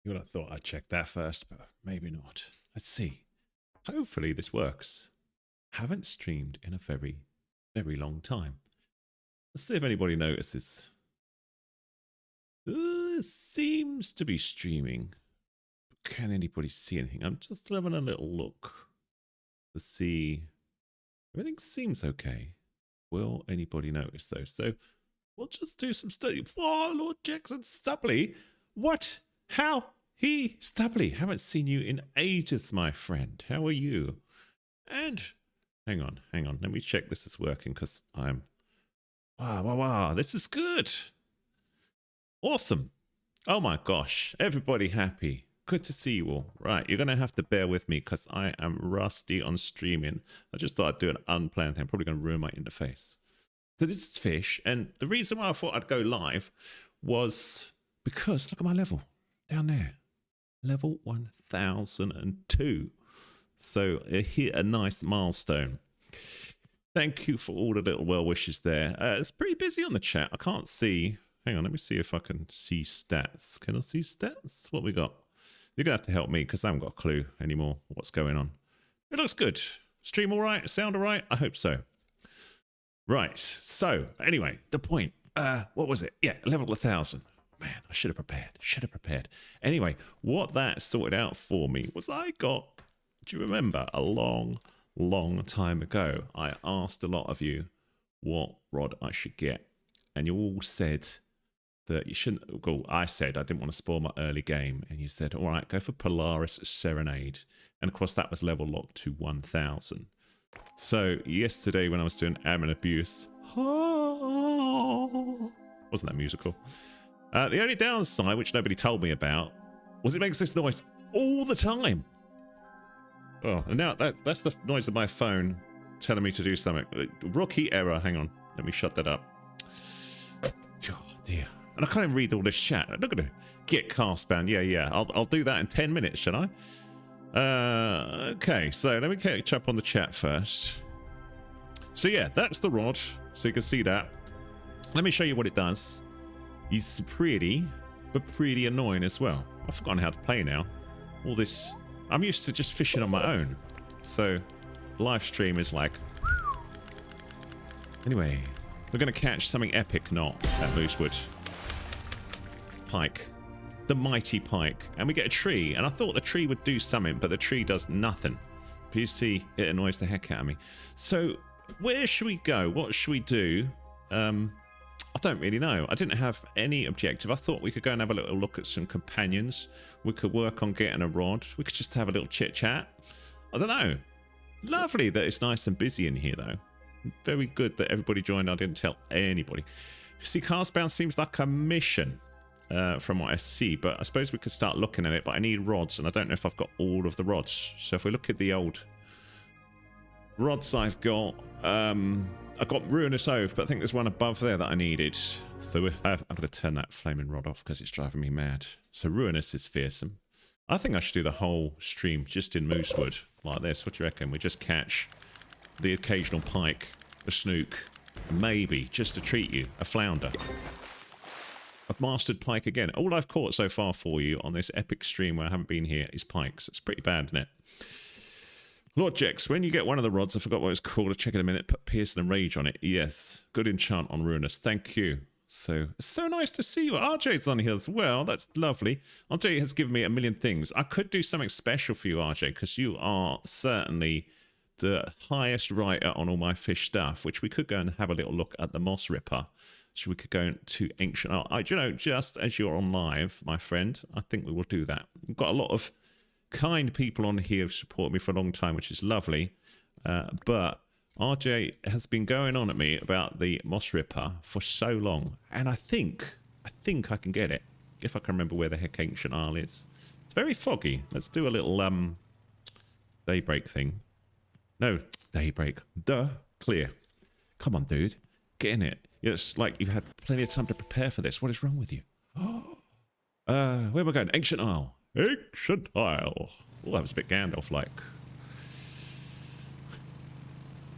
You would have thought I'd check that first, but maybe not. Let's see. Hopefully this works. Haven't streamed in a very, very long time. Let's see if anybody notices. Seems to be streaming. Can anybody see anything? I'm just having a little look to see. Everything seems okay. Will anybody notice though? So we'll just do some study. Oh, Lord Jackson Stubley. What? How? Stubley. Haven't seen you in ages, my friend. How are you? And hang on. Let me check this is working because I'm. Wow. This is good. Awesome. Oh my gosh. Everybody happy. Good to see you all. Right, you're going to have to bear with me because I am rusty on streaming. I just thought I'd do an unplanned thing. I'm probably going to ruin my interface. So this is Fish, and the reason why I thought I'd go live was because, look at my level down there. Level 1002. So hit a nice milestone. Thank you for all the little well wishes there. It's pretty busy on the chat. I can't see. Hang on, let me see if I can see stats. Can I see stats? What we got? You're going to have to help me because I haven't got a clue anymore what's going on. It looks good. Stream all right? Sound all right? I hope so. Right. So, anyway, the point. What was it? Yeah, level 1000. Man, I should have prepared. Anyway, what that sorted out for me was I got, do you remember, a long time ago, I asked a lot of you what rod I should get. And you all said that you shouldn't go. I said I didn't want to spoil my early game, and you said, all right, go for Polaris Serenade. And of course that was level locked to 1000. So yesterday when I was doing admin abuse, wasn't that musical? The only downside, which nobody told me about, was it makes this noise all the time. Oh, and now that's the noise of my phone telling me to do something. Rookie error. Hang on, let me shut that up. Oh dear. And I can't even read all this chat. Look at it. Get cast ban. Yeah. I'll do that in 10 minutes, shall I? Okay, so let me catch up on the chat first. So yeah, that's the rod. So you can see that. Let me show you what it does. It's pretty, but pretty annoying as well. I've forgotten how to play now. All this. I'm used to just fishing on my own. So live stream is like. Anyway, we're going to catch something epic, not at Moosewood. Pike. The mighty pike. And we get a tree. And I thought the tree would do something, but the tree does nothing. But you see, it annoys the heck out of me. So where should we go? What should we do? I don't really know. I didn't have any objective. I thought we could go and have a little look at some companions. We could work on getting a rod. We could just have a little chit chat. I don't know. Lovely that it's nice and busy in here though. Very good that everybody joined. I didn't tell anybody. See, Castbound seems like a mission from what I see, but I suppose we could start looking at it, but I need rods and I don't know if I've got all of the rods. So if we look at the old rods I've got Ruinous Oath, but I think there's one above there that I needed. So I'm going to turn that flaming rod off because it's driving me mad. So Ruinous is fearsome. I think I should do the whole stream just in Moosewood like this. What do you reckon? We just catch the occasional pike, a snook, maybe, just to treat you, a flounder. I've mastered pike again. All I've caught so far for you on this epic stream where I haven't been here is pikes. It's pretty bad, isn't it? Lord Jex, when you get one of the rods, I forgot what it's called, I'll check in a minute, put Pearson and Rage on it. Yes, good enchant on Ruinous. Thank you. So, it's so nice to see you. RJ's on here as well. That's lovely. RJ has given me a million things. I could do something special for you, RJ, because you are certainly the highest writer on all my fish stuff, which we could go and have a little look at the Moss Ripper. So we could go to Ancient Art. You know, just as you're on live, my friend, I think we will do that. We've got a lot of kind people on here who've supported me for a long time, which is lovely. But RJ has been going on at me about the Moss Ripper for so long. And I think I can get it. If I can remember where the heck Ancient Isle is. It's very foggy. Let's do a little daybreak thing. No, daybreak. Clear. Come on, dude. Get in it. It's like you've had plenty of time to prepare for this. What is wrong with you? Where am I going? Ancient Isle. Ancient Isle. Oh, that was a bit Gandalf-like.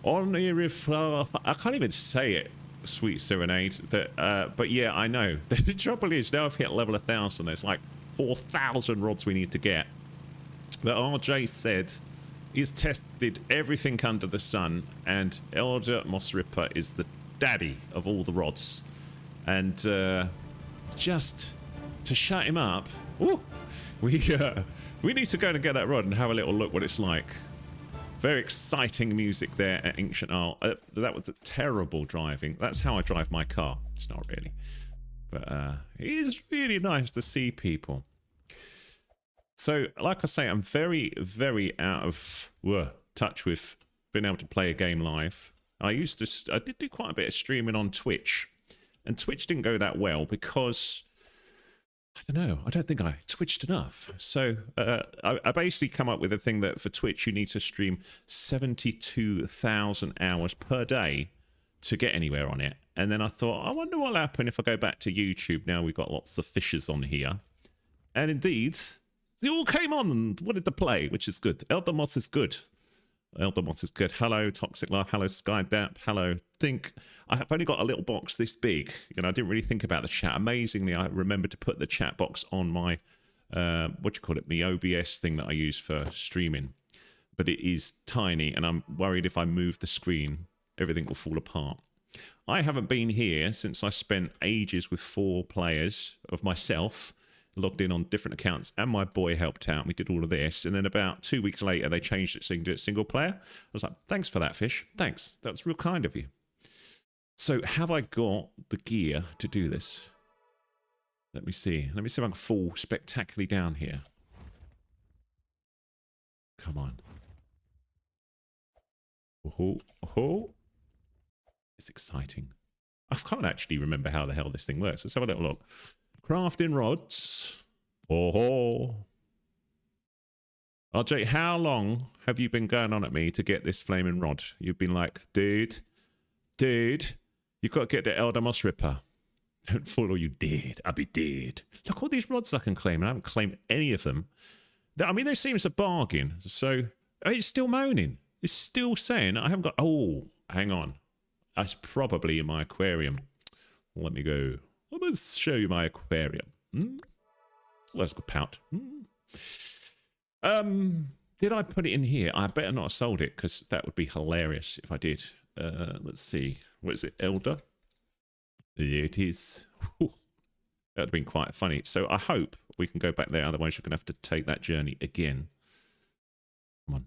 On I can't even say it. Sweet Serenade. But yeah, I know. The trouble is now I've hit level 1000. There's like 4,000 rods we need to get. But RJ said he's tested everything under the sun, and Elder Moss Ripper is the daddy of all the rods. And just to shut him up, ooh, we need to go and get that rod and have a little look what it's like. Very exciting music there at Ancient Isle. That was terrible driving. That's how I drive my car. It's not really. But it is really nice to see people. So, like I say, I'm very, very out of touch with being able to play a game live. I did do quite a bit of streaming on Twitch. And Twitch didn't go that well because, I don't know, I don't think I twitched enough. So I basically come up with a thing that for Twitch you need to stream 72,000 hours per day to get anywhere on it. And then I thought, I wonder what'll happen if I go back to YouTube. Now we've got lots of fishers on here. And indeed, they all came on and wanted to play, which is good. Elder Moss is good. Elder Moss is good. Hello, Toxic Life. Hello, Skydap. Hello. Think I've only got a little box this big. You know, I didn't really think about the chat. Amazingly, I remembered to put the chat box on my what do you call it? My OBS thing that I use for streaming. But it is tiny, and I'm worried if I move the screen, everything will fall apart. I haven't been here since I spent ages with 4 players of myself. Logged in on different accounts, and my boy helped out. We did all of this, and then about 2 weeks later they changed it so you can do it single player. I was like, thanks for that, Fish. Thanks, that's real kind of you. So have I got the gear to do this? Let me see if I can fall spectacularly down here. Come on. Oh, it's exciting. I can't actually remember how the hell this thing works. Let's have a little look. Crafting rods. Oh. RJ, how long have you been going on at me to get this flaming rod? You've been like, dude, you've got to get the Elder Moss Ripper. Don't follow you dead. I'll be dead. Look, all these rods I can claim, and I haven't claimed any of them. I mean, they seem as a bargain. So, it's still moaning. It's still saying I haven't got... Oh, hang on. That's probably in my aquarium. Let me go. I'm going to show you my aquarium. Well, that's a good pout. Did I put it in here? I better not have sold it, because that would be hilarious if I did. Let's see. What is it? Elder? There it is. That would have been quite funny. So I hope we can go back there. Otherwise, you're going to have to take that journey again. Come on.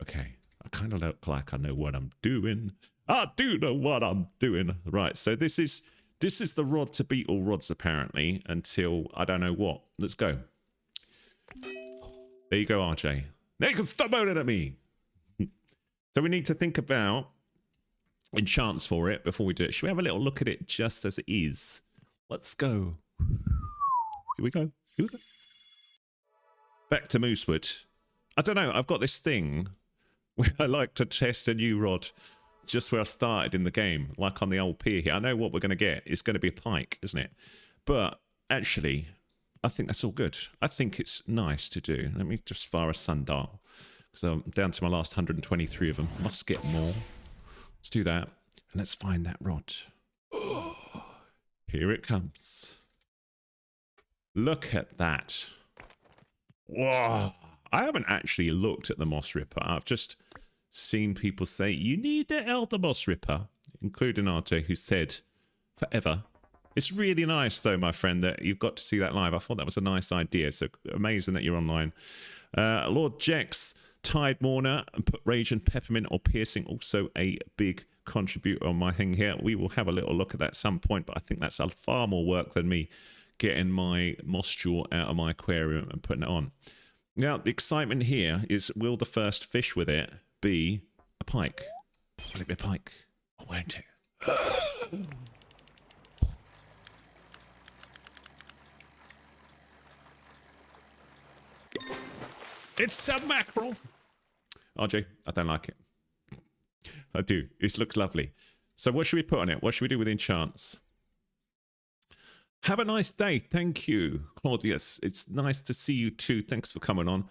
Okay. I kind of look like I know what I'm doing. I do know what I'm doing. Right. So this is the rod to beat all rods, apparently, until I don't know what. Let's go. There you go, RJ. Now you can stop moaning at me. So we need to think about enchants for it before we do it. Should we have a little look at it just as it is? Let's go. Here we go. Here we go. Back to Moosewood. I don't know. I've got this thing where I like to test a new rod just where I started in the game, like on the old pier here. I know what we're going to get. It's going to be a pike, isn't it? But actually, I think that's all good. I think it's nice to do. Let me just fire a sundial, because I'm down to my last 123 of them. Must get more. Let's do that. And let's find that rod. Oh, here it comes. Look at that. Whoa. I haven't actually looked at the Moss Ripper. I've just seen people say, you need the Elder Moss Ripper, including RJ, who said forever. It's really nice, though, my friend, that you've got to see that live. I thought that was a nice idea. So amazing that you're online. Lord Jex, Tide Mourner, and put Rage and Peppermint or Piercing, also a big contributor on my thing here. We will have a little look at that at some point, but I think that's far more work than me getting my moss jaw out of my aquarium and putting it on. Now, the excitement here is, will the first fish with it be a pike? Will it be a pike? Or won't it? It's a mackerel. RJ, I don't like it. I do. This looks lovely. So what should we put on it? What should we do with enchants? Have a nice day. Thank you, Claudius. It's nice to see you too. Thanks for coming on.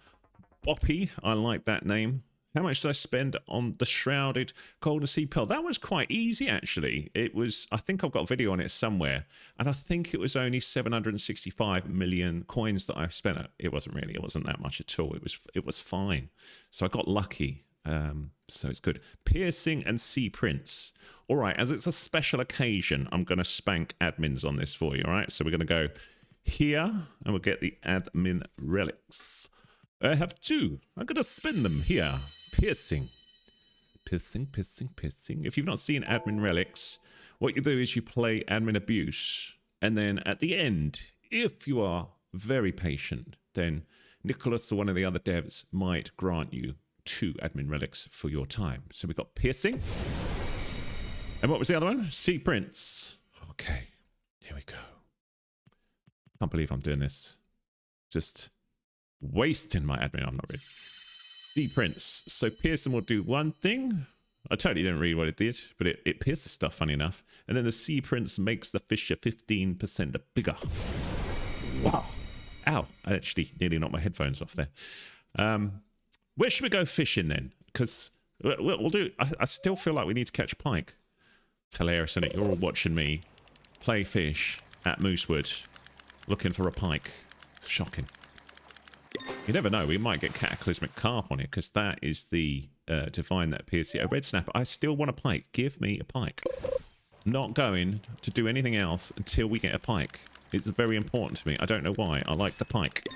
Boppy, I like that name. How much did I spend on the shrouded golden sea pearl? That was quite easy, actually. It was, I think I've got a video on it somewhere, and I think it was only 765 million coins that I spent. It wasn't really, it wasn't that much at all. It was fine. So I got lucky. So it's good. Piercing and sea prints. All right, as it's a special occasion, I'm going to spank admins on this for you. All right, so we're going to go here, and we'll get the admin relics. I have two. I'm going to spin them here. Piercing. Piercing, piercing, piercing. If you've not seen admin relics, what you do is you play admin abuse. And then at the end, if you are very patient, then Nicholas or one of the other devs might grant you 2 admin relics for your time. So we've got piercing. And what was the other one? Sea prints. Okay. Here we go. Can't believe I'm doing this. Just wasting my admin. I'm not really. Sea prints. So piercing will do one thing. I totally didn't read what it did, but it pierces stuff, funny enough. And then the sea prints makes the fish 15% bigger. Wow. Ow. I actually nearly knocked my headphones off there. Where should we go fishing then? Because we'll do. I still feel like we need to catch pike. It's hilarious, isn't it? You're all watching me play fish at Moosewood, looking for a pike. It's shocking. You never know. We might get cataclysmic carp on it, because that is the divine that appears here. A red snapper. I still want a pike. Give me a pike. Not going to do anything else until we get a pike. It's very important to me. I don't know why. I like the pike.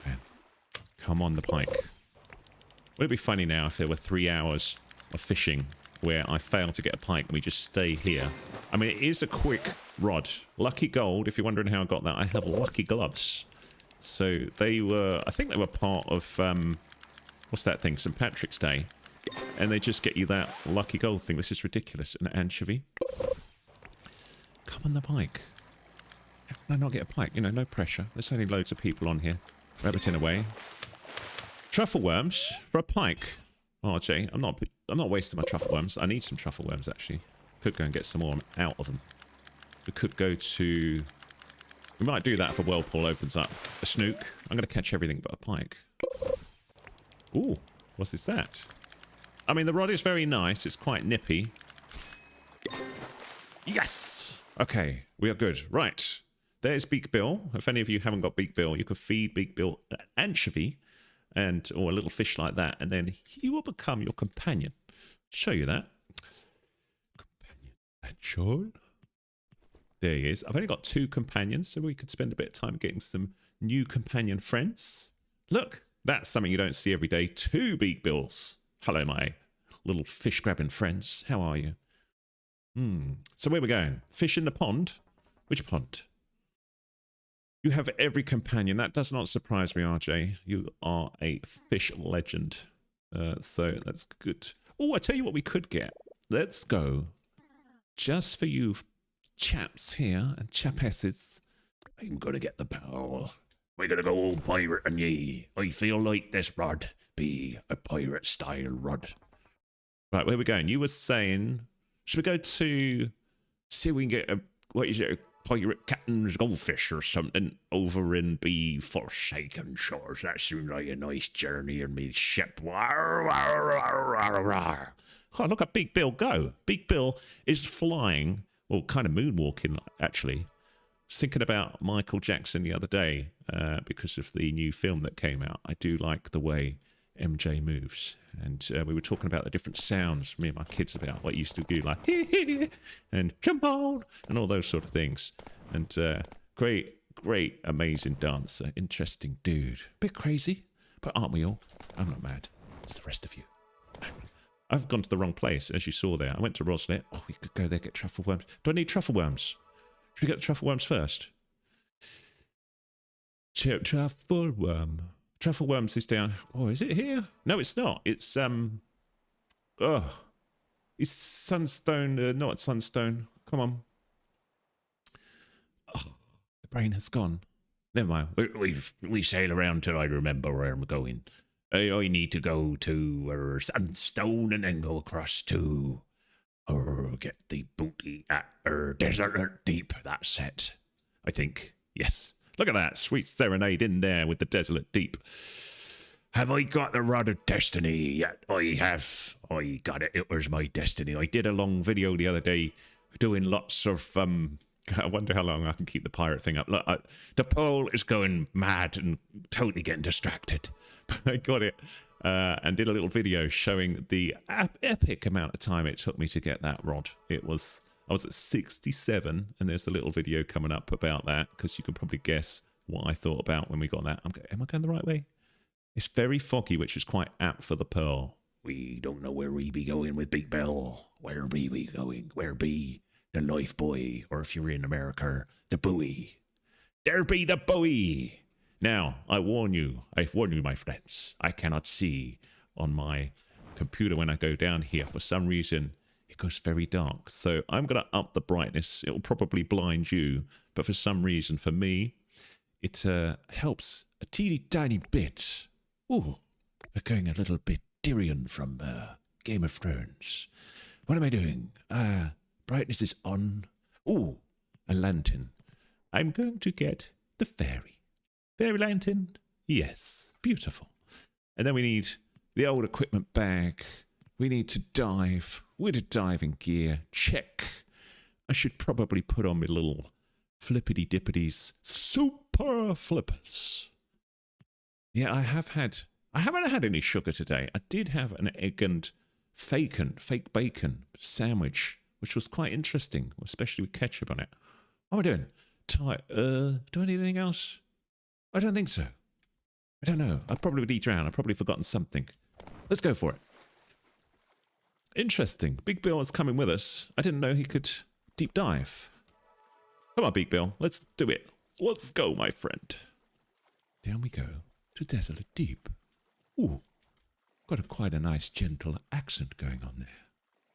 Man. Come on, the pike. Would it be funny now if there were 3 hours of fishing where I fail to get a pike and we just stay here? I mean, it is a quick rod. Lucky gold. If you're wondering how I got that, I have lucky gloves. So they were, I think they were part of, what's that thing? St. Patrick's Day. And they just get you that lucky gold thing. This is ridiculous. An anchovy. Come on, the pike. How can I not get a pike? You know, no pressure. There's only loads of people on here. Rabbiting away. Truffle worms for a pike. Oh, Jay, I'm not wasting my truffle worms. I need some truffle worms, actually. Could go and get some more out of them. We could go to... We might do that if a whirlpool opens up. A snook. I'm going to catch everything but a pike. Ooh, what is that? I mean, the rod is very nice. It's quite nippy. Yes! Okay, we are good. Right. There's Beak Bill. If any of you haven't got Beak Bill, you could feed Beak Bill an anchovy or a little fish like that, and then he will become your companion. Show you that. Companion action. There he is. I've only got 2 companions, so we could spend a bit of time getting some new companion friends. Look, that's something you don't see every day. 2 Beak Bills. Hello, my little fish-grabbing friends. How are you? So where are we going? Fish in the pond? Which pond? You have every companion. That does not surprise me, RJ. You are a fish legend. So that's good. Oh, I tell you what we could get. Let's go. Just for you chaps here and chapesses, I'm going to get the pearl. We're going to go all pirate and ye. I feel like this rod be a pirate style rod. Right, where are we going? You were saying, should we go to see if we can get a, what is it, a pirate captain's goldfish or something over in the Forsaken Shores? That seems like a nice journey in me ship. War, war, war, war, war. Oh, look at Big Bill go. Big Bill is flying, well, kind of moonwalking, actually. I was thinking about Michael Jackson the other day because of the new film that came out. I do like the way MJ moves. And we were talking about the different sounds, me and my kids, about what used to do, like hee hee and jump on and all those sort of things. And great, amazing dancer, interesting dude. Bit crazy, but aren't we all? I'm not mad. It's the rest of you. I've gone to the wrong place, as you saw there. I went to Roslet. Oh, we could go there, get truffle worms. Do I need truffle worms? Should we get the truffle worms first? Truffle worm. Truffle worms is down. Oh, is it here? No, it's not. It's it's sunstone. Not sunstone. Come on. Oh, the brain has gone. Never mind. We sail around till I remember where I'm going. I need to go to Sunstone and then go across to get the booty at Desert Deep. That's it, I think. Yes. Look at that sweet serenade in there with the Desolate Deep. Have I got the rod of destiny yet? I have. I got it. It was my destiny. I did a long video the other day doing lots of I wonder how long I can keep the pirate thing up. Look, the pole is going mad and totally getting distracted. But I got it and did a little video showing the epic amount of time it took me to get that rod. I was at 67, and there's a little video coming up about that, because you can probably guess what I thought about when we got that. Am I going the right way? It's very foggy, which is quite apt for the pearl. We don't know where we be going with Big Bell. Where be we going? Where be the life buoy? Or if you're in America, the buoy. There be the buoy. Now, I've warned you, my friends. I cannot see on my computer when I go down here. For some reason, it goes very dark. So I'm going to up the brightness. It will probably blind you. But for some reason, for me, it helps a teeny tiny bit. Ooh, we're going a little bit Tyrion from Game of Thrones. What am I doing? Brightness is on. Ooh, a lantern. I'm going to get the fairy. Fairy lantern? Yes, beautiful. And then we need the old equipment bag. We need to dive. We're to diving gear. Check. I should probably put on my little flippity dippities. Super flippers. Yeah, I haven't had any sugar today. I did have an egg and fake bacon sandwich, which was quite interesting, especially with ketchup on it. What am I doing? Do I need anything else? I don't think so. I don't know. I probably would eat around. I've probably forgotten something. Let's go for it. Interesting. Big Bill is coming with us. I didn't know he could deep dive. Come on, Big Bill. Let's do it. Let's go, my friend. Down we go to Desolate Deep. Ooh, got quite a nice gentle accent going on there.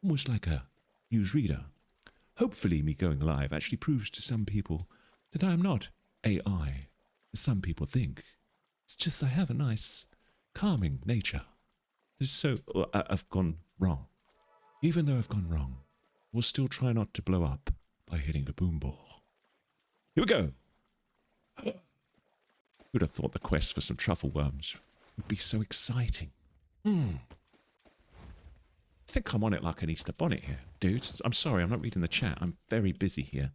Almost like a newsreader. Hopefully me going live actually proves to some people that I am not AI, as some people think. It's just I have a nice, calming nature. I've gone wrong. Even though I've gone wrong, we'll still try not to blow up by hitting the boom ball. Here we go. Who'd have thought the quest for some truffle worms would be so exciting? I think I'm on it like an Easter bonnet here, dudes. I'm sorry, I'm not reading the chat. I'm very busy here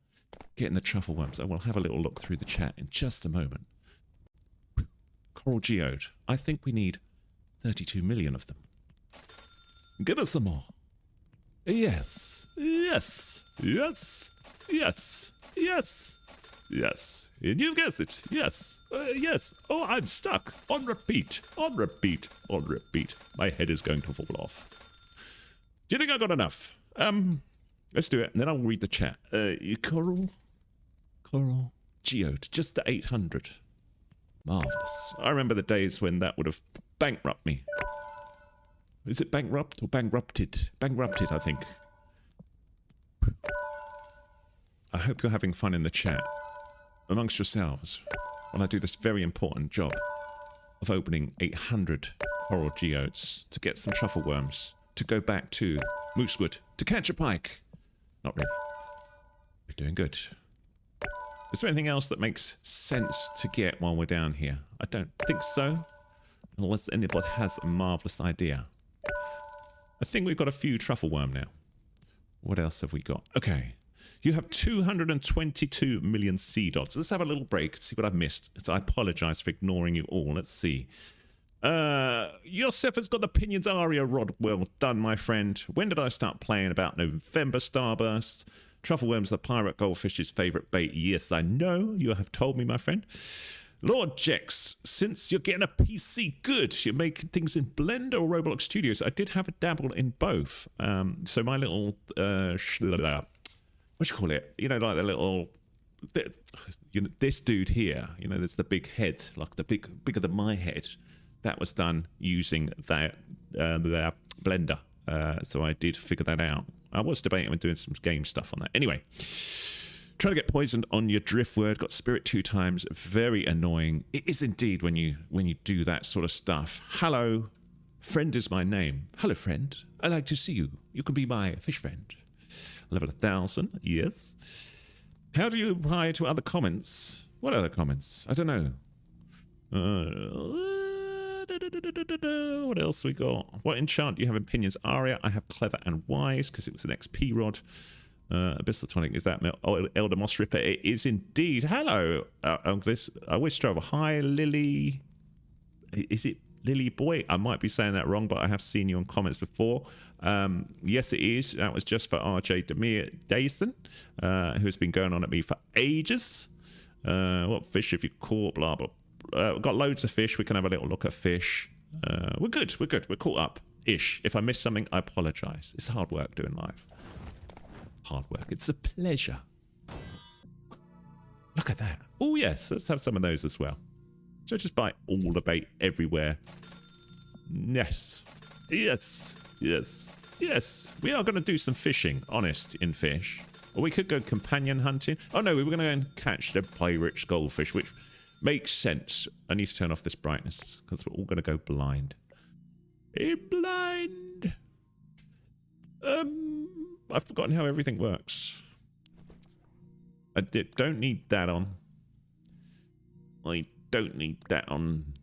getting the truffle worms. I will have a little look through the chat in just a moment. Coral geode. I think we need 32 million of them. Give us some more. Yes, yes, yes, yes, yes, yes. And you've guessed it. Yes, yes. Oh, I'm stuck. On repeat, on repeat, on repeat. My head is going to fall off. Do you think I got enough? Let's do it, and then I'll read the chat. Coral geode, just the 800. Marvelous. I remember the days when that would have bankrupted me. Is it bankrupt or bankrupted? Bankrupted, I think. I hope you're having fun in the chat amongst yourselves when I do this very important job of opening 800 coral geodes to get some truffle worms to go back to Moosewood to catch a pike. Not really. We're doing good. Is there anything else that makes sense to get while we're down here? I don't think so. Unless anybody has a marvellous idea. I think we've got a few truffle worm now. What else have we got? Okay. You have 222 million sea dogs. Let's have a little break, see what I've missed. I apologise for ignoring you all. Let's see. Yosef has got the Pinions Aria rod. Well done, my friend. When did I start playing? About November, Starburst. Truffle worms, the pirate goldfish's favourite bait. Yes, I know. You have told me, my friend. Lord Jex, since you're getting a PC, good. You're making things in Blender or Roblox Studios. I did have a dabble in both. So my little, what do you call it? You know, like the little, this dude here, you know, there's the big head, like the bigger than my head. That was done using that Blender. So I did figure that out. I was debating on doing some game stuff on that. Anyway, trying to get poisoned on your driftwood. Got spirit 2 times. Very annoying. It is indeed when you do that sort of stuff. Hello, friend is my name. Hello, friend. I like to see you. You can be my fish friend. Level 1000. Yes. How do you reply to other comments? What other comments? I don't know. What else we got? What enchant do you have in Pinion's Aria? I have Clever and Wise because it was an XP rod. Abyssal Tonic, is that Elder Moss Ripper? It is indeed. Hello, Unglis. I wish to have a hi, Lily. Is it Lily Boy? I might be saying that wrong, but I have seen you on comments before. Yes, it is. That was just for RJ Demir Dason, who's been going on at me for ages. What fish have you caught? Blah, blah. We've got loads of fish. We can have a little look at fish. We're good. We're good. We're caught up-ish. If I miss something, I apologise. It's hard work doing live. Hard work. It's a pleasure. Look at that. Oh, yes. Let's have some of those as well. So just buy all the bait everywhere. Yes. Yes. Yes. Yes. We are going to do some fishing, honest, in fish. Or we could go companion hunting. Oh, no. We were going to go and catch the pirate's goldfish, which makes sense. I need to turn off this brightness because we're all going to go blind. Blind. I've forgotten how everything works. I don't need that on. I don't need that on.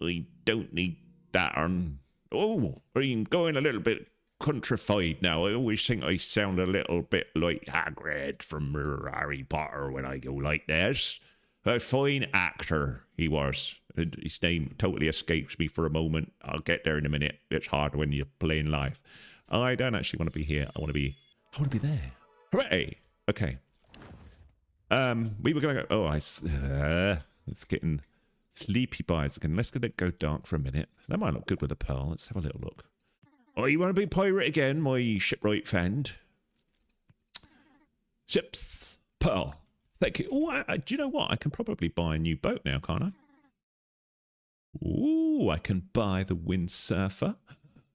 I don't need that on. Oh, I'm going a little bit countrified now. I always think I sound a little bit like Hagrid from Harry Potter when I go like this. A fine actor he was. His name totally escapes me for a moment. I'll get there in a minute. It's hard when you're playing live. I don't actually want to be here. I want to be there. Hooray! Okay. We were gonna go. Oh, it's getting sleepy buys again. Let's get it go dark for a minute. That might look good with a pearl. Let's have a little look. Oh, you want to be pirate again, my shipwright friend? Ships, pearl. Thank you. Oh, do you know what? I can probably buy a new boat now, can't I? Ooh, I can buy the windsurfer.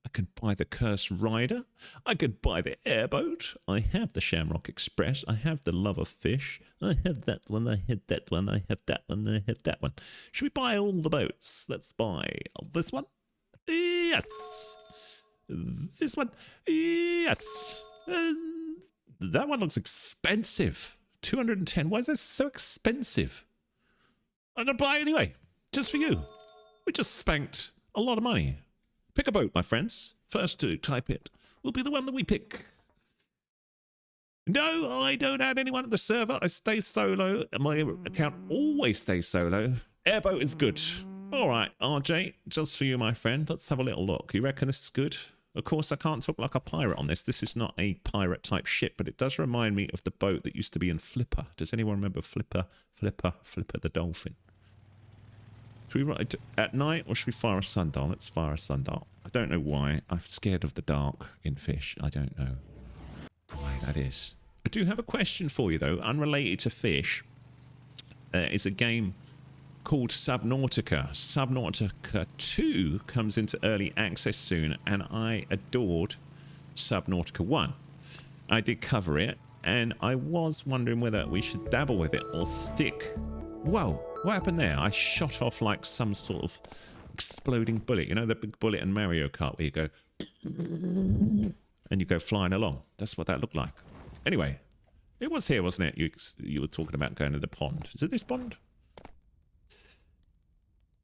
I can buy the Cursed Rider. I can buy the airboat. I have the Shamrock Express. I have the Love of Fish. I have that one. I have that one. I have that one. I have that one. Should we buy all the boats? Let's buy this one. Yes. This one. Yes. That one looks expensive. 210. Why is this so expensive? I'm going to buy anyway. Just for you. We just spanked a lot of money. Pick a boat, my friends. First to type it will be the one that we pick. No, I don't add anyone at the server. I stay solo. My account always stays solo. Airboat is good. All right, RJ, just for you, my friend. Let's have a little look. You reckon this is good? Of course, I can't talk like a pirate on this. This is not a pirate-type ship, but it does remind me of the boat that used to be in Flipper. Does anyone remember Flipper the dolphin? Should we ride at night or should we fire a sundial? Let's fire a sundial. I don't know why. I'm scared of the dark in Fish. I don't know why that is. I do have a question for you, though. Unrelated to Fish. It's a game called Subnautica. Subnautica 2 comes into early access soon, and I adored Subnautica 1. I did cover it, and I was wondering whether we should dabble with it or stick. Whoa, what happened there? I shot off like some sort of exploding bullet. You know the big bullet in Mario Kart where you go and you go flying along? That's what that looked like. Anyway, it was here, wasn't it? You were talking about going to the pond. Is it this pond?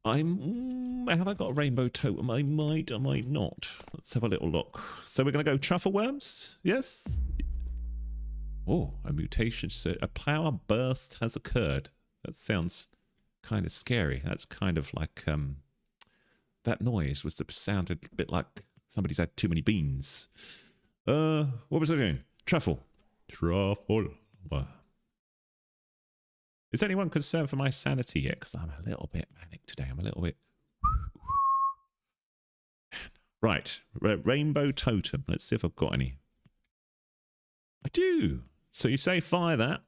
Have I got a rainbow totem? I might not. Let's have a little look. So we're going to go truffle worms? Yes? Oh, a mutation. A power burst has occurred. That sounds kind of scary. That's kind of like that noise sounded a bit like somebody's had too many beans. What was I doing? Truffle. Truffle. What? Is anyone concerned for my sanity yet? Because I'm a little bit manic today. I'm a little bit... Right. Rainbow totem. Let's see if I've got any. I do. So you say fire that.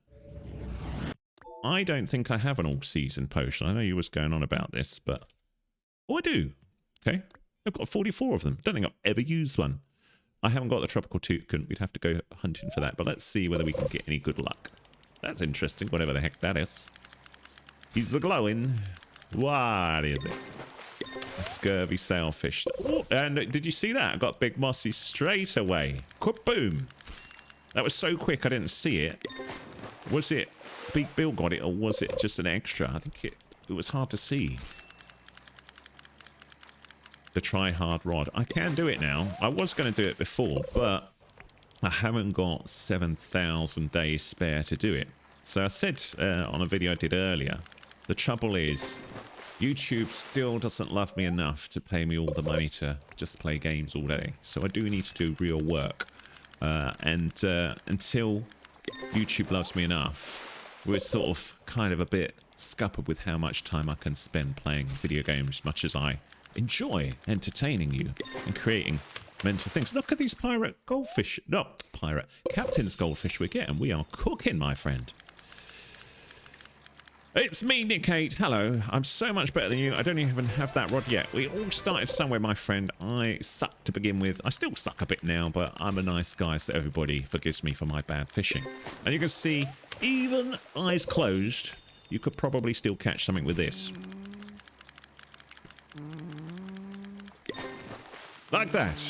I don't think I have an all-season potion. I know you was going on about this, but... Oh, I do. Okay. I've got 44 of them. Don't think I've ever used one. I haven't got the tropical toucan. We'd have to go hunting for that, but let's see whether we can get any good luck. That's interesting, whatever the heck that is. He's the glowing. What is it? A scurvy sailfish. Oh, and did you see that? I got Big Mossy straight away. Boom. That was so quick I didn't see it. Was it Big Bill got it, or was it just an extra? I think it was hard to see. the try-hard rod. I can do it now. I was going to do it before, but I haven't got 7,000 days spare to do it. So I said on a video I did earlier, the trouble is YouTube still doesn't love me enough to pay me all the money to just play games all day. So I do need to do real work. And until YouTube loves me enough, we're sort of kind of a bit scuppered with how much time I can spend playing video games, much as I enjoy entertaining you and creating mental things. Look at these pirate goldfish. No, pirate. Captain's goldfish we're getting. We are cooking, my friend. It's me, Nick 8. Hello. I'm so much better than you. I don't even have that rod yet. We all started somewhere, my friend. I suck to begin with. I still suck a bit now, but I'm a nice guy, so everybody forgives me for my bad fishing. And you can see, even eyes closed, you could probably still catch something with this. Like that.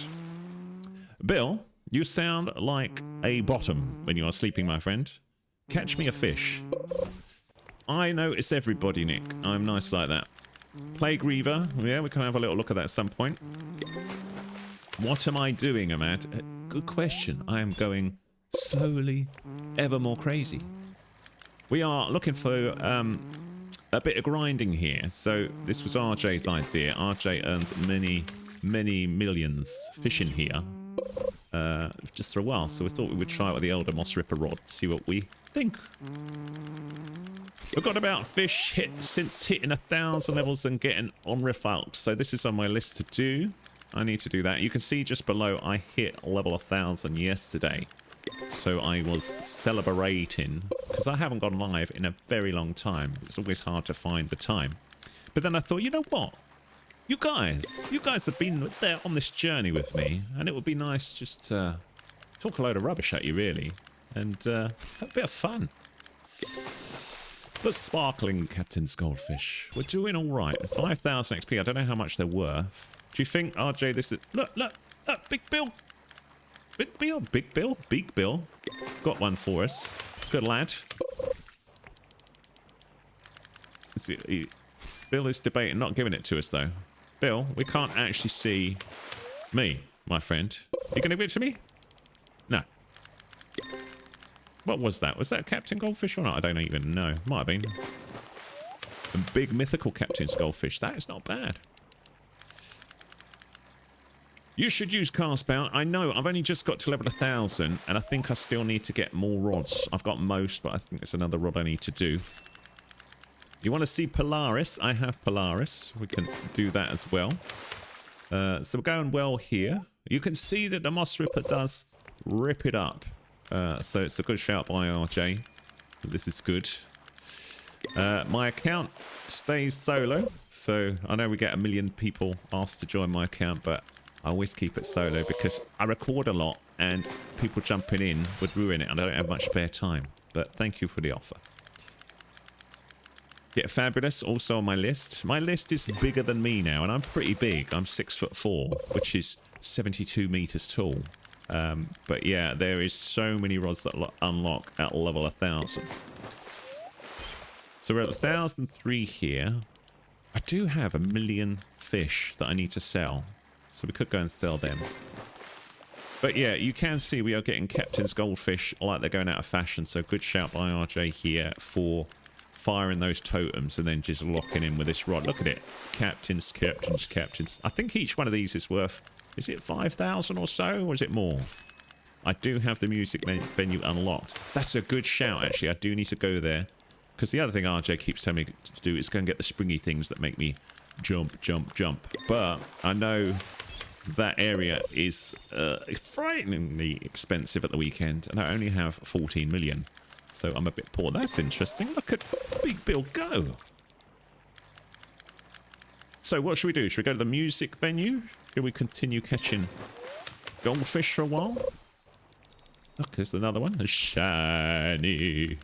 Bill, you sound like a bottom when you are sleeping, my friend. Catch me a fish. I notice everybody, Nick. I'm nice like that. Plague Reaver. Yeah, we can have a little look at that at some point. What am I doing, Ahmad? Good question. I am going slowly, ever more crazy. We are looking for a bit of grinding here. So this was RJ's idea. RJ earns many millions fishing here just for a while. So we thought we would try it with the Elder Moss Ripper rod, see what we think. We've got about fish hit since hitting 1,000 levels and getting on Riff Alps. So this is on my list to do. I need to do that. You can see just below I hit level 1,000 yesterday. So I was celebrating because I haven't gone live in a very long time. It's always hard to find the time. But then I thought, you know what? You guys have been there on this journey with me, and it would be nice just to talk a load of rubbish at you, really, and have a bit of fun. The sparkling Captain's goldfish. We're doing all right. 5,000 XP. I don't know how much they're worth. Do you think, RJ, this is... Look, Big Bill. Big Bill. Got one for us. Good lad. Bill is debating not giving it to us, though. Bill, we can't actually see me, my friend. You going to give it to me? No. What was that? Was that Captain Goldfish or not? I don't even know. Might have been. A big mythical Captain's Goldfish. That is not bad. You should use Castbound. I know. I've only just got to level 1,000, and I think I still need to get more rods. I've got most, but I think it's another rod I need to do. You want to see Polaris? I have Polaris. We can do that as well. So we're going well here. You can see that the Moss Ripper does rip it up. So it's a good shout by RJ. This is good. My account stays solo. So I know we get 1 million people asked to join my account, but I always keep it solo because I record a lot and people jumping in would ruin it and I don't have much spare time. But thank you for the offer. Get Fabulous also on my list. My list is bigger than me now, and I'm pretty big. I'm 6'4", which is 72 meters tall. But yeah, there is so many rods that unlock at level 1,000. So we're at 1,003 here. I do have 1 million fish that I need to sell, so we could go and sell them. But yeah, you can see we are getting Captain's Goldfish like they're going out of fashion. So good shout by RJ here for firing those totems and then just locking in with this rod. Look at it. Captains. I think each one of these is worth, is it 5,000 or so, or is it more? I do have the music venue unlocked. That's a good shout, actually. I do need to go there. Because the other thing RJ keeps telling me to do is go and get the springy things that make me jump. But I know that area is frighteningly expensive at the weekend, and I only have 14 million. So I'm a bit poor. That's interesting. Look at Big Bill go. So what should we do? Should we go to the music venue? Should we continue catching goldfish for a while? Look, there's another one. A shiny.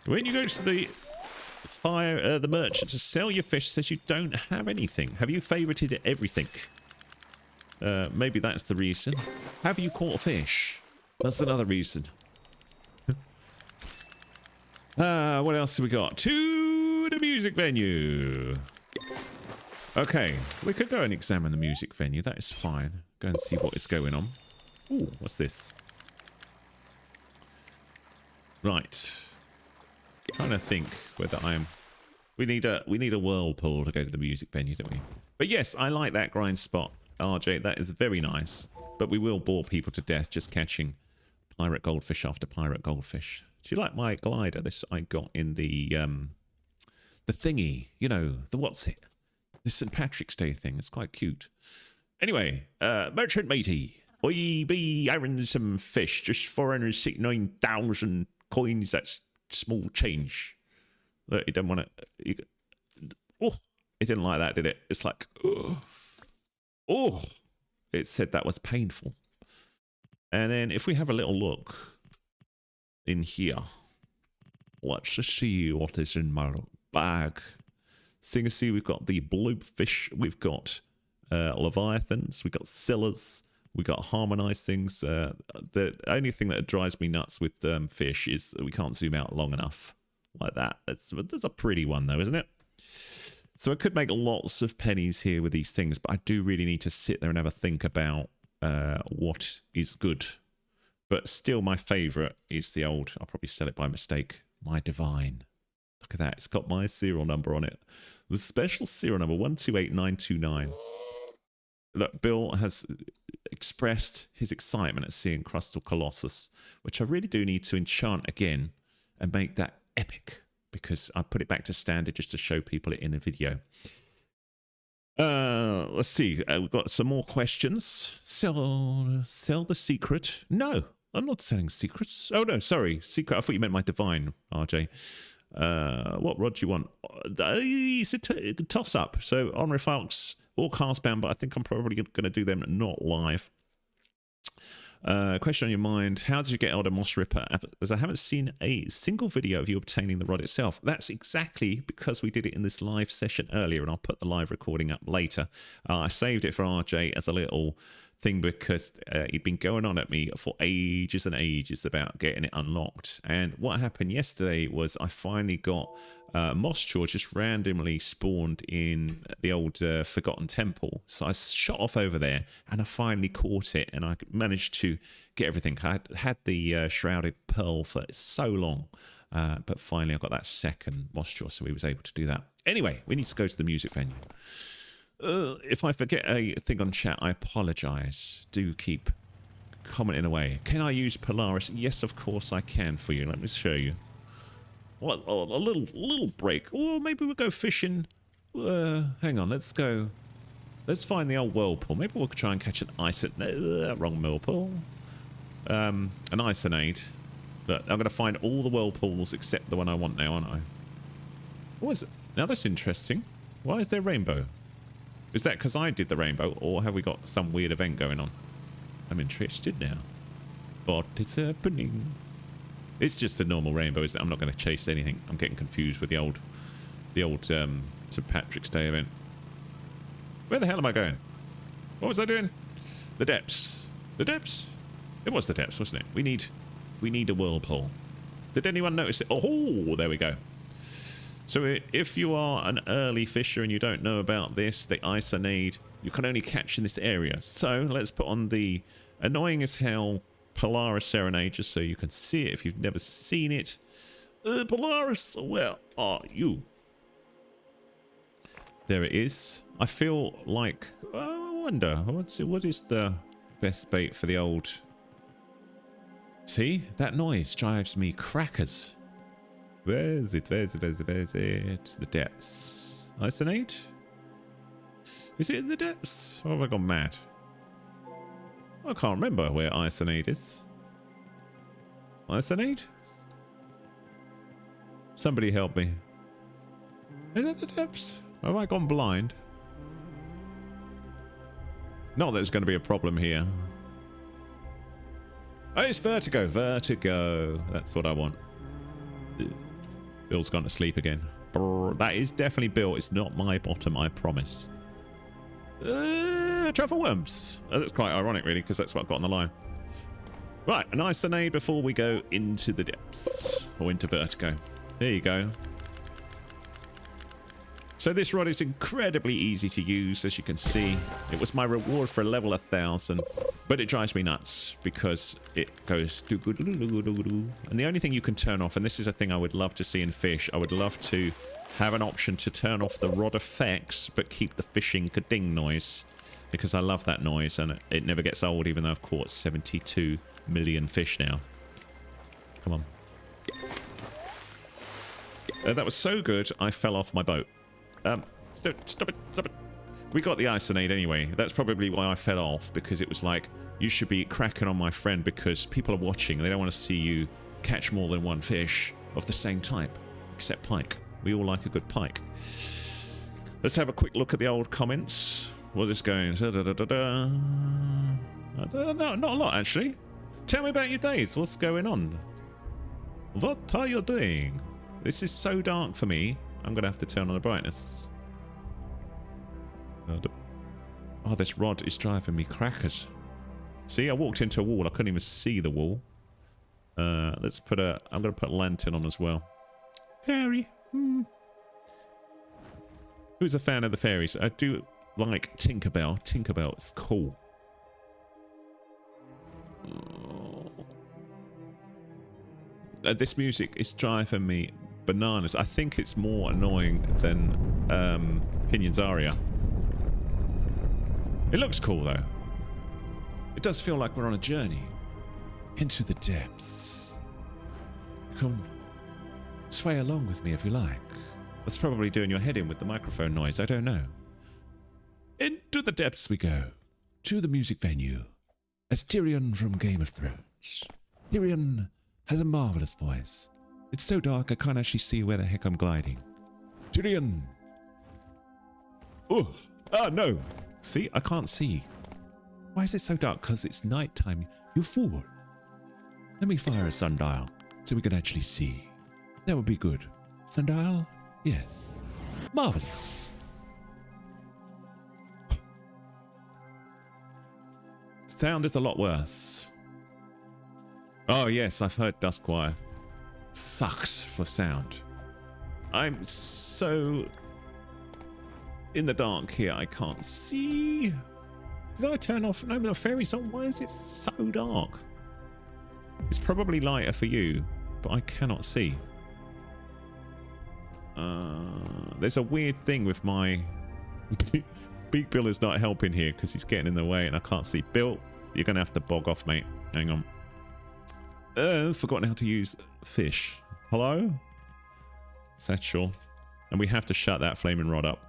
When you go to the merchant to sell your fish, says you don't have anything. Have you favorited everything? Maybe that's the reason. Have you caught a fish? That's another reason. What else have we got? To the music venue. Okay, we could go and examine the music venue. That is fine. Go and see what is going on. Ooh, what's this? Right. Trying to think whether I'm... We need a whirlpool to go to the music venue, don't we? But yes, I like that grind spot, RJ. That is very nice. But we will bore people to death just catching pirate goldfish after pirate goldfish. Do you like my glider? This I got in the thingy. You know, the what's it? The St. Patrick's Day thing. It's quite cute. Anyway, merchant matey, I be having some fish, just 469,000 coins. That's small change. Look, you don't want to. Oh, it didn't like that, did it? It's like, oh, it said that was painful. And then if we have a little look in here, let's just see what is in my bag. So you can see we've got the bloopfish, we've got leviathans, we've got scillas, we've got harmonized things. The only thing that drives me nuts with fish is we can't zoom out long enough like that. That's a pretty one though, isn't it? So I could make lots of pennies here with these things, but I do really need to sit there and have a think about what is good. But still my favorite is the old, I'll probably sell it by mistake, my divine. Look at that, it's got my serial number on it. The special serial number 128929. Look, Bill has expressed his excitement at seeing Crystal Colossus, which I really do need to enchant again and make that epic, because I put it back to standard just to show people it in a video. Let's see, we've got some more questions. Sell the secret? No, I'm not selling secrets. Oh no, sorry, secret. I thought you meant my divine, RJ. What rod do you want? It's a toss up. So on Refalks or Castbound, but I think I'm probably going to do them not live. Question on your mind: how did you get Elder Moss Ripper? As I haven't seen a single video of you obtaining the rod itself. That's exactly because we did it in this live session earlier, and I'll put the live recording up later. I saved it for RJ as a little thing because he'd been going on at me for ages and ages about getting it unlocked. And what happened yesterday was I finally got Mossjaw just randomly spawned in the old Forgotten Temple. So I shot off over there and I finally caught it, and I managed to get everything. I had the Shrouded Pearl for so long, but finally I got that second Mossjaw, so he was able to do that. Anyway, we need to go to the music venue. If I forget a thing on chat, I apologize. Do keep commenting away. Can I use Polaris? Yes, of course I can for you. Let me show you. What? Oh, a little break. Oh, maybe we'll go fishing. Hang on, let's go. Let's find the old whirlpool. Maybe we'll try and catch an wrong whirlpool. An isonade. Look, I'm going to find all the whirlpools except the one I want now, aren't I? What is it? Now that's interesting. Why is there rainbow? Is that because I did the rainbow, or have we got some weird event going on? I'm interested now. What is happening? It's just a normal rainbow, isn't it? I'm not going to chase anything. I'm getting confused with the old St. Patrick's Day event. Where the hell am I going? What was I doing? The depths. The depths? It was the depths, wasn't it? We need a whirlpool. Did anyone notice it? Oh, there we go. So if you are an early fisher and you don't know about this, the isonade, you can only catch in this area. So let's put on the annoying as hell Polaris Serenade just so you can see it if you've never seen it. Polaris, where are you? There it is. I feel like, I wonder, what is the best bait for the old... See, that noise drives me crackers. Where is it? Where is it? Where is it? Where is it? The depths. Isonade? Is it in the depths? Or have I gone mad? I can't remember where Isonade is. Isonade? Somebody help me. Is it the depths? Have I gone blind? Not that there's going to be a problem here. Oh, it's vertigo. Vertigo. That's what I want. Bill's gone to sleep again. Brr, that is definitely Bill. It's not my bottom, I promise. Truffle worms. Oh, that's quite ironic, really, because that's what I've got on the line. Right, an isonade before we go into the depths. Or into vertigo. There you go. So this rod is incredibly easy to use, as you can see. It was my reward for level 1000, but it drives me nuts because it goes do-go-do-do-do-do-do. And the only thing you can turn off, and this is a thing I would love to see in Fish, I would love to have an option to turn off the rod effects but keep the fishing ka-ding noise, because I love that noise and it never gets old, even though I've caught 72 million fish now. Come on. That was so good I fell off my boat. Stop it. We got the isonade anyway. That's probably why I fell off, because it was like, you should be cracking on my friend because people are watching. They don't want to see you catch more than one fish of the same type, except pike. We all like a good pike. Let's have a quick look at the old comments. What's this going? No, not a lot, actually. Tell me about your days. What's going on? What are you doing? This is so dark for me. I'm going to have to turn on the brightness. Oh, this rod is driving me crackers. See, I walked into a wall. I couldn't even see the wall. Let's put a... I'm going to put a lantern on as well. Fairy. Who's a fan of the fairies? I do like Tinkerbell. Tinkerbell is cool. This music is driving me bananas. I think it's more annoying than Pinion's aria. It looks cool though. It does feel like we're on a journey into the depths. Come sway along with me if you like. That's probably doing your head in with the microphone noise. I don't know. Into the depths we go. To the music venue. As Tyrion from Game of Thrones. Tyrion has a marvelous voice. It's so dark I can't actually see where the heck I'm gliding. Tyrion! Oh! Ah, no! See? I can't see. Why is it so dark? Because it's nighttime. You fool! Let me fire a sundial so we can actually see. That would be good. Sundial? Yes. Marvelous! Sound is a lot worse. Oh yes, I've heard Duskwire sucks for sound. I'm so in the dark here, I can't see. Did I turn off? No, the fairy's on. Why is it so dark? It's probably lighter for you, but I cannot see. There's a weird thing with my... Big Bill is not helping here because he's getting in the way and I can't see. Bill, you're going to have to bog off, mate. Hang on. Forgotten how to use Fish. Hello? Satchel. And we have to shut that flaming rod up.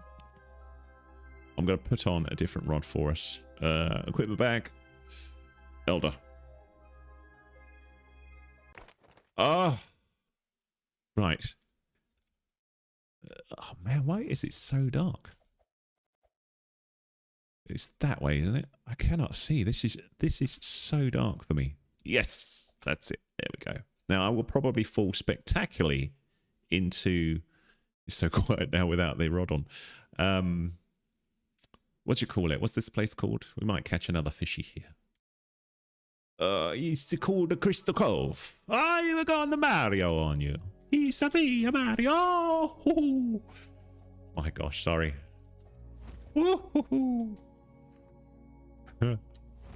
I'm going to put on a different rod for us. Equipment bag. Elder. Ah. Right. Oh man, why is it so dark? It's that way, isn't it? I cannot see. This is so dark for me. Yes, that's it. There we go. Now I will probably fall spectacularly into... It's so quiet now without the rod on. What do you call it? What's this place called? We might catch another fishy here. It's called the Crystal Cove. I've got the Mario on you. It's a me, a Mario. Oh my gosh, sorry.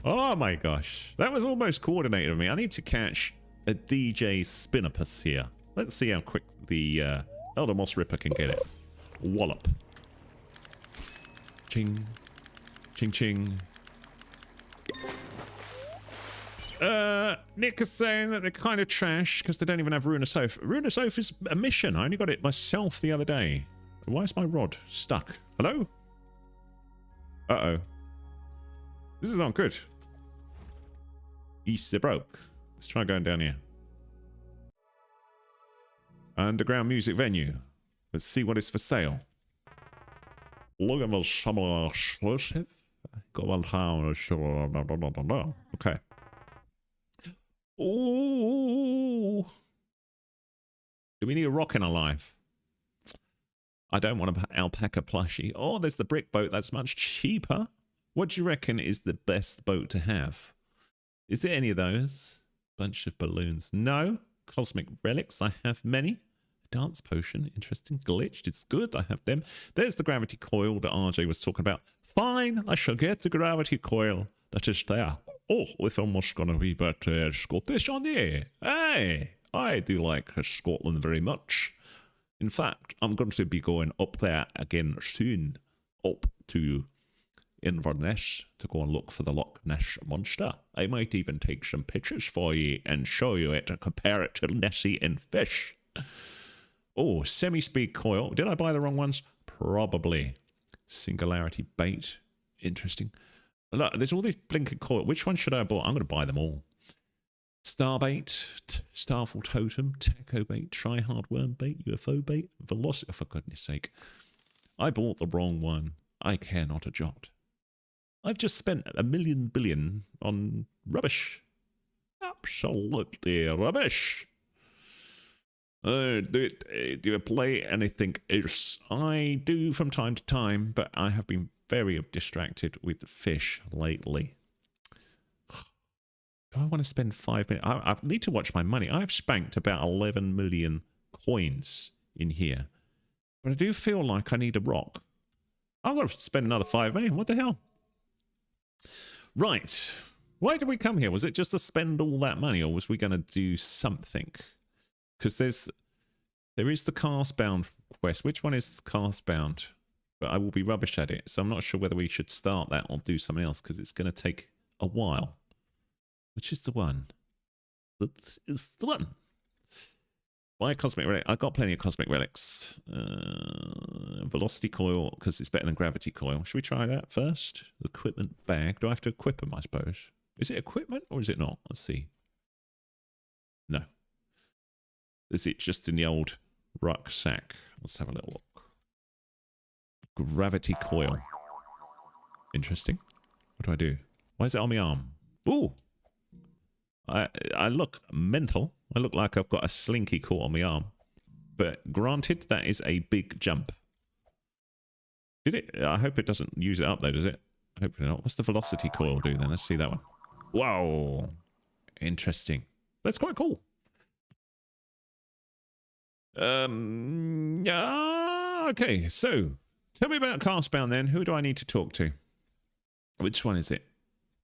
Oh my gosh. That was almost coordinated with me. I need to catch a DJ Spinnopus here. Let's see how quick the Elder Moss Ripper can get it. Wallop. Ching. Ching ching. Nick is saying that they're kind of trash because they don't even have Ruinous Oath. Ruinous Oath is a mission. I only got it myself the other day. Why is my rod stuck? Hello? Uh-oh. This is not good. East broke. Let's try going down here. Underground music venue. Let's see what is for sale. Look at the summer exclusive. Go on town. Okay. Ooh. Do we need a rock in our life? I don't want an alpaca plushie. Oh, there's the brick boat. That's much cheaper. What do you reckon is the best boat to have? Is there any of those? Bunch of balloons. No. Cosmic relics. I have many. Dance potion. Interesting. Glitched. It's good. I have them. There's the gravity coil that RJ was talking about. Fine. I shall get the gravity coil that is there. Oh, it's almost going to be better Scottish on the air. Hey, I do like Scotland very much. In fact, I'm going to be going up there again soon. Up to Inverness to go and look for the Loch Ness Monster. I might even take some pictures for you and show you it and compare it to Nessie and Fish. Oh, semi-speed coil. Did I buy the wrong ones? Probably. Singularity bait. Interesting. Look, there's all these blinking coil. Which one should I buy? I'm going to buy them all. Starbait, Starfall Totem, Taco Bait, Try Hard Worm Bait, UFO Bait, Velocity. Oh, for goodness sake. I bought the wrong one. I care not a jot. I've just spent $1 billion on rubbish. Absolutely rubbish. Do you play anything else? I do from time to time, but I have been very distracted with Fish lately. Do I want to spend 5 minutes? I need to watch my money. I've spanked about 11 million coins in here. But I do feel like I need a rock. I'm going to spend another 5 million. What the hell? Right. Why did we come here? Was it just to spend all that money, or was we going to do something? Because there is the cast-bound quest. Which one is cast-bound? But I will be rubbish at it, so I'm not sure whether we should start that or do something else, because it's going to take a while. Which is the one? That is the one. Buy a cosmic relic. I've got plenty of cosmic relics. Velocity coil, because it's better than gravity coil. Should we try that first? The equipment bag. Do I have to equip them, I suppose? Is it equipment or is it not? Let's see. No. Is it just in the old rucksack? Let's have a little look. Gravity coil. Interesting. What do I do? Why is it on my arm? Ooh! I look mental. I look like I've got a slinky caught on my arm. But granted, that is a big jump. Did it? I hope it doesn't use it up though, does it? Hopefully not. What's the velocity coil do then? Let's see that one. Whoa! Interesting. That's quite cool. Yeah, okay, so tell me about Castbound then. Who do I need to talk to? Which one is it?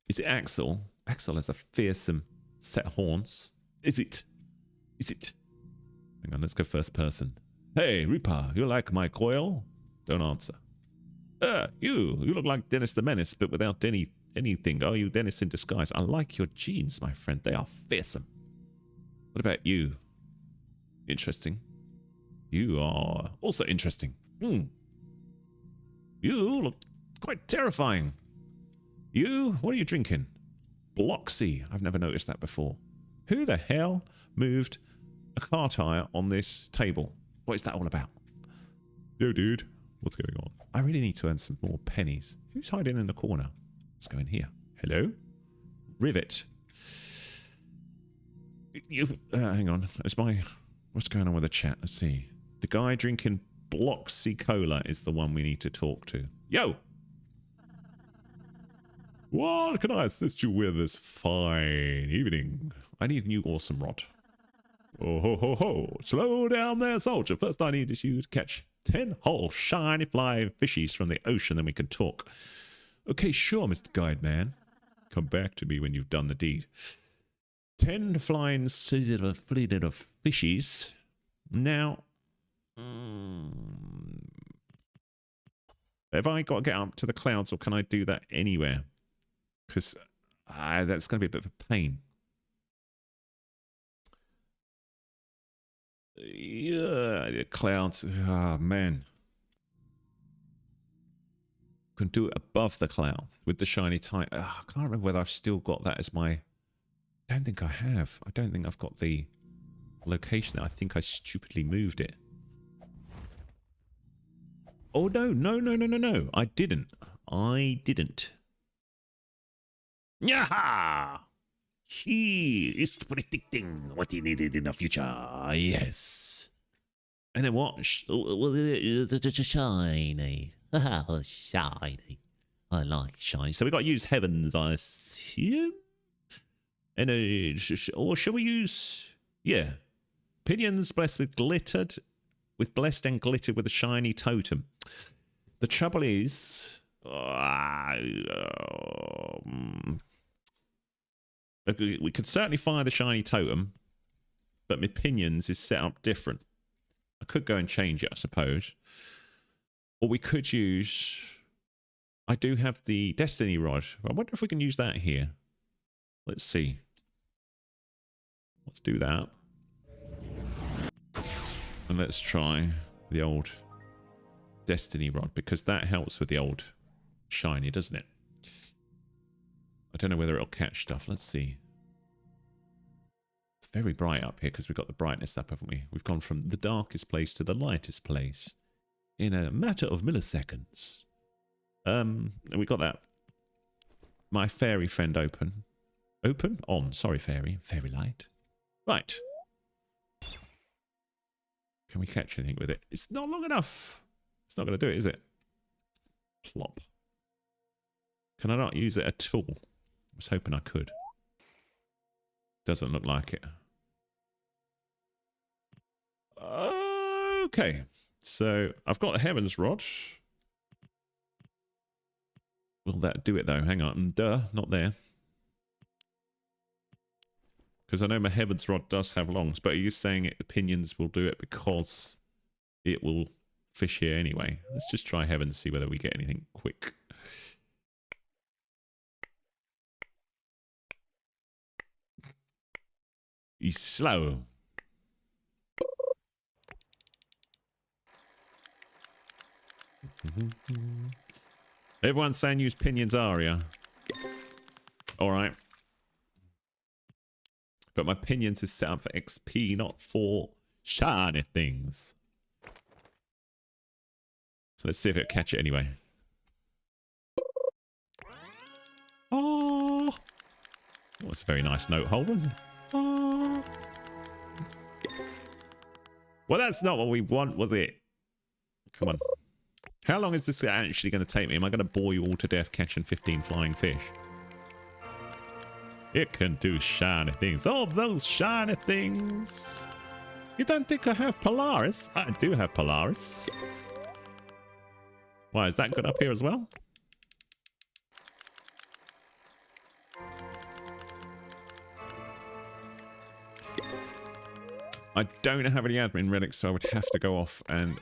Is it Axel? Axel has a fearsome set of horns. Is it? Is it? Hang on, let's go first person. Hey, Reaper, you like my coil? Don't answer. You look like Dennis the Menace, but without anything. Are you Dennis in disguise? I like your jeans, my friend. They are fearsome. What about you? Interesting. You are also interesting. You look quite terrifying. You, what are you drinking? Bloxy. I've never noticed that before. Who the hell moved a car tire on this table? What is that all about? Yo, dude. What's going on? I really need to earn some more pennies. Who's hiding in the corner? Let's go in here. Hello? Rivet. Hang on. What's going on with the chat? Let's see. The guy drinking Bloxy Cola is the one we need to talk to. Yo! What can I assist you with this fine evening? I need a new awesome rod. Oh ho ho ho. Slow down there, soldier. First I need you to catch 10 whole shiny flying fishies from the ocean, then we can talk. Okay, sure, Mr. Guide Man. Come back to me when you've done the deed. 10 flying fleet of fishies. Now, have I got to get up to the clouds, or can I do that anywhere? Because that's going to be a bit of a pain. Yeah, clouds. Oh, man. Can do it above the clouds with the shiny tie. I can't remember whether I've still got that as my... I don't think I have. I don't think I've got the location. I think I stupidly moved it. Oh, no. No. I didn't. Yaha! He is predicting what he needed in the future. Yes. And then what? Shiny. Shiny. I like shiny. So we got to use heavens, I assume. And or shall we use? Yeah. Pinions blessed with glittered with blessed and glittered with a shiny totem. The trouble is, we could certainly fire the shiny totem, but my pinions is set up different. I could go and change it, I suppose. Or we could use... I do have the Destiny Rod. I wonder if we can use that here. Let's see. Let's do that. And let's try the old Destiny Rod, because that helps with the old shiny, doesn't it? I don't know whether it'll catch stuff. Let's see. It's very bright up here because we've got the brightness up, haven't we? We've gone from the darkest place to the lightest place in a matter of milliseconds. We got that. My fairy friend open. Open? On. Sorry, fairy. Fairy light. Right. Can we catch anything with it? It's not long enough. It's not going to do it, is it? Plop. Can I not use it at all? I was hoping I could. Doesn't look like it. Okay. So, I've got a Heaven's Rod. Will that do it, though? Hang on. Duh, not there. Because I know my Heaven's Rod does have longs, but are you saying opinions will do it because it will fish here anyway? Let's just try Heaven to see whether we get anything quick. He's slow. Everyone's saying use Pinion's Aria. Alright. But my Pinions is set up for XP, not for shiny things. Let's see if it'll catch it anyway. Oh, that's a very nice note holder. Oh. Well, that's not what we want, was it? Come on. How long is this actually going to take me? Am I going to bore you all to death catching 15 flying fish? It can do shiny things. Oh, those shiny things. You don't think I have Polaris? I do have Polaris. Why, is that good up here as well? I don't have any admin relics, so I would have to go off and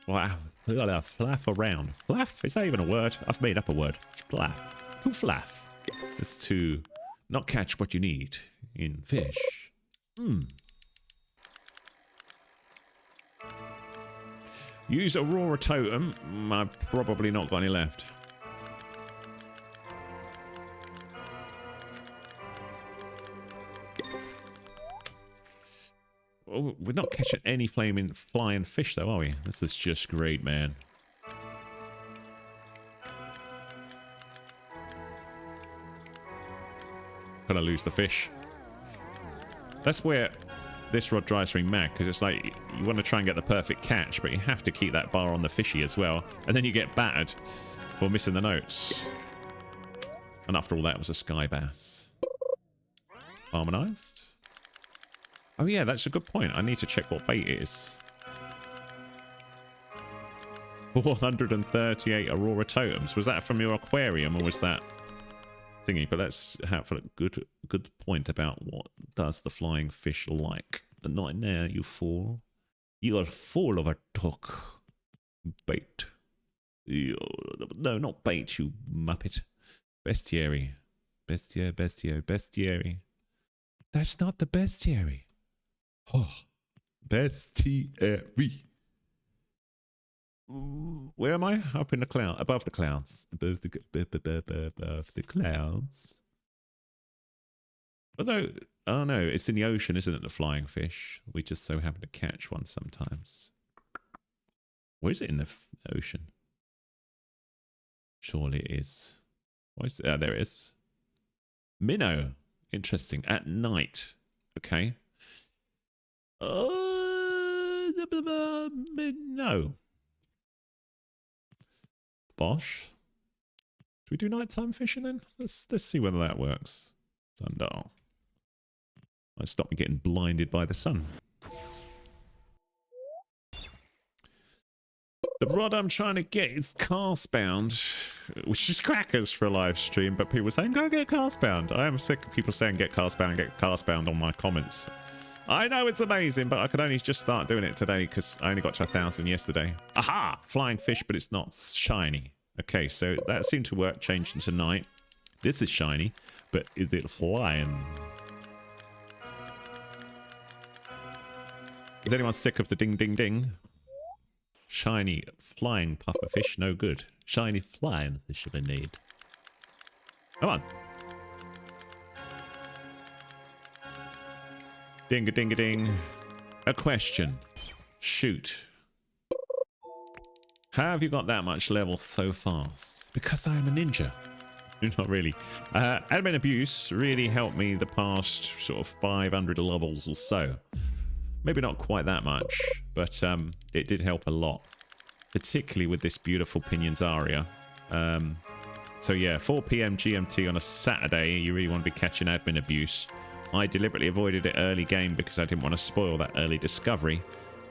flaff around. Flaff? Is that even a word? I've made up a word. Flaff. To flaff. It's to not catch what you need in fish. Use Aurora Totem. I've probably not got any left. Oh, we're not catching any flying fish though, are we? This is just great, man. Gonna lose the fish. That's where this rod drives me mad, because it's like you want to try and get the perfect catch, but you have to keep that bar on the fishy as well, and then you get battered for missing the notes. And after all, that was a sky bass. Harmonized. Oh yeah, that's a good point. I need to check what bait it is. 438 Aurora Totems. Was that from your aquarium, or was that thingy? But let's have a good point about what does the flying fish like. Not now, you fool. You're full of a talk. Bait. No, not bait, you muppet. Bestiary. Bestiary. That's not the bestiary. Oh, bestiary. Where am I? Up in the cloud, above the clouds, above the clouds. Although, oh no, it's in the ocean, isn't it? The flying fish. We just so happen to catch one sometimes. Where is it in the ocean? Surely it is. Why is it? There it is. Minnow. Interesting. At night. Okay. No. Bosh. Do we do nighttime fishing then? Let's see whether that works. Sundial. Might stop me getting blinded by the sun. The rod I'm trying to get is cast bound, which is crackers for a live stream, but people are saying, go get cast bound. I am sick of people saying get cast bound on my comments. I know it's amazing, but I could only just start doing it today because I only got to 1,000 yesterday. Aha! Flying fish, but it's not shiny. Okay, so that seemed to work, changed into night. This is shiny, but is it flying? Is anyone sick of the ding ding ding? Shiny flying puffer fish, no good. Shiny flying fish we need. Come on. Ding a ding a ding. A question. Shoot. How have you got that much level so fast? Because I am a ninja. Not really. Admin abuse really helped me the past sort of 500 levels or so. Maybe not quite that much, but it did help a lot, particularly with this beautiful Pinions aria. So yeah, 4 p.m. GMT on a Saturday, you really want to be catching admin abuse. I deliberately avoided it early game because I didn't want to spoil that early discovery.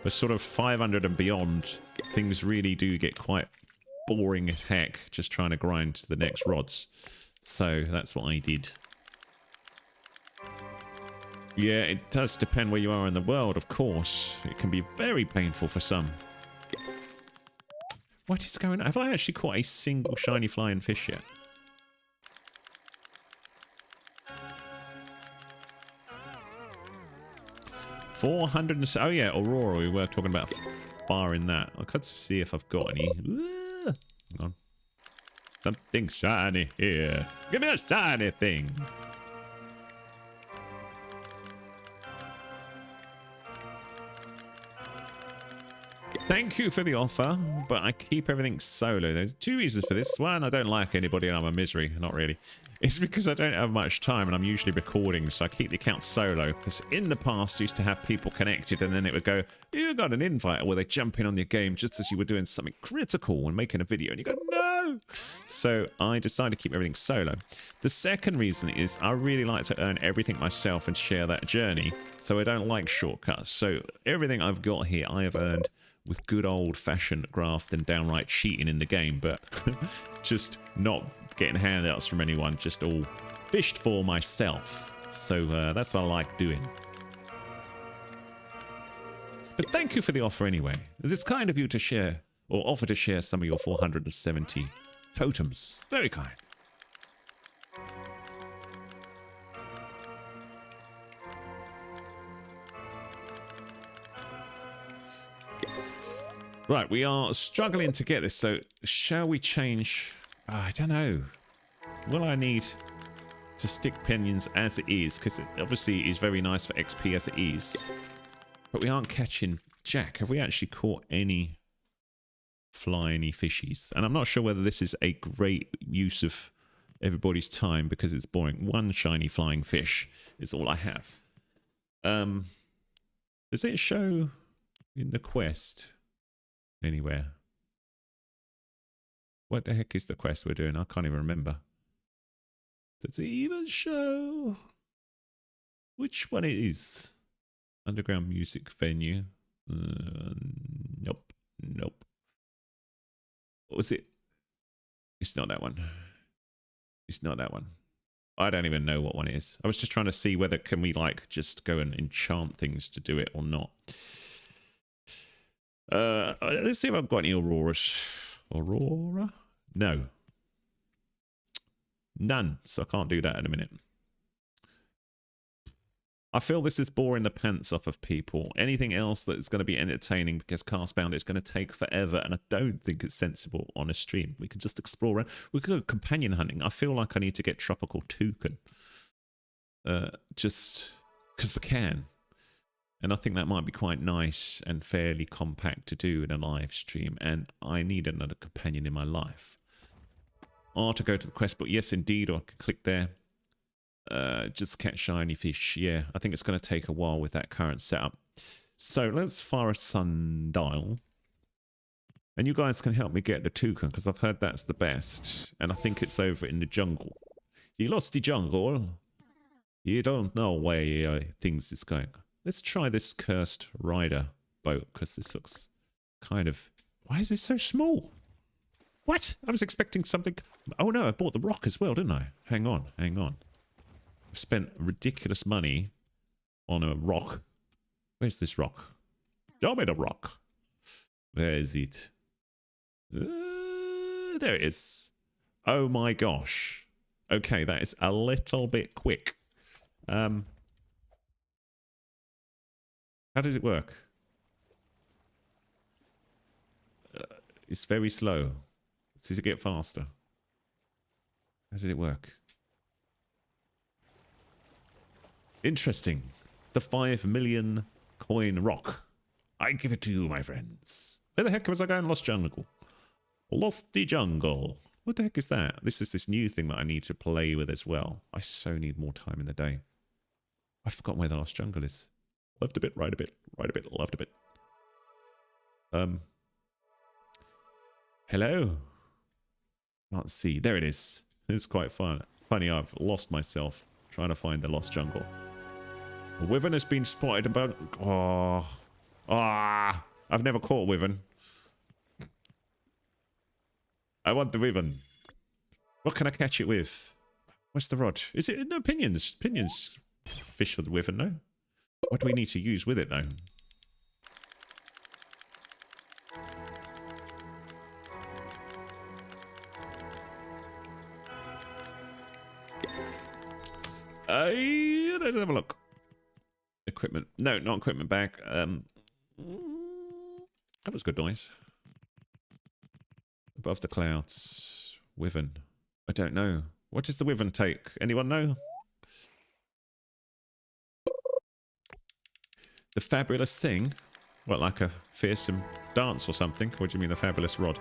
But sort of 500 and beyond, things really do get quite boring as heck, just trying to grind to the next rods. So that's what I did. Yeah, it does depend where you are in the world, of course. It can be very painful for some. What is going on? Have I actually caught a single shiny flying fish yet? Oh yeah, Aurora, we were talking about firing that. I could see if I've got any. Hang on. Something shiny here. Give me a shiny thing. Thank you for the offer, but I keep everything solo. There's two reasons for this. One, I don't like anybody and I'm a misery. Not really. It's because I don't have much time and I'm usually recording, so I keep the account solo. Because in the past, I used to have people connected and then it would go, you got an invite, or they jump in on your game just as you were doing something critical and making a video. And you go, no! So I decided to keep everything solo. The second reason is I really like to earn everything myself and share that journey. So I don't like shortcuts. So everything I've got here, I have earned with good old-fashioned graft and downright cheating in the game, but just not getting handouts from anyone, just all fished for myself. So that's what I like doing. But thank you for the offer anyway. It's kind of you to share, or offer to share some of your 470 totems. Very kind. Right, we are struggling to get this, so shall we change? I don't know. Will I need to stick Pinions as it is? Because it obviously is very nice for XP as it is. But we aren't catching Jack. Have we actually caught any flying fishies? And I'm not sure whether this is a great use of everybody's time because it's boring. One shiny flying fish is all I have. Does it show in the quest anywhere? What the heck is the quest we're doing? I can't even remember. Does it even show which one it is? Underground music venue. Nope. Nope. What was it? It's not that one. It's not that one. I don't even know what one it is. I was just trying to see whether can we like just go and enchant things to do it or not. Let's see if I've got any Auroras. Aurora? No. None. So I can't do that in a minute. I feel this is boring the pants off of people. Anything else that's going to be entertaining because Castbound is going to take forever, and I don't think it's sensible on a stream. We could just explore around. We could go companion hunting. I feel like I need to get Tropical Toucan. Just because I can. And I think that might be quite nice and fairly compact to do in a live stream. And I need another companion in my life. Or to go to the quest book. Yes, indeed. Or I can click there. Just catch shiny fish. Yeah, I think it's going to take a while with that current setup. So let's fire a sundial. And you guys can help me get the toucan because I've heard that's the best. And I think it's over in the jungle. You lost the jungle. You don't know where things is going. Let's try this cursed rider boat because this looks kind of Why is this so small? What? I was expecting something. Oh no, I bought the rock as well, didn't I? Hang on, hang on. I've spent ridiculous money on a rock. Where's this rock? Show me the rock. Where is it? There it is. Oh my gosh. Okay, that is a little bit quick. How does it work? It's very slow. Does it get faster? How does it work? Interesting. The 5 million coin rock. I give it to you, my friends. Where the heck was I going? Lost Jungle. Lost the Jungle. What the heck is that? This is this new thing that I need to play with as well. I so need more time in the day. I've forgotten where the Lost Jungle is. Left a bit, right a bit, right a bit, left a bit. Hello? Can't see. There it is. It's quite fun. Funny, I've lost myself trying to find the Lost Jungle. A wyvern has been spotted about... Oh. Ah. I've never caught a wyvern. I want the wyvern. What can I catch it with? What's the rod? Is it... No, pinions. Pinions. Fish for the wyvern, no? What do we need to use with it, though? Let's have a look. Equipment. No, not equipment bag. That was good noise. Above the clouds. Wyvern. I don't know. What does the wyvern take? Anyone know? The fabulous thing? What, like a fearsome dance or something? What do you mean a fabulous rod?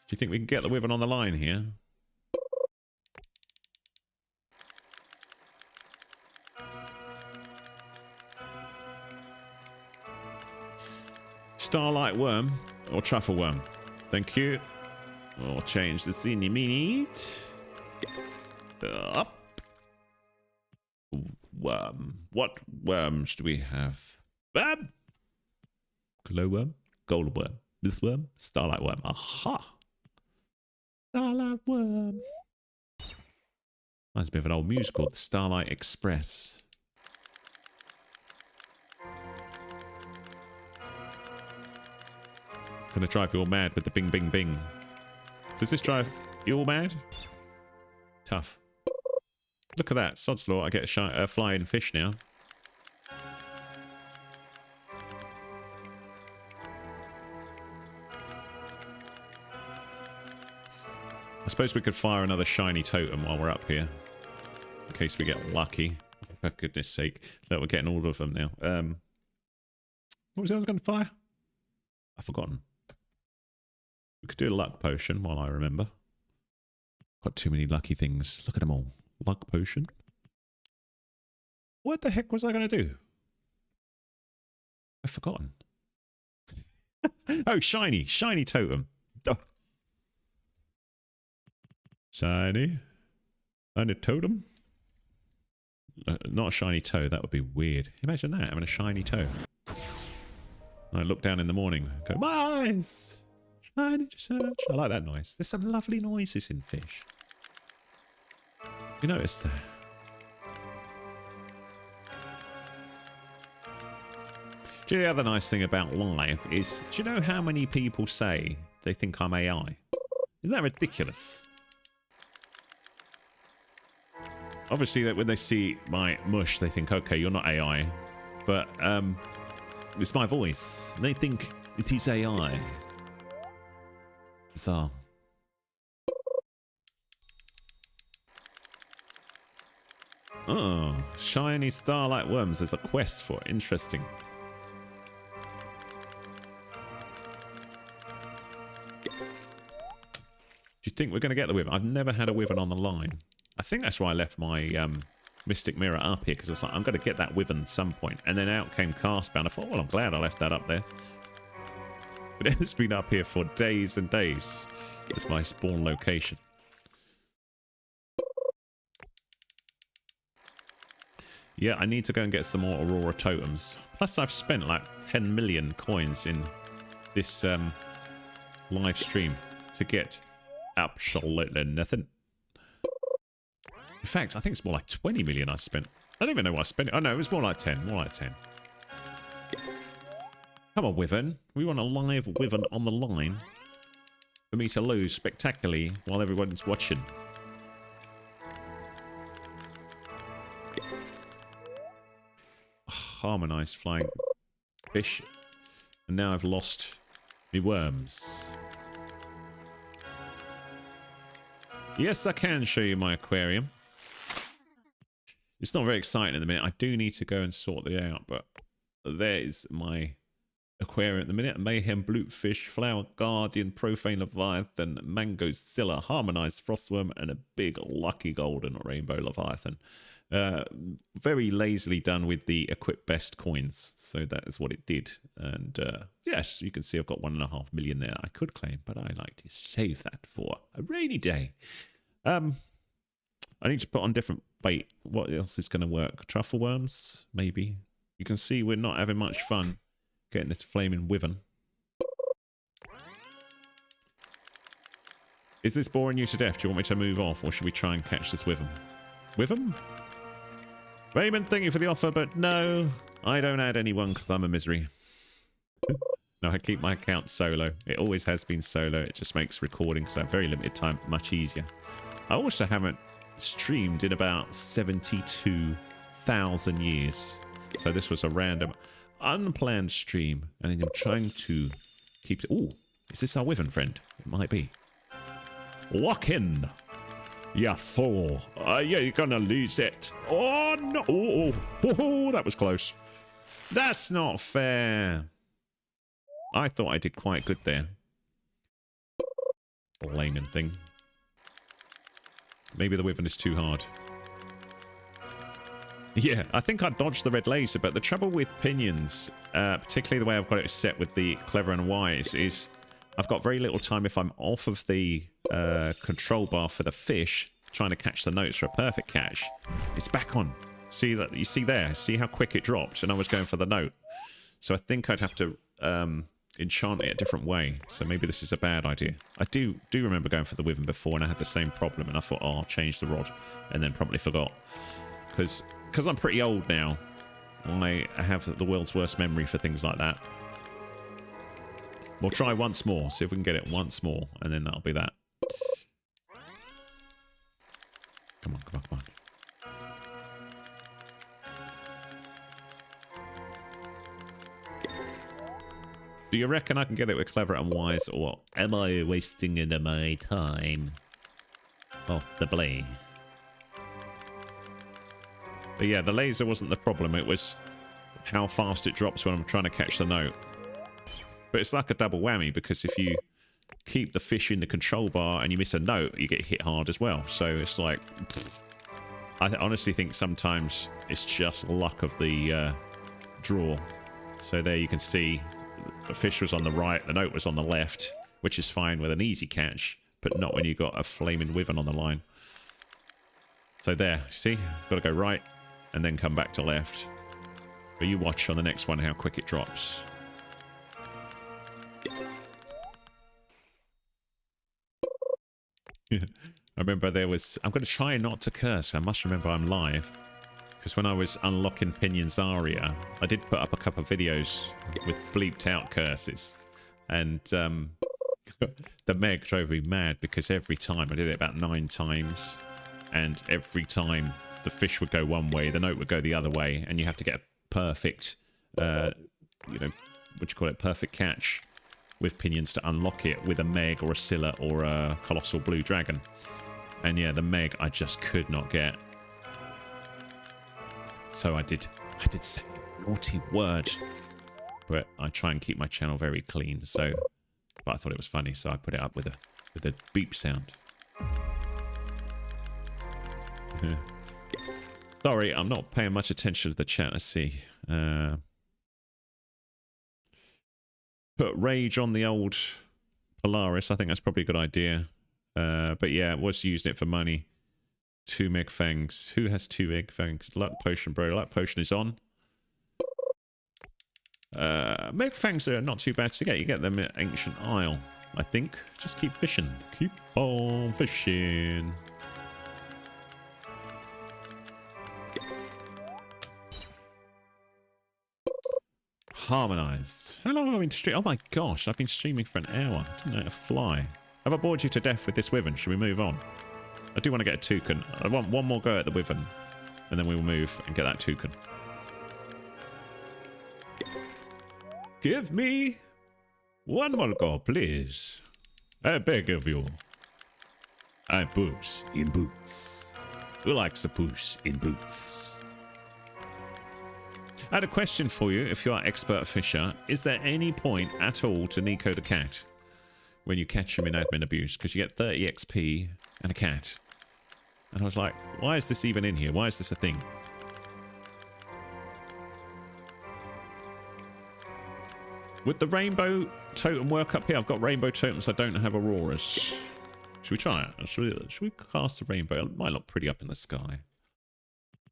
Do you think we can get the wyvern on the line here? Starlight worm or truffle worm? Thank you. We'll change the scene meat. Up. Worm. What worms do we have? Worm. Glowworm. Gold worm. This worm. Starlight worm. Aha. Starlight worm. Reminds me of an old musical, The Starlight Express. Gonna drive you all mad with the bing bing bing. Does this drive you all mad? Tough. Look at that. Sod's law. I get a flying fish now. I suppose we could fire another shiny totem while we're up here. In case we get lucky. For goodness sake. Look, we're getting all of them now. What was it I was going to fire? I've forgotten. We could do a luck potion while I remember. Got too many lucky things. Look at them all. Luck potion. What the heck was I going to do? I've forgotten. Oh, shiny. Shiny totem. Duh. Shiny. And a totem. Not a shiny toe. That would be weird. Imagine that, having a shiny toe. I look down in the morning and go, my eyes! Shiny search. I like that noise. There's some lovely noises in Fish. You noticed that? Do you know the other nice thing about live is, do you know how many people say they think I'm AI? Isn't that ridiculous? Obviously, that when they see my mush, they think, okay, you're not AI. But it's my voice. They think it is AI. Bizarre. Oh, shiny starlight worms. There's a quest for it. Interesting. Do you think we're going to get the wyvern? I've never had a wyvern on the line. I think that's why I left my mystic mirror up here, because I was like, I'm going to get that wyvern at some point. And then out came Castbound. I thought, well, I'm glad I left that up there. But it's been up here for days and days. It's my spawn location. Yeah, I need to go and get some more Aurora totems. Plus, I've spent like 10 million coins in this live stream to get absolutely nothing. In fact, I think it's more like 20 million I spent. I don't even know what I spent. Oh, no, it was more like 10. More like 10. Come on, Wyvern. We want a live Wyvern on the line for me to lose spectacularly while everyone's watching. Harmonized flying fish. And now I've lost me worms. Yes, I can show you my aquarium. It's not very exciting at the minute. I do need to go and sort it out, but there is my aquarium at the minute. Mayhem, Bloopfish, Flower Guardian, Profane Leviathan, Mango Scylla, Harmonized Frostworm, and a big lucky golden rainbow Leviathan. Very lazily done with the equip best coins, so that is what it did. And yes, you can see I've got 1.5 million there I could claim, but I like to save that for a rainy day. I need to put on different bait. What else is going to work? Truffle worms, maybe. You can see we're not having much fun getting this flaming Wyvern. Is this boring you to death? Do you want me to move off, or should we try and catch this Wyvern? Wyvern? Raymond, thank you for the offer, but no, I don't add anyone because I'm a misery. No, I keep my account solo. It always has been solo. It just makes recording, so very limited time, much easier. I also haven't streamed in about 72,000 years. So this was a random, unplanned stream, and I'm trying to keep it. Ooh, is this our Wyvern friend? It might be. Lock in. You fool. Yeah, you're gonna lose it. Oh, no. Oh, that was close. That's not fair. I thought I did quite good there. Layman thing. Maybe the Wyvern is too hard. Yeah, I think I dodged the red laser, but the trouble with pinions, particularly the way I've got it set with the clever and wise, is I've got very little time if I'm off of the control bar for the fish, trying to catch the notes for a perfect catch. It's back on. See that? You see there? See how quick it dropped? And I was going for the note. So I think I'd have to enchant it a different way. So maybe this is a bad idea. I do remember going for the Wyvern before, and I had the same problem, and I thought, oh, I'll change the rod, and then promptly forgot. Because I'm pretty old now, I have the world's worst memory for things like that. We'll try once more, see if we can get it once more, and then that'll be that. Come on, come on, come on. Do you reckon I can get it with clever and wise, or am I wasting into my time? Possibly. But yeah, the laser wasn't the problem. It was how fast it drops when I'm trying to catch the note. But it's like a double whammy, because if you keep the fish in the control bar and you miss a note, you get hit hard as well. So it's like, I honestly think sometimes it's just luck of the draw. So there you can see the fish was on the right, the note was on the left, which is fine with an easy catch, but not when you got a flaming Wyvern on the line. So there, see, got to go right and then come back to left. But you watch on the next one how quick it drops. I remember there was, I'm going to try not to curse. I must remember I'm live. Because when I was unlocking Pinion's Aria, I did put up a couple of videos with bleeped out curses. And the Meg drove me mad, because every time, I did it about 9 times. And every time the fish would go one way, the note would go the other way. And you have to get a perfect, you know, what do you call it, perfect catch with Pinions to unlock it with a Meg or a Scylla or a Colossal Blue Dragon. And yeah, the Meg I just could not get. So I did say a naughty word, but I try and keep my channel very clean. So, but I thought it was funny, so I put it up with a beep sound. Sorry, I'm not paying much attention to the chat. Let's see. Put rage on the old Polaris. I think that's probably a good idea. But yeah, I was using it for money. 2 meg fangs. Who has 2 meg fangs? Luck potion, bro. Luck potion is on. Meg fangs are not too bad to get. You get them at Ancient Isle, I think. Just keep fishing. Keep on fishing. Harmonized. How long have I been streaming? Oh my gosh, I've been streaming for an hour. I didn't know how to fly. Have I bored you to death with this wyvern? Should we move on? I do want to get a toucan. I want one more go at the wyvern, and then we will move and get that toucan. Give me one more go, please. I beg of you. I puss in boots. Who likes a puss in boots? I had a question for you, if you're an expert fisher. Is there any point at all to Nico the cat when you catch him in admin abuse? Because you get 30 XP and a cat. And I was like, why is this even in here? Why is this a thing? Would the rainbow totem work up here? I've got rainbow totems. I don't have auroras. Should we try it? Should we cast a rainbow? It might look pretty up in the sky.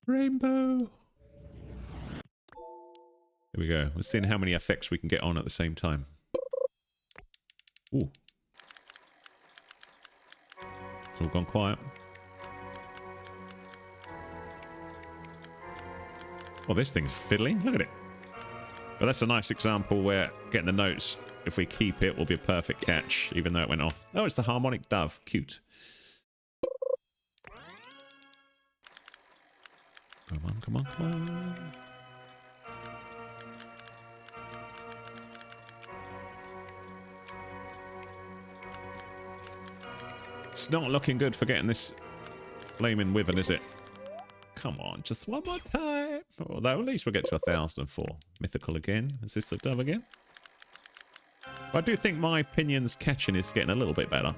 Rainbow. Here we go. We're seeing how many effects we can get on at the same time. Ooh. It's all gone quiet. Well, this thing's fiddly. Look at it. But that's a nice example where getting the notes, if we keep it, will be a perfect catch, even though it went off. Oh, it's the harmonic dove. Cute. Come on, come on, come on. It's not looking good for getting this flaming wyvern, is it? Come on, just one more time. Although at least we'll get to 1,004. Mythical again. Is this the dove again? But I do think my opinion's catching is getting a little bit better.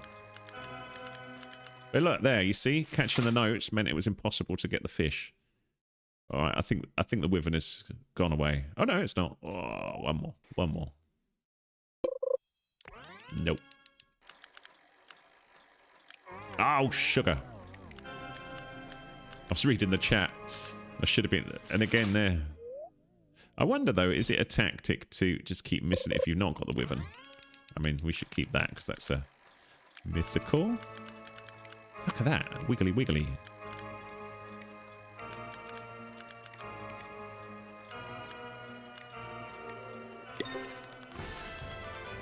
But look there, you see? Catching the notes meant it was impossible to get the fish. Alright, I think the wyvern has gone away. Oh no, it's not. Oh, one more. One more. Nope. Oh, sugar. I was reading the chat. I should have been... And again there. I wonder, though, is it a tactic to just keep missing it if you've not got the wyvern? I mean, we should keep that, because that's a mythical. Look at that. Wiggly, wiggly.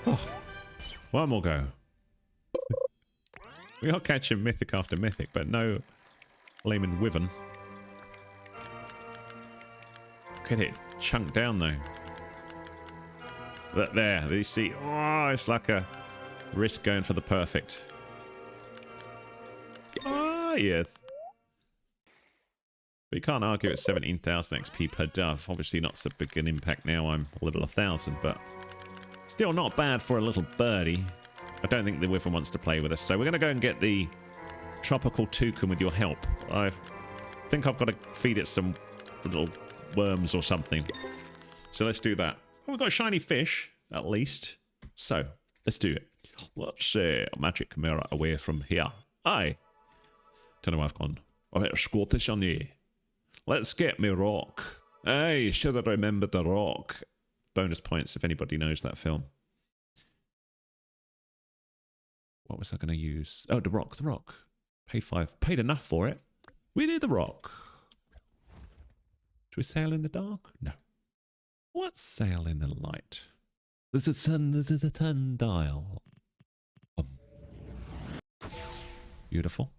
Oh. One more go. We are catching mythic after mythic, but no flaming wyvern. Look at it, chunked down though. Look there, you see, oh, it's like a risk going for the perfect. Ah, yes. But you can't argue at 17,000 XP per dove. Obviously not so big an impact now, I'm level 1,000, but still not bad for a little birdie. I don't think the wyvern wants to play with us, so we're going to go and get the tropical toucan with your help. I think I've got to feed it some little worms or something. So let's do that. Oh, we've got a shiny fish, at least. So, let's do it. Let's magic mirror away from here. Aye. Don't know where I've gone. I better Scottish on you. Let's get me rock. Aye, should have remembered the rock. Bonus points if anybody knows that film. What was I going to use? Oh, the rock, the rock. Paid 5. Paid enough for it. We need the rock. Should we sail in the dark? No. Let's sail in the light. There's a sun dial. Beautiful.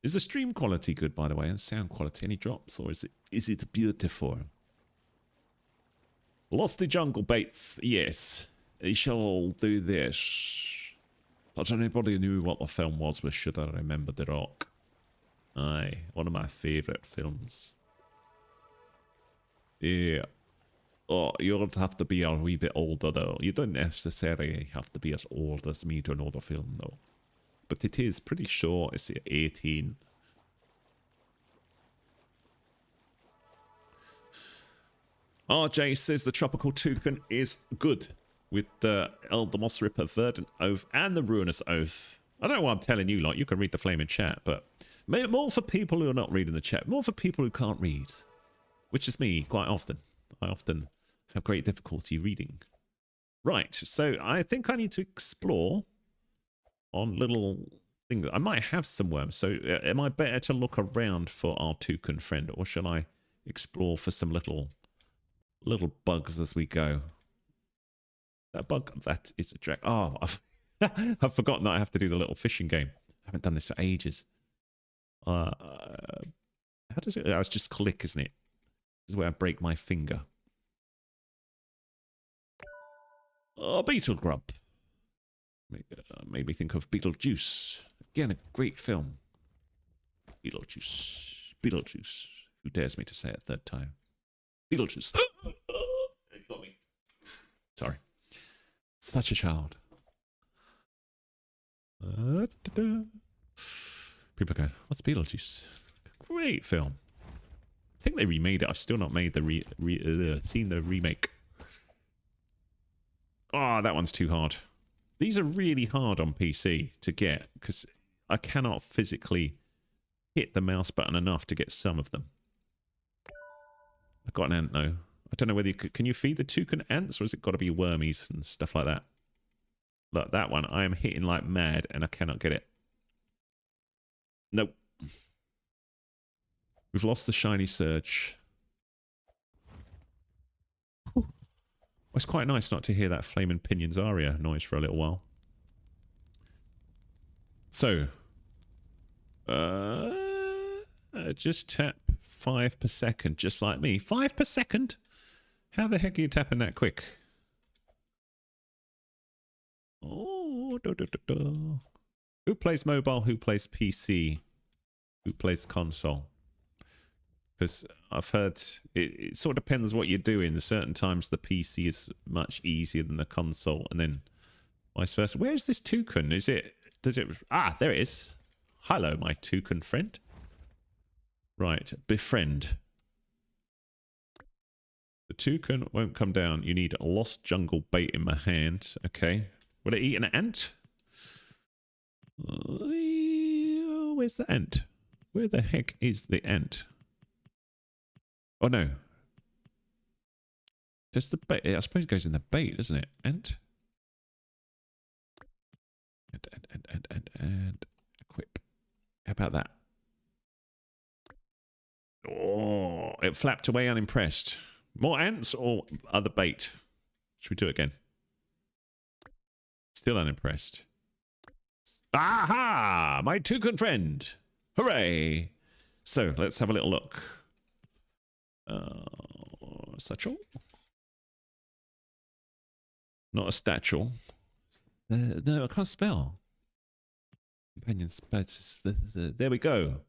Is the stream quality good, by the way, and sound quality? Any drops, or is it beautiful? Lost the jungle baits. Yes. We shall do this. Does anybody knew what the film was with Should I Remember the Rock? Aye, one of my favourite films. Yeah. Oh, you would have to be a wee bit older though. You don't necessarily have to be as old as me to know the film though. But it is pretty short. It's 18. RJ says the tropical toucan is good. With the Eldermoss Ripper, Verdant Oath, and the Ruinous Oath. I don't know what I'm telling you, like, you can read the flaming chat, but More for people who are not reading the chat. More for people who can't read. Which is me quite often. I often have great difficulty reading. Right, so I think I need to explore on little things. I might have some worms, so am I better to look around for our toucan friend, or shall I explore for some little bugs as we go? That bug, that is a drag. Oh, I've forgotten that I have to do the little fishing game. I haven't done this for ages. How does it? Oh, it's just click, isn't it? This is where I break my finger. Oh, beetle grub. Made me think of Beetlejuice. Again, a great film. Beetlejuice. Beetlejuice. Who dares me to say it a third time? Beetlejuice. You got me. Sorry. Such a child. People are going, what's Beetlejuice? Great film. I think they remade it. I've still not made the seen the remake. Oh, that one's too hard. These are really hard on PC to get because I cannot physically hit the mouse button enough to get some of them. I've got an ant though. I don't know whether you can you feed the toucan ants, or has it got to be wormies and stuff like that? Look, that one I am hitting like mad and I cannot get it. Nope. We've lost the shiny surge. Whew. It's quite nice not to hear that Flaming Pinions aria noise for a little while. So, just tap 5 per second, just like me. 5 per second? How the heck are you tapping that quick? Oh, Who plays mobile? Who plays PC? Who plays console? Because I've heard it sort of depends what you're doing. Certain times the PC is much easier than the console, and then vice versa. Where's this toucan? Is it? Does it? Ah, there it is. Hello, my toucan friend. Right, befriend. The toucan won't come down. You need a lost jungle bait in my hand. Okay. Will it eat an ant? Where's the ant? Where the heck is the ant? Oh no. Does the bait? I suppose it goes in the bait, doesn't it? Ant. And equip. How about that? Oh, it flapped away unimpressed. More ants or other bait? Should we do it again? Still unimpressed. Aha! My toucan friend! Hooray! So, let's have a little look. Satchel? Not a statchel. No, I can't spell. Companions. There we go.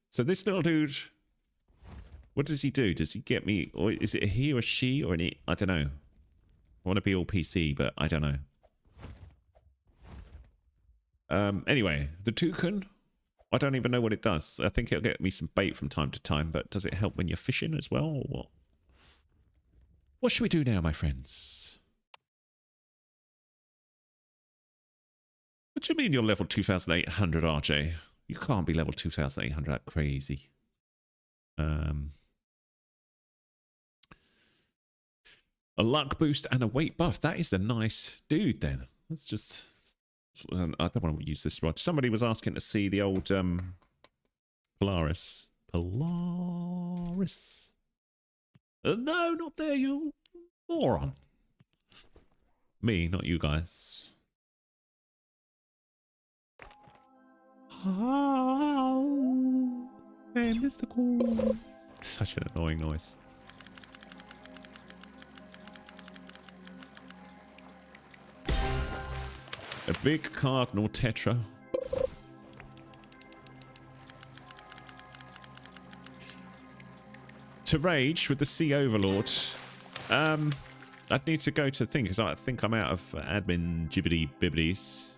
So this little dude, what does he do? Does he get me, or is it a he or a she or an it? I don't know. I want to be all PC, but I don't know. Anyway, the toucan, I don't even know what it does. I think it'll get me some bait from time to time, but does it help when you're fishing as well, or what? What should we do now, my friends? What do you mean you're level 2,800, RJ? You can't be level 2,800, that's crazy. A luck boost and a weight buff. That is a nice dude then. Let's just... I don't want to use this rod. Somebody was asking to see the old Polaris. Polaris. No, not there, you moron. Me, not you guys. Oh, man, mystical. Such an annoying noise. A big cardinal tetra. To rage with the Sea Overlord. I'd need to go to the thing because I think I'm out of admin jibbity bibbities.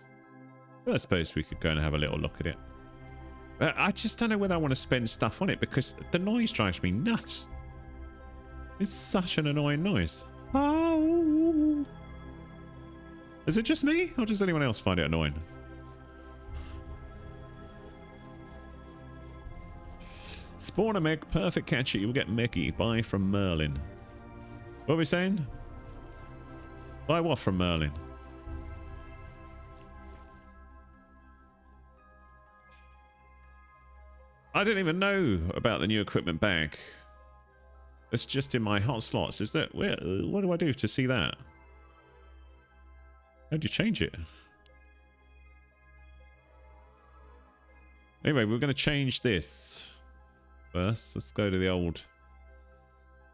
Well, I suppose we could go and have a little look at it. I just don't know whether I want to spend stuff on it because the noise drives me nuts. It's such an annoying noise. Oh. Is it just me, or does anyone else find it annoying? Spawn a meg, perfect catch it. You will get Meggy. Buy from Merlin. What are we saying? Buy what from Merlin? I didn't even know about the new equipment bag. It's just in my hot slots. Is that where? What do I do to see that? How'd you change it? Anyway, we're going to change this first. Let's go to the old.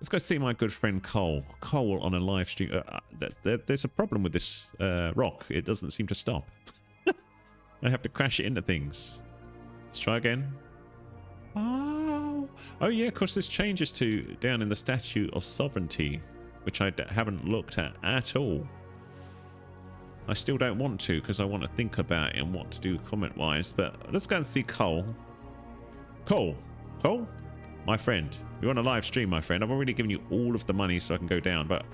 Let's go see my good friend Cole. Cole on a live stream. There's a problem with this rock. It doesn't seem to stop. I have to crash it into things. Let's try again. Oh yeah, of course this changes to down in the Statue of Sovereignty, which I haven't looked at all. I still don't want to because I want to think about it and what to do comment-wise. But let's go and see Cole. Cole, my friend. You're on a live stream, my friend. I've already given you all of the money so I can go down. But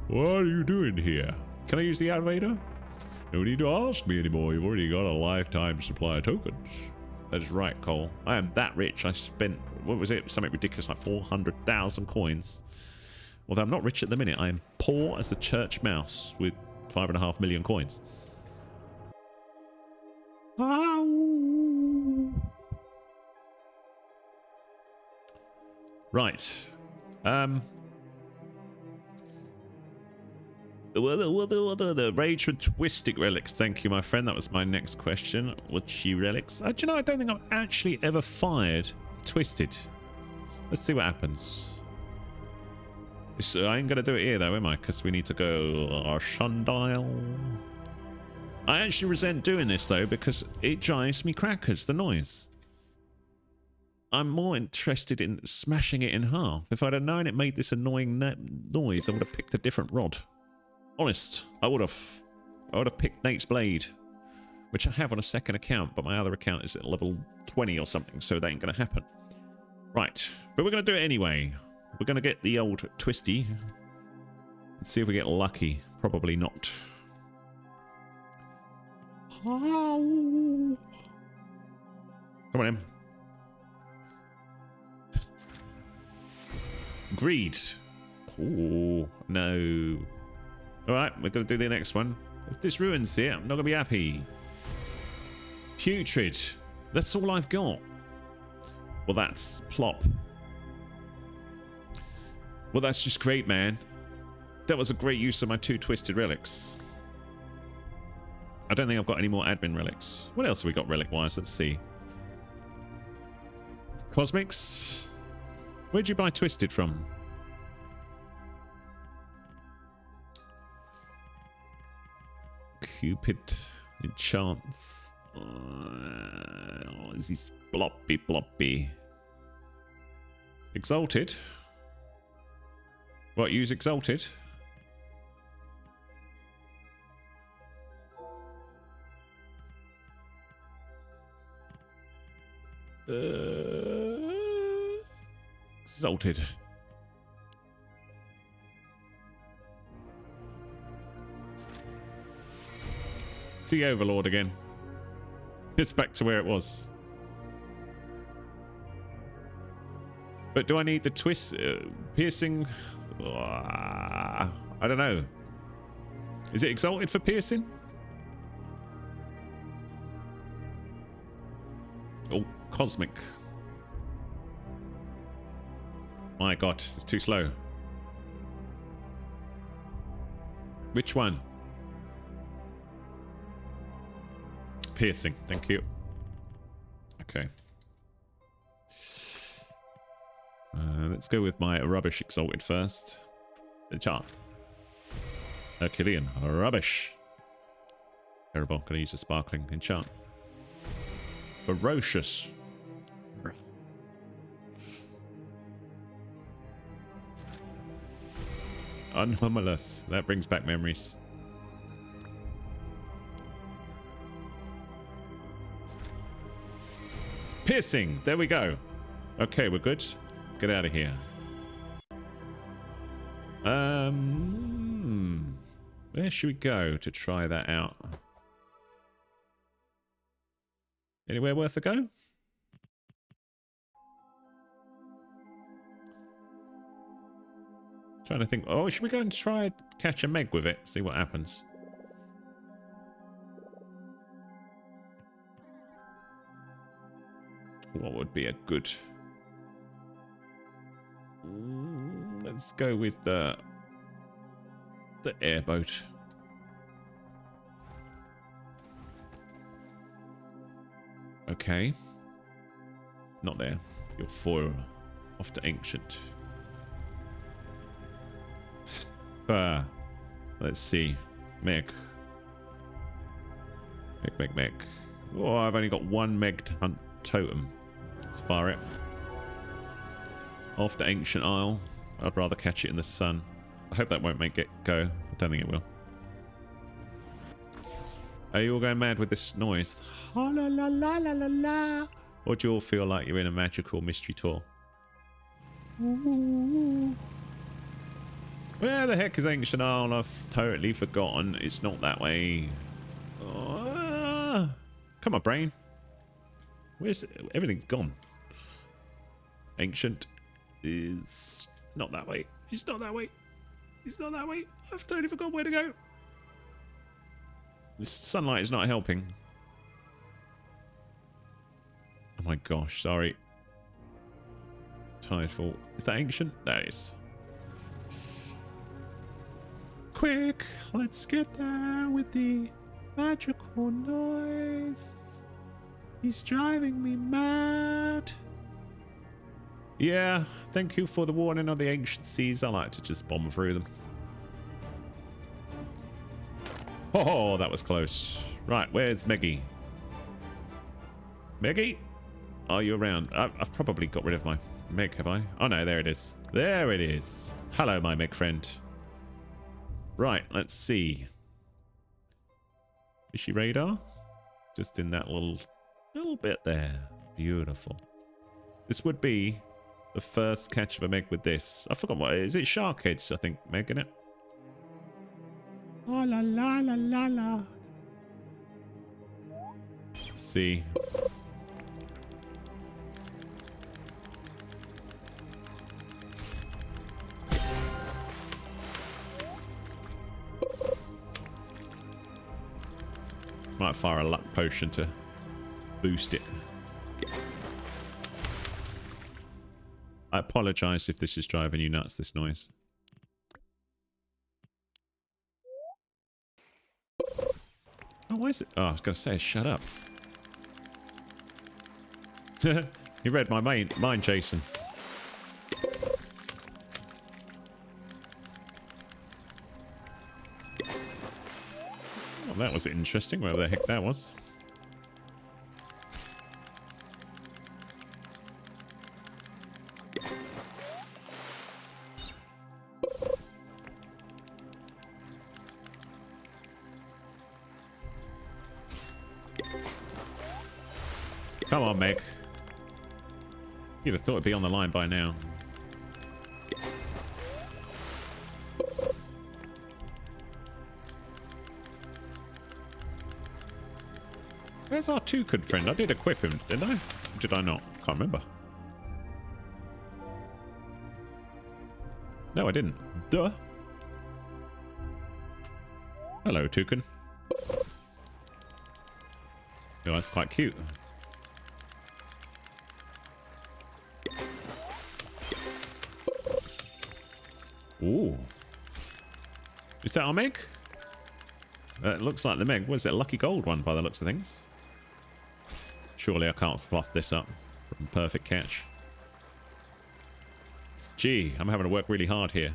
what are you doing here? Can I use the elevator? No need to ask me anymore. You've already got a lifetime supply of tokens. That is right, Cole. I am that rich. I spent, what was it? Something ridiculous like 400,000 coins. Although I'm not rich at the minute. I am poor as a church mouse with 5.5 million coins. Right. The Rage for Twistic relics. Thank you, my friend. That was my next question. What's you relics? Do you know, I don't think I've actually ever fired Twisted. Let's see what happens. I ain't going to do it here, though, am I? Because we need to go Archandile. I actually resent doing this, though, because it drives me crackers, the noise. I'm more interested in smashing it in half. If I'd have known it made this annoying noise, I would have picked a different rod. Honest, I would have picked Nate's blade, which I have on a second account, but my other account is at level 20 or something, so that ain't going to happen. Right, but we're going to do it anyway. We're going to get the old Twisty. Let's see if we get lucky. Probably not. Come on in. Greed. Oh, no. Alright, we're going to do the next one. If this ruins it, I'm not going to be happy. Putrid. That's all I've got. Well, that's plop. Well, that's just great, man. That was a great use of my 2 twisted relics. I don't think I've got any more admin relics. What else have we got relic-wise? Let's see. Cosmics. Where'd you buy twisted from? Cupid enchants. Is this bloppy? Exalted? What, use exalted? Exalted. See Overlord again. It's back to where it was. But do I need the twist piercing? I don't know. Is it exalted for piercing? Oh, cosmic. My God, it's too slow. Which one? Piercing, thank you. Okay. Let's go with my rubbish exalted first. Enchant. Herculean rubbish. Terrible. Gonna use a sparkling enchant. Ferocious. Anomalous. That brings back memories. Piercing. There we go. Okay, we're good. Let's get out of here. Where should we go to try that out? Anywhere worth a go? Trying to think. Oh, should we go and try catch a meg with it? See what happens. What would be a good... let's go with the airboat. Okay. Not there. Your foil. Off to ancient. Let's see. Meg. Meg. Oh, I've only got one meg to hunt totem. Let's fire it. Off to Ancient Isle. I'd rather catch it in the sun. I hope that won't make it go. I don't think it will. Are you all going mad with this noise? Oh, la, la, la, la, la, la. Or do you all feel like you're in a magical mystery tour? Ooh. Where the heck is Ancient Isle? I've totally forgotten. It's not that way. Oh, come on, brain. Where's it? Everything's gone? Ancient is not that way. It's not that way. It's not that way. I've totally forgotten where to go. The sunlight is not helping. Oh my gosh, sorry. Tidefall. Is that ancient? That is. Quick, let's get there with the magical noise. He's driving me mad. Yeah, thank you for the warning on the ancient seas. I like to just bomb through them. Oh, that was close. Right, where's Meggie? Meggie? Are you around? I've probably got rid of my Meg, have I? Oh no, there it is. There it is. Hello, my Meg friend. Right, let's see. Is she radar? Just in that little bit there. Beautiful. This would be the first catch of a Meg with this. I forgot what is it. Shark heads, I think, Meg, in it. Oh la la la la la. Let's see. Might fire a luck potion to boost it. I apologize if this is driving you nuts, this noise. Oh, why is it? Oh, I was going to say, shut up. You read my mind, Jason. Well, that was interesting, whatever the heck that was. Come on, Meg. You'd have thought it'd be on the line by now. Where's our toucan friend? I did equip him, didn't I? Did I not? Can't remember. No, I didn't. Duh. Hello, toucan. Oh, that's quite cute. Ooh. Is that our Meg? It looks like the Meg. Was it a lucky gold one by the looks of things? Surely I can't fluff this up. Perfect catch. Gee, I'm having to work really hard here.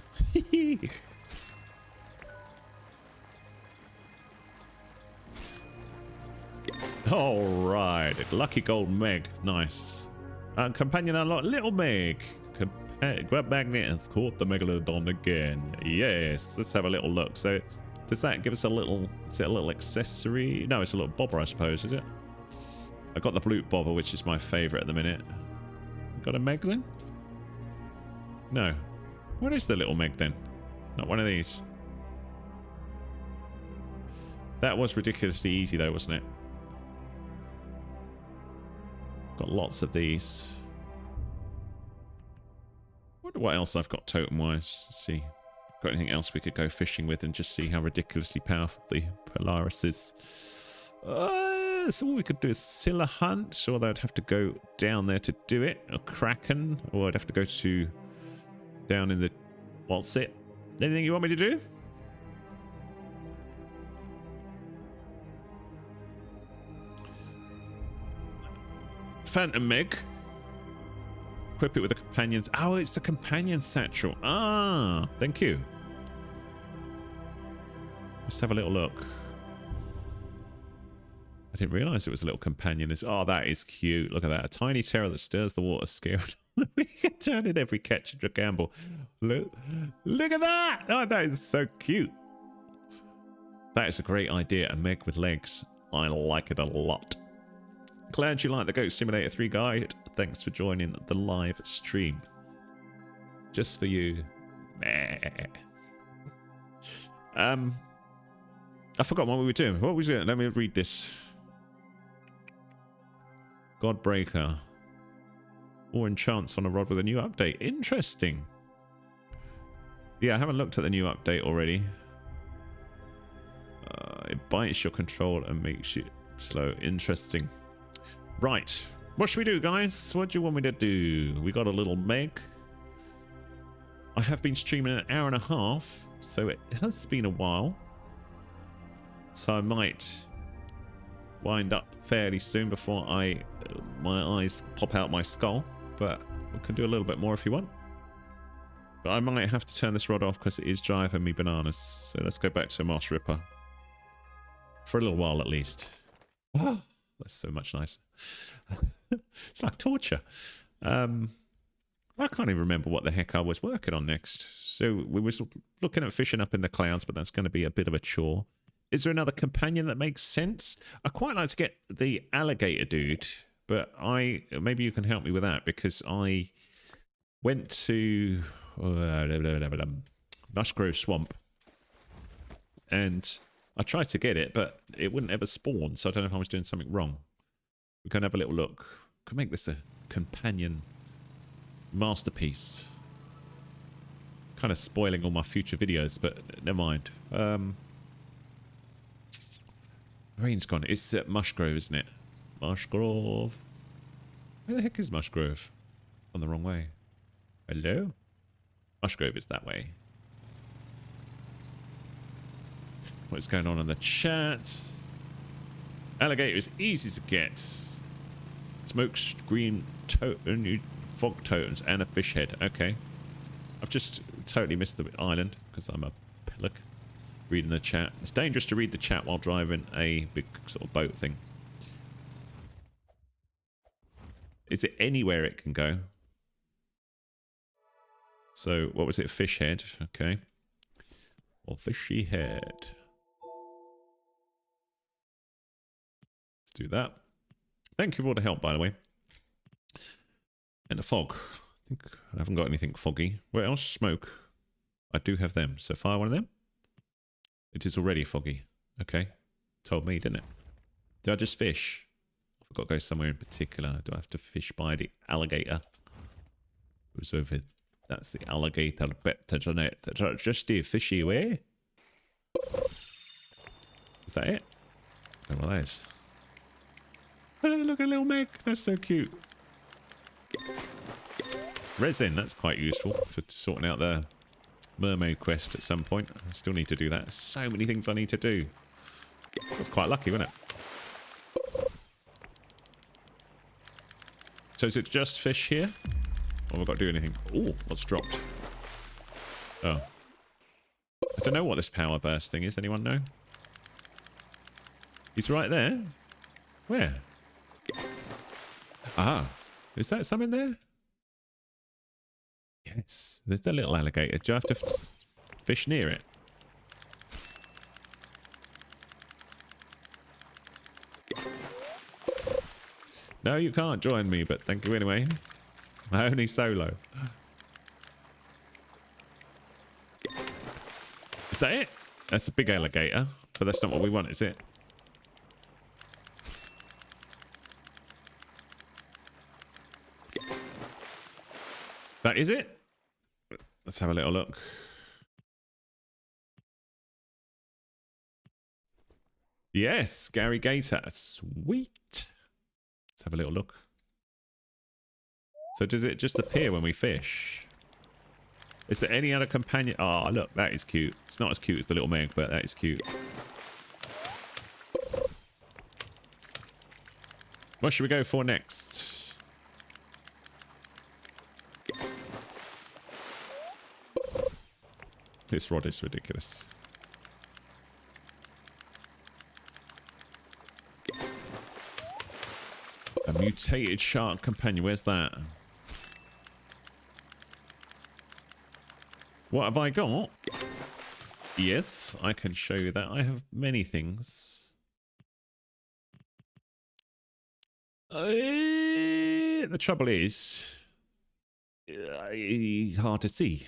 Alright. Lucky gold Meg. Nice. Companion unlocked. Little Meg. Grubmagnet has caught the Megalodon again. Yes. Let's have a little look. So, does that give us a little... Is it a little accessory? No, it's a little bobber, I suppose, is it? I got the blue bobber, which is my favourite at the minute. Got a Meg then? No. What is the little Meg then? Not one of these. That was ridiculously easy though, wasn't it? Got lots of these. Wonder what else I've got totem-wise. Let's see. Got anything else we could go fishing with and just see how ridiculously powerful the Polaris is? So what we could do is Scylla hunt, or I'd have to go down there to do it, or Kraken, or I'd have to go to down in the... What's it? Anything you want me to do? Phantom Meg. Equip it with the companions. Oh, it's the companion satchel. Ah, thank you. Let's have a little look. I didn't realize it was a little companion. Oh, that is cute. Look at that. A tiny terror that stirs the water, scared. We can turn in every catch and gamble. Look at that. Oh, that is so cute. That is a great idea. A Meg with legs. I like it a lot. Glad you like the Goat Simulator 3 guide. Thanks for joining the live stream. Just for you. I forgot what we were doing. What was it? Let me read this. Godbreaker. Or enchants on a rod with a new update. Interesting. Yeah, I haven't looked at the new update already. It bites your control and makes you slow. Interesting. Right. What should we do, guys? What do you want me to do? We got a little Meg. I have been streaming an hour and a half, so it has been a while. So I might wind up fairly soon before my eyes pop out my skull. But we can do a little bit more if you want. But I might have to turn this rod off because it is driving me bananas. So let's go back to Moss Ripper. For a little while at least. Oh, that's so much nicer. It's like torture. I can't even remember what the heck I was working on next. So we were looking at fishing up in the clouds, but that's going to be a bit of a chore. Is there another companion that makes sense? I quite like to get the alligator dude, but maybe you can help me with that, because I went to Musgrove Swamp and I tried to get it, but it wouldn't ever spawn, so I don't know if I was doing something wrong. We can have a little look. Could make this a companion masterpiece. Kind of spoiling all my future videos, but never mind. Rain's gone. It's at Mushgrove, isn't it? Mushgrove. Where the heck is Mushgrove? On the wrong way. Hello? Mushgrove is that way. What's going on in the chat? Alligator is easy to get. Smoke screen fog totems and a fish head. Okay. I've just totally missed the island because I'm a pillock reading the chat. It's dangerous to read the chat while driving a big sort of boat thing. Is it anywhere it can go? So, what was it? Fish head. Okay. Or fishy head. Let's do that. Thank you for all the help, by the way. And the fog. I think I haven't got anything foggy. What else? Smoke. I do have them. So fire one of them. It is already foggy. Okay. Told me, didn't it? Did I just fish? I've got to go somewhere in particular. Do I have to fish by the alligator? Who's over? That's the alligator better than it. That's just the fishy way. Is that it? Oh, well, that is. Oh, look at little Meg. That's so cute. Resin. That's quite useful for sorting out the mermaid quest at some point. I still need to do that. So many things I need to do. That's quite lucky, wasn't it? So is it just fish here? Or have I got to do anything? Oh, what's dropped? Oh. I don't know what this power burst thing is. Anyone know? He's right there. Where? Ah. Is that some in there? Yes. There's a little alligator. Do I have to fish near it? No, you can't join me, but thank you anyway. Only solo. Is that it? That's a big alligator, but that's not what we want, is it? That is it? Let's have a little look. Yes, Gary Gator. Sweet. Let's have a little look. So does it just appear when we fish? Is there any other companion? Oh, look, that is cute. It's not as cute as the little Meg, but that is cute. What should we go for next? This rod is ridiculous. A mutated shark companion. Where's that? What have I got? Yes, I can show you that. I have many things. The trouble is, it's hard to see.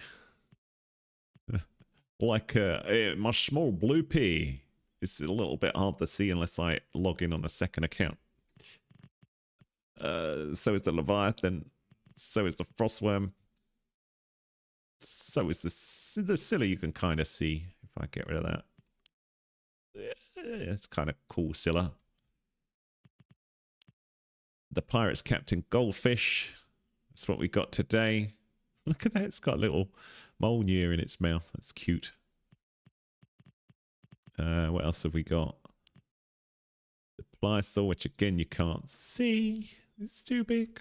Like my small blue pea. It's a little bit hard to see unless I log in on a second account. So is the Leviathan. So is the Frostworm. So is the Scilla. You can kind of see if I get rid of that. It's kind of cool Scilla. The Pirate's Captain Goldfish. That's what we got today. Look at that. It's got a little mole near in its mouth. That's cute. What else have we got? The Pliosaur, which again you can't see. It's too big.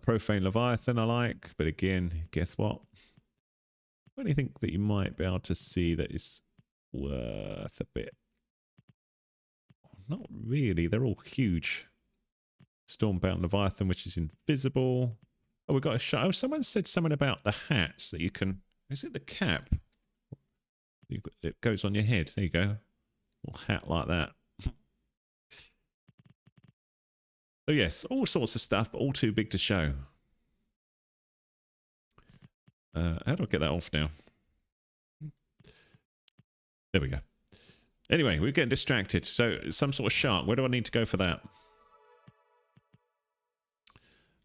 Profane Leviathan I like, but again, guess what? Anything that you might be able to see that is worth a bit? Not really. They're all huge. Stormbound Leviathan, which is invisible. Oh, we got a shot. Oh, someone said something about the hats that you can. Is it the cap? It goes on your head. There you go. A little hat like that. So yes, all sorts of stuff, but all too big to show. How do I get that off now? There we go. Anyway, we're getting distracted. So some sort of shark. Where do I need to go for that?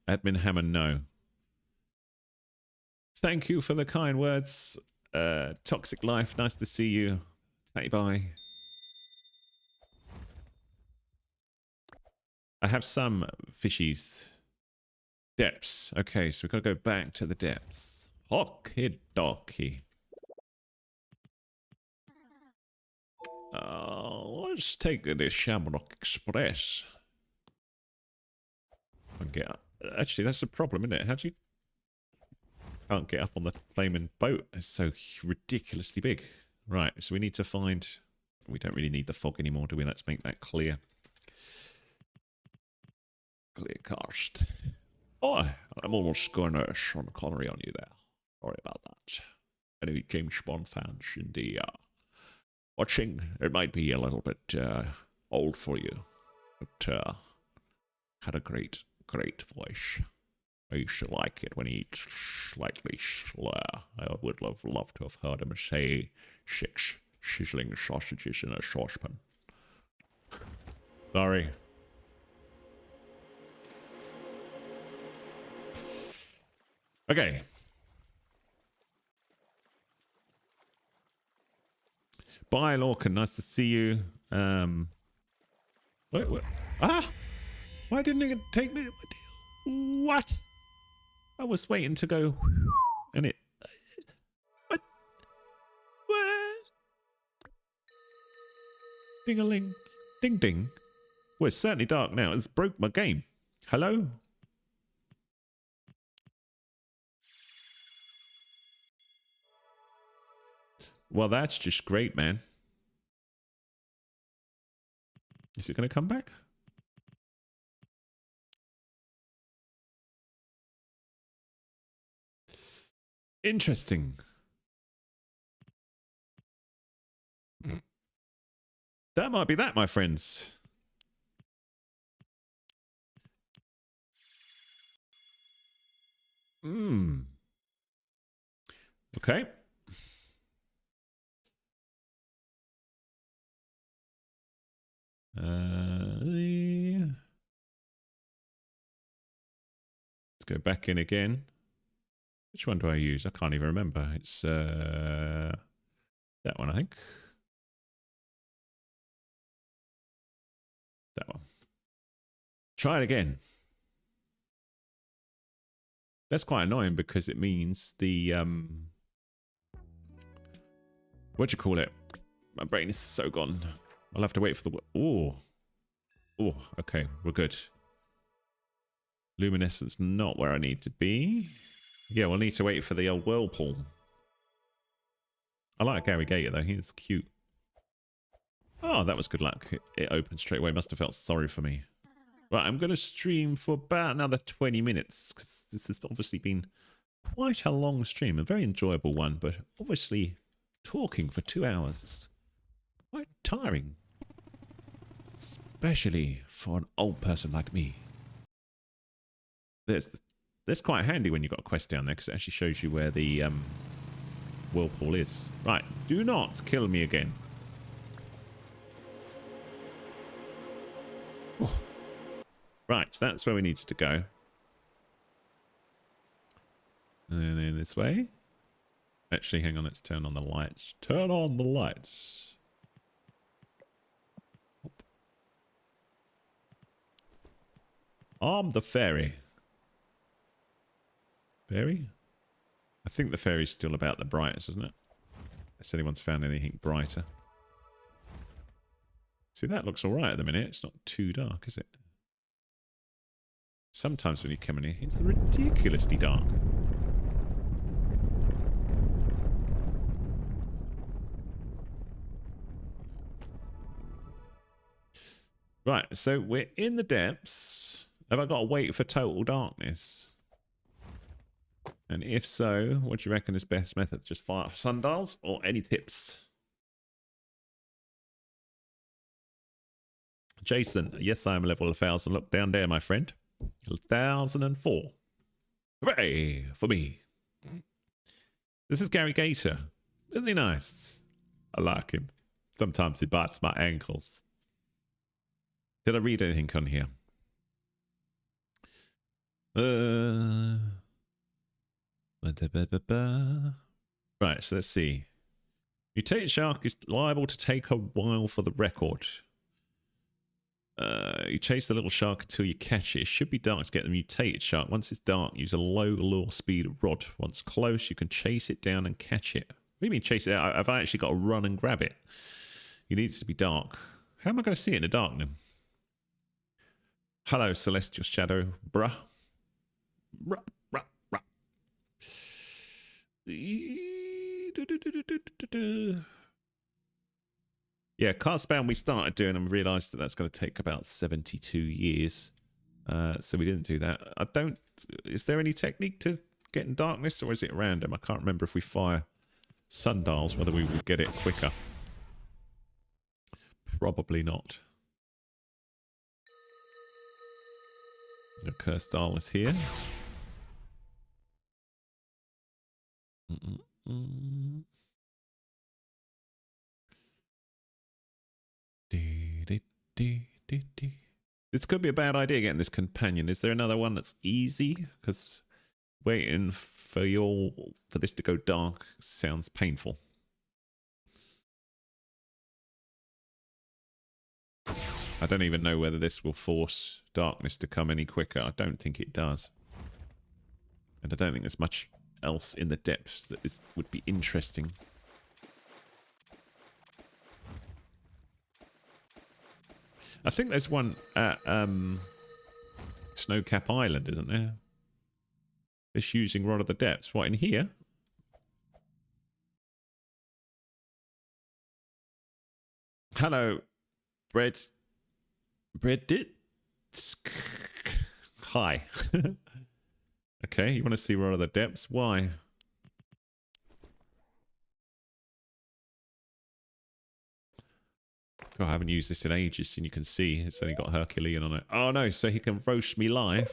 Admin Hammond, no. Thank you for the kind words. Toxic Life, nice to see you. Say bye. I have some fishies. Depths. Okay, so we've got to go back to the depths. Hockey docky. Let's take the Shamrock Express. And get up. Actually, that's the problem, isn't it? How do you... Can't get up on the flaming boat. It's so ridiculously big. Right, so we need to find... We don't really need the fog anymore, do we? Let's make that clear. Clear cast. Oh, I'm almost going to Sean Connery on you there. Sorry about that. Any James Bond fans in the watching? It might be a little bit old for you, but had a great voice. I used to like it when he eats slightly slur. I would love to have heard him say 6 sizzling sausages in a saucepan. Sorry. Okay. Bye, Lorcan. Nice to see you. Wait. Ah! Why didn't it take me? What? I was waiting to go, and it. What? What? Ding-a-ling. Ding-ding. Well, it's certainly dark now. It's broke my game. Hello? Well, that's just great, man. Is it going to come back? Interesting. That might be that, my friends. Okay. Let's go back in again. Which one do I use? I can't even remember. It's that one, I think. That one. Try it again. That's quite annoying because it means the what do you call it? My brain is so gone. I'll have to wait for the... Oh. Oh, okay. We're good. Luminescence not where I need to be. Yeah, we'll need to wait for the old whirlpool. I like Gary Gator, though. He's cute. Oh, that was good luck. It opened straight away. Must have felt sorry for me. Right, I'm going to stream for about another 20 minutes. Because this has obviously been quite a long stream. A very enjoyable one. But obviously, talking for 2 hours is quite tiring. Especially for an old person like me. That's quite handy when you've got a quest down there, because it actually shows you where the whirlpool is. Right, do not kill me again. Oh. Right, that's where we needed to go. And then this way. Actually, hang on, let's turn on the lights. Turn on the lights. I'm the fairy. Fairy? I think the fairy's still about the brightest, isn't it? Unless anyone's found anything brighter. See, that looks alright at the minute. It's not too dark, is it? Sometimes when you come in here, it's ridiculously dark. Right, so we're in the depths. Have I got to wait for total darkness? And if so, what do you reckon is best method? Just fire sundials or any tips? Jason, yes, I am level 1000. Look down there, my friend. 1004. Hooray for me. This is Gary Gator. Isn't he nice? I like him. Sometimes he bites my ankles. Did I read anything on here? Right, so let's see. Mutated shark is liable to take a while for the record. You chase the little shark until you catch it. It should be dark to get the mutated shark. Once it's dark, use a low lure speed rod. Once close, you can chase it down and catch it. What do you mean chase it out? I've actually got to run and grab it. It needs to be dark. How am I going to see it in the dark then? Hello, Celestial Shadow, bruh. Bruh, bruh, bruh. Yeah, Castbound we started doing and realised that that's going to take about 72 years. So we didn't do that. I don't... Is there any technique to getting darkness, or is it random? I can't remember if we fire sundials, whether we will get it quicker. Probably not. The cursed dial is here. This could be a bad idea getting this companion. Is there another one that's easy? Because waiting for this to go dark sounds painful. I don't even know whether this will force darkness to come any quicker. I don't think it does. And I don't think there's much else in the depths that would be interesting. I think there's one at Snowcap Island, isn't there? This using Rod of the Depths. What, in here? Hello, Bread. Bread. Hi. Okay, you want to see Rod of the Depths? Why? Oh, I haven't used this in ages, and you can see it's only got Herculean on it. Oh no, so he can roast me live.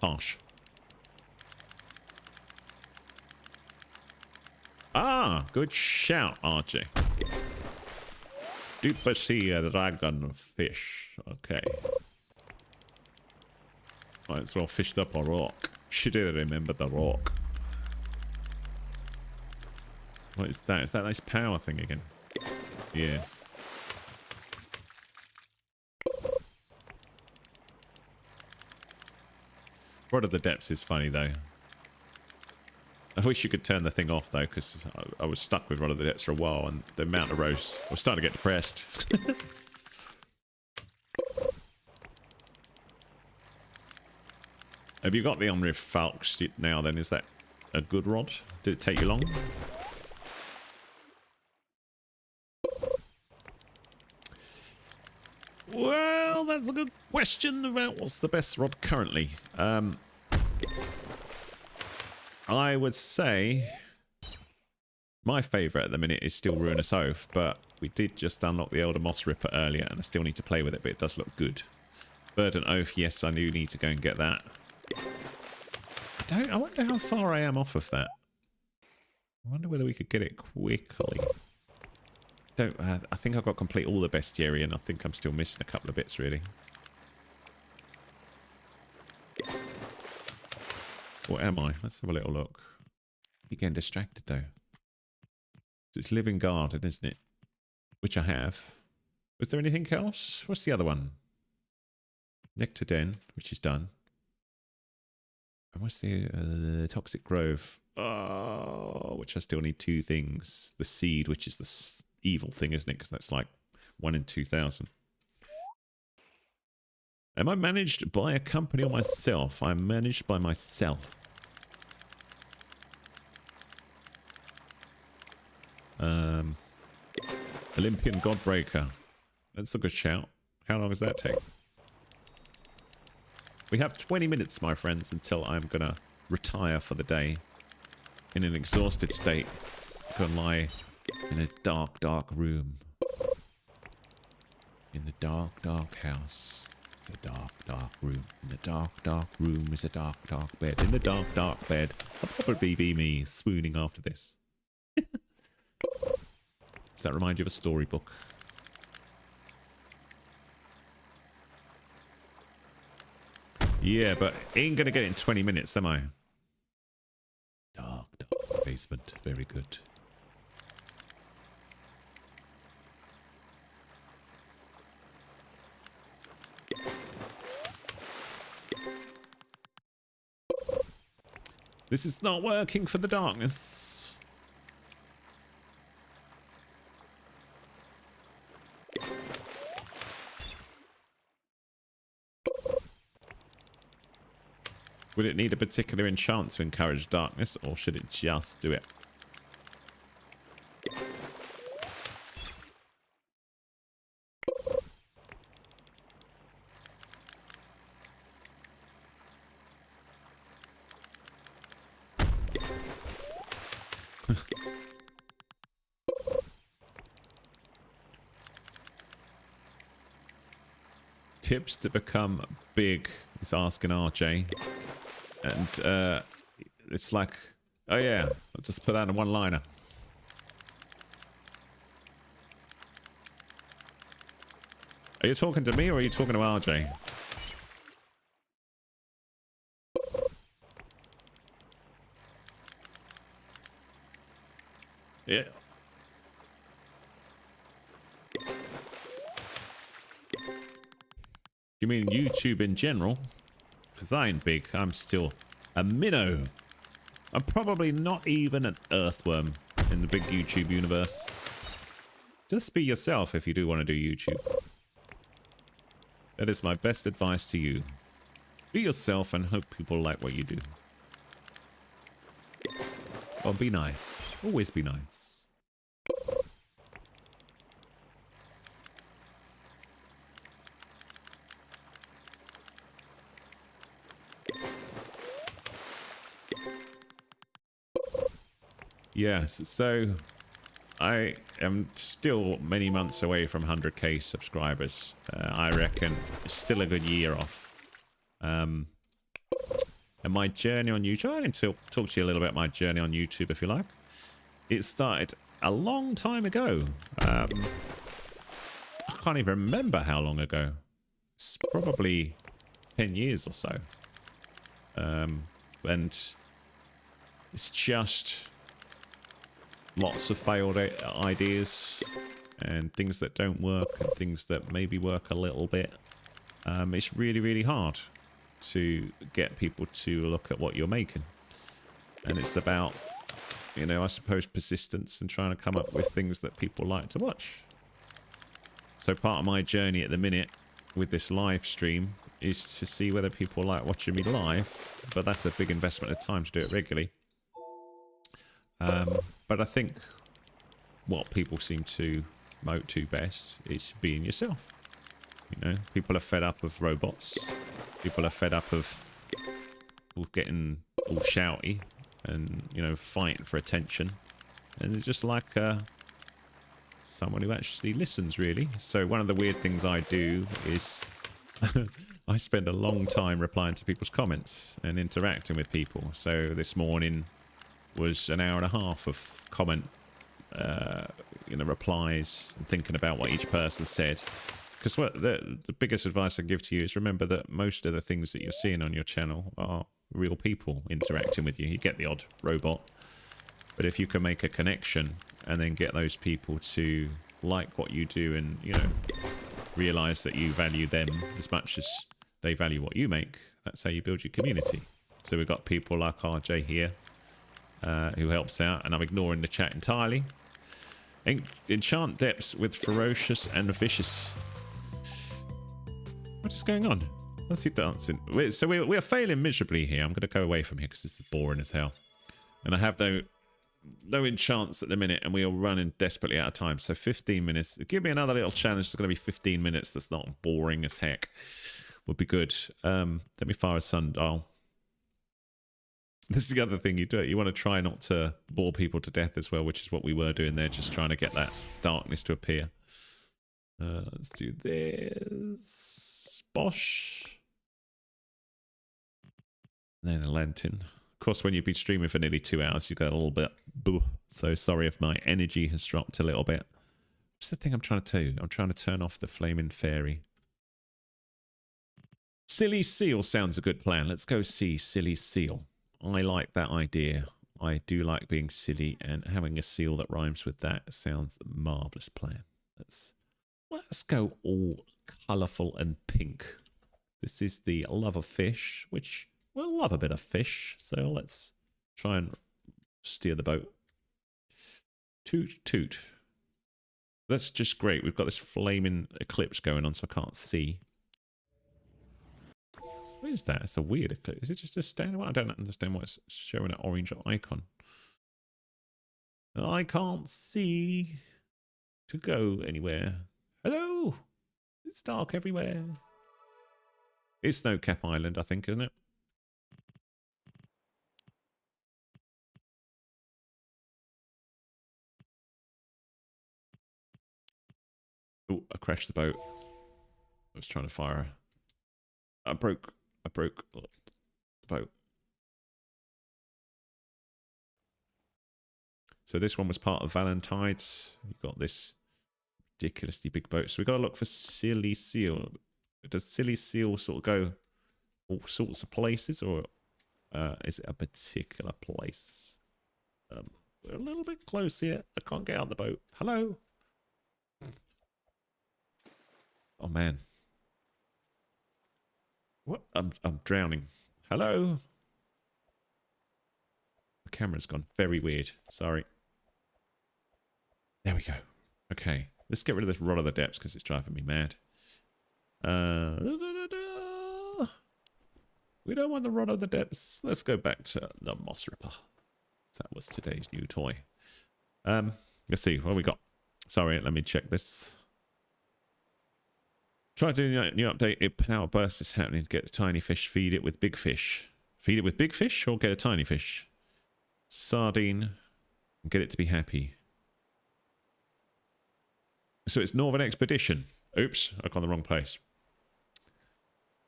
Harsh. Ah, good shout, RJ. Duper sea dragon fish. Okay. Might as well fished up a rock. Should have remembered the rock. What is that? Is that nice power thing again? Yes. Rod of the Depths is funny, though. I wish you could turn the thing off, though, because I was stuck with Rod of the Depths for a while, and the amount of rows, I was starting to get depressed. Have you got the Omri Falx now, then? Is that a good rod? Did it take you long? Well, that's a good question about what's the best rod currently. I would say my favourite at the minute is still Ruinous Oath, but we did just unlock the Elder Moss Ripper earlier, and I still need to play with it, but it does look good. Verdant Oath, yes, I do need to go and get that. I wonder how far I am off of that. I wonder whether we could get it quickly. I think I've got to complete all the Bestiary, and I think I'm still missing a couple of bits, really. What am I? Let's have a little look. I'm getting distracted, though. It's Living Garden, isn't it? Which I have. Was there anything else? What's the other one? Nectar Den, which is done. And what's the Toxic Grove? Oh, which I still need 2 things. The Seed, which is the evil thing, isn't it? Because that's like 1 in 2,000. Am I managed by a company or myself? I'm managed by myself. Olympian Godbreaker. That's a good shout. How long does that take? We have 20 minutes, my friends, until I'm going to retire for the day. In an exhausted state. Go and lie in a dark, dark room. In the dark, dark house. It's a dark, dark room. In the dark, dark room is a dark, dark bed. In the dark, dark bed, I'll probably be me swooning after this. Does that remind you of a storybook? Yeah, but ain't gonna get it in 20 minutes, am I? Dark, dark basement. Very good. This is not working for the darkness. Would it need a particular enchant to encourage darkness, or should it just do it? Tips to become big is asking RJ. And it's like, oh yeah, I'll just put out a one-liner. Are you talking to me or are you talking to RJ? Yeah. You mean YouTube in general? Because I ain't big. I'm still a minnow. I'm probably not even an earthworm in the big YouTube universe. Just be yourself if you do want to do YouTube. That is my best advice to you. Be yourself and hope people like what you do. Or be nice. Always be nice. Yes, so I am still many months away from 100k subscribers. I reckon it's still a good year off. And my journey on YouTube, I can talk to you a little bit about my journey on YouTube if you like. It started a long time ago. I can't even remember how long ago. It's probably 10 years or so. And it's just lots of failed ideas and things that don't work and things that maybe work a little bit. It's really, really hard. to get people to look at what you're making. And it's about, you know, I suppose persistence and trying to come up with things that people like to watch. So part of my journey at the minute with this live stream is to see whether people like watching me live, but that's a big investment of time to do it regularly. But I think what people seem to moat to best is being yourself. You know, people are fed up of robots. People are fed up of getting all shouty and, you know, fighting for attention. And they're just like someone who actually listens, really. So one of the weird things I do is I spend a long time replying to people's comments and interacting with people. So this morning was an hour and a half of comment, you know, replies and thinking about what each person said. Because what the biggest advice I give to you is remember that most of the things that you're seeing on your channel are real people interacting with you. You get the odd robot, but if you can make a connection and then get those people to like what you do and, you know, realize that you value them as much as they value what you make, that's how you build your community. So we've got people like RJ here who helps out, and I'm ignoring the chat entirely. Enchant depths with ferocious and vicious. What is going on? Let's see dancing. So we are failing miserably here. I'm going to go away from here because this is boring as hell. And I have no enchants at the minute, and we are running desperately out of time. So 15 minutes. Give me another little challenge. It's going to be 15 minutes. That's not boring as heck. Would be good. Let me fire a sundial. This is the other thing you do. You want to try not to bore people to death as well, which is what we were doing there, just trying to get that darkness to appear. Let's do this. Bosh. And then a lantern. Of course, when you've been streaming for nearly 2 hours, you got a little bit... Boo. So sorry if my energy has dropped a little bit. What's the thing I'm trying to do? I'm trying to turn off the flaming fairy. Silly seal sounds a good plan. Let's go see Silly Seal. I like that idea. I do like being silly, and having a seal that rhymes with that sounds a marvellous plan. Let's go all colourful and pink. This is the love of fish, which we'll love a bit of fish. So let's try and steer the boat. Toot, toot. That's just great. We've got this flaming eclipse going on, so I can't see. What is that? It's a weird eclipse. Is it just a standing one? I don't understand why it's showing an orange icon. I can't see to go anywhere. Hello? It's dark everywhere. It's Snowcap Island, I think, isn't it? Oh, I crashed the boat. I was trying to fire. I broke the boat. So this one was part of Valentine's. You got this ridiculously big boat. So we got to look for Silly Seal. Does Silly Seal sort of go all sorts of places, or is it a particular place? We're a little bit close here. I can't get out the boat. Hello? Oh man. What? I'm drowning. Hello? The camera's gone very weird. Sorry. There we go. Okay. Let's get rid of this Rod of the Depths because it's driving me mad. We don't want the Rod of the Depths. Let's go back to the Moss Ripper. That was today's new toy. Let's see. What we got? Sorry, let me check this. Try doing a new update. If power burst is happening, get a tiny fish, feed it with big fish. Feed it with big fish or get a tiny fish? Sardine. Get it to be happy. So it's Northern Expedition. Oops, I got the wrong place.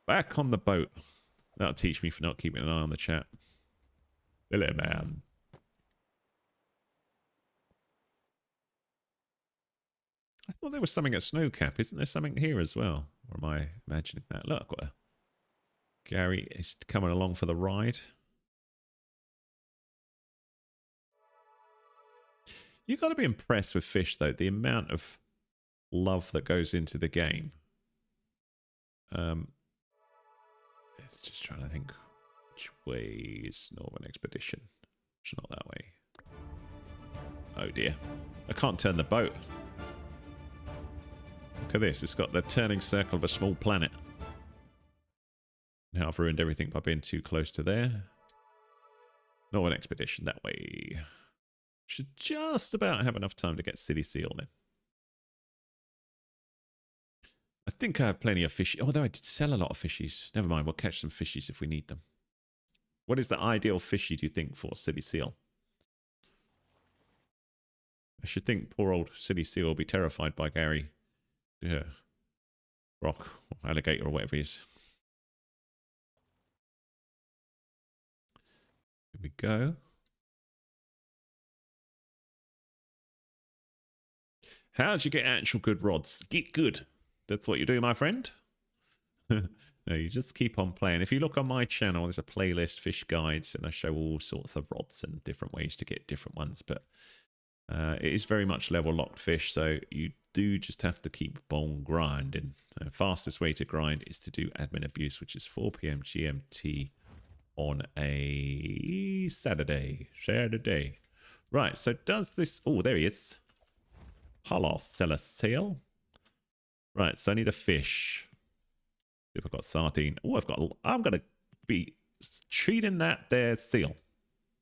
Back on the boat. That'll teach me for not keeping an eye on the chat. Hello, man. I thought there was something at Snowcap. Isn't there something here as well? Or am I imagining that? Look, what Gary is coming along for the ride. You've got to be impressed with Fish, though. The amount of love that goes into the game. It's just trying to think which way is Northern Expedition. It's not that way. Oh dear. I can't turn the boat. Look at this. It's got the turning circle of a small planet. Now I've ruined everything by being too close to there. Northern Expedition that way. Should just about have enough time to get City Seal then. I think I have plenty of fish. Although I did sell a lot of fishies. Never mind, we'll catch some fishies if we need them. What is the ideal fishy, do you think, for City Seal? I should think poor old City Seal will be terrified by Gary. Yeah. Rock or alligator or whatever he is. Here we go. How do you get actual good rods? Get good. That's what you do, my friend. No, you just keep on playing. If you look on my channel, there's a playlist, Fish Guides, and I show all sorts of rods and different ways to get different ones. But it is very much level locked fish, so you do just have to keep on grinding. The fastest way to grind is to do admin abuse, which is 4 p.m. GMT on a Saturday. Right, so does this... Oh, there he is. Hello, Celestial. Right, so I need a fish. See if I've got sardine. Oh, I'm going to be treating that there seal.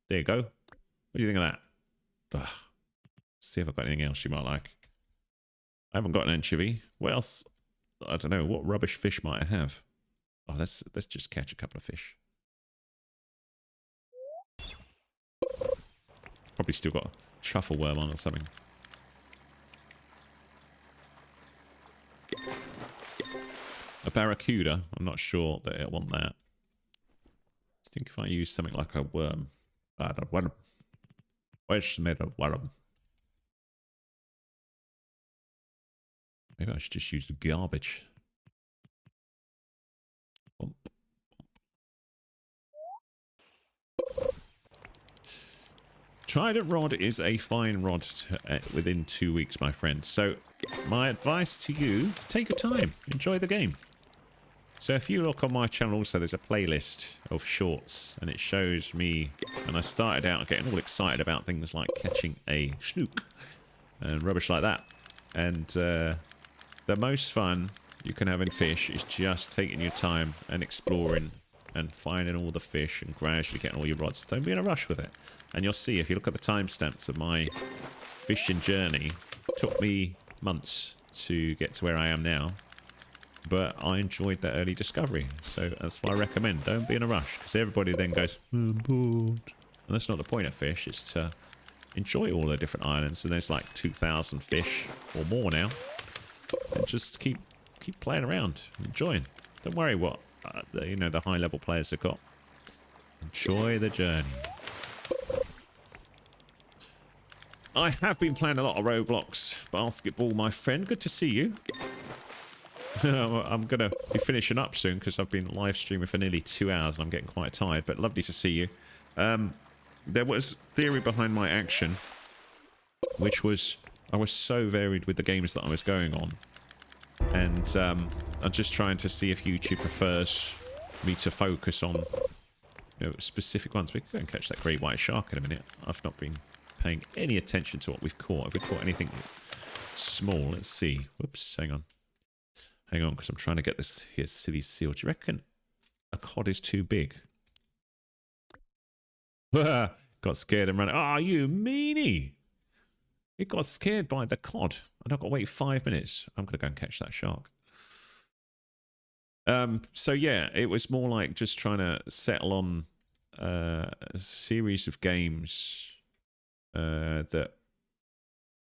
There you go. What do you think of that? Ugh. See if I've got anything else you might like. I haven't got an anchovy. What else? I don't know. What rubbish fish might I have? Oh, let's just catch a couple of fish. Probably still got a truffle worm on or something. A barracuda. I'm not sure that I want that. I think if I use something like a worm. I don't want. Where's made a worm? Maybe I should just use the garbage. Bump. Trident rod is a fine rod within 2 weeks, my friend. So my advice to you is take your time. Enjoy the game. So if you look on my channel also, there's a playlist of shorts and it shows me, and I started out getting all excited about things like catching a snook and rubbish like that. And the most fun you can have in fish is just taking your time and exploring and finding all the fish and gradually getting all your rods. Don't be in a rush with it. And you'll see, if you look at the timestamps of my fishing journey, it took me months to get to where I am now. But I enjoyed that early discovery. So that's why I recommend. Don't be in a rush. Because everybody then goes, I'm bored. And that's not the point of fish. It's to enjoy all the different islands. And there's like 2,000 fish or more now. And just keep playing around. Enjoying. Don't worry what the high level players have got. Enjoy the journey. I have been playing a lot of Roblox basketball, my friend. Good to see you. I'm going to be finishing up soon because I've been live streaming for nearly 2 hours and I'm getting quite tired, but lovely to see you. There was theory behind my action, which was I was so varied with the games that I was going on. And I'm just trying to see if YouTube prefers me to focus on specific ones. We can go and catch that great white shark in a minute. I've not been paying any attention to what we've caught. Have we caught anything small? Let's see. Whoops, hang on. Hang on, because I'm trying to get this here City Seal. Do you reckon a cod is too big? Got scared and ran. Ah, you meanie! It got scared by the cod. And I've got to wait 5 minutes. I'm going to go and catch that shark. So yeah, it was more like just trying to settle on a series of games that,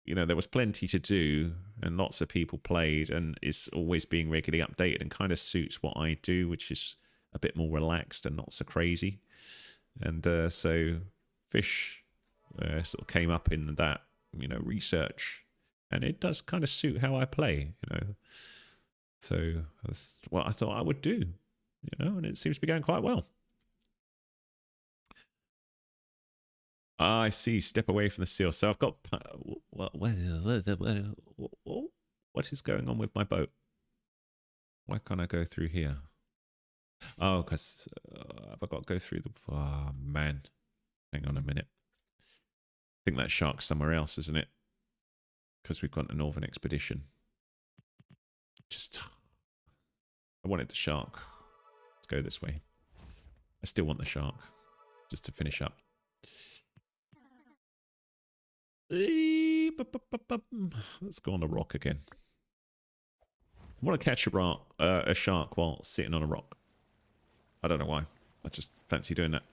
there was plenty to do and lots of people played and it's always being regularly updated and kind of suits what I do, which is a bit more relaxed and not so crazy. And so Fish sort of came up in that, research, and it does kind of suit how I play, So that's what I thought I would do, and it seems to be going quite well. I see. Step away from the seal. So I've got... What is going on with my boat? Why can't I go through here? Oh, because have I got to go through the... Oh, man. Hang on a minute. I think that shark's somewhere else, isn't it? Because we've got a northern expedition. Just... I wanted the shark. Let's go this way. I still want the shark. Just to finish up. Let's go on the rock again. I want to catch a shark while sitting on a rock. I don't know why. I just fancy doing that.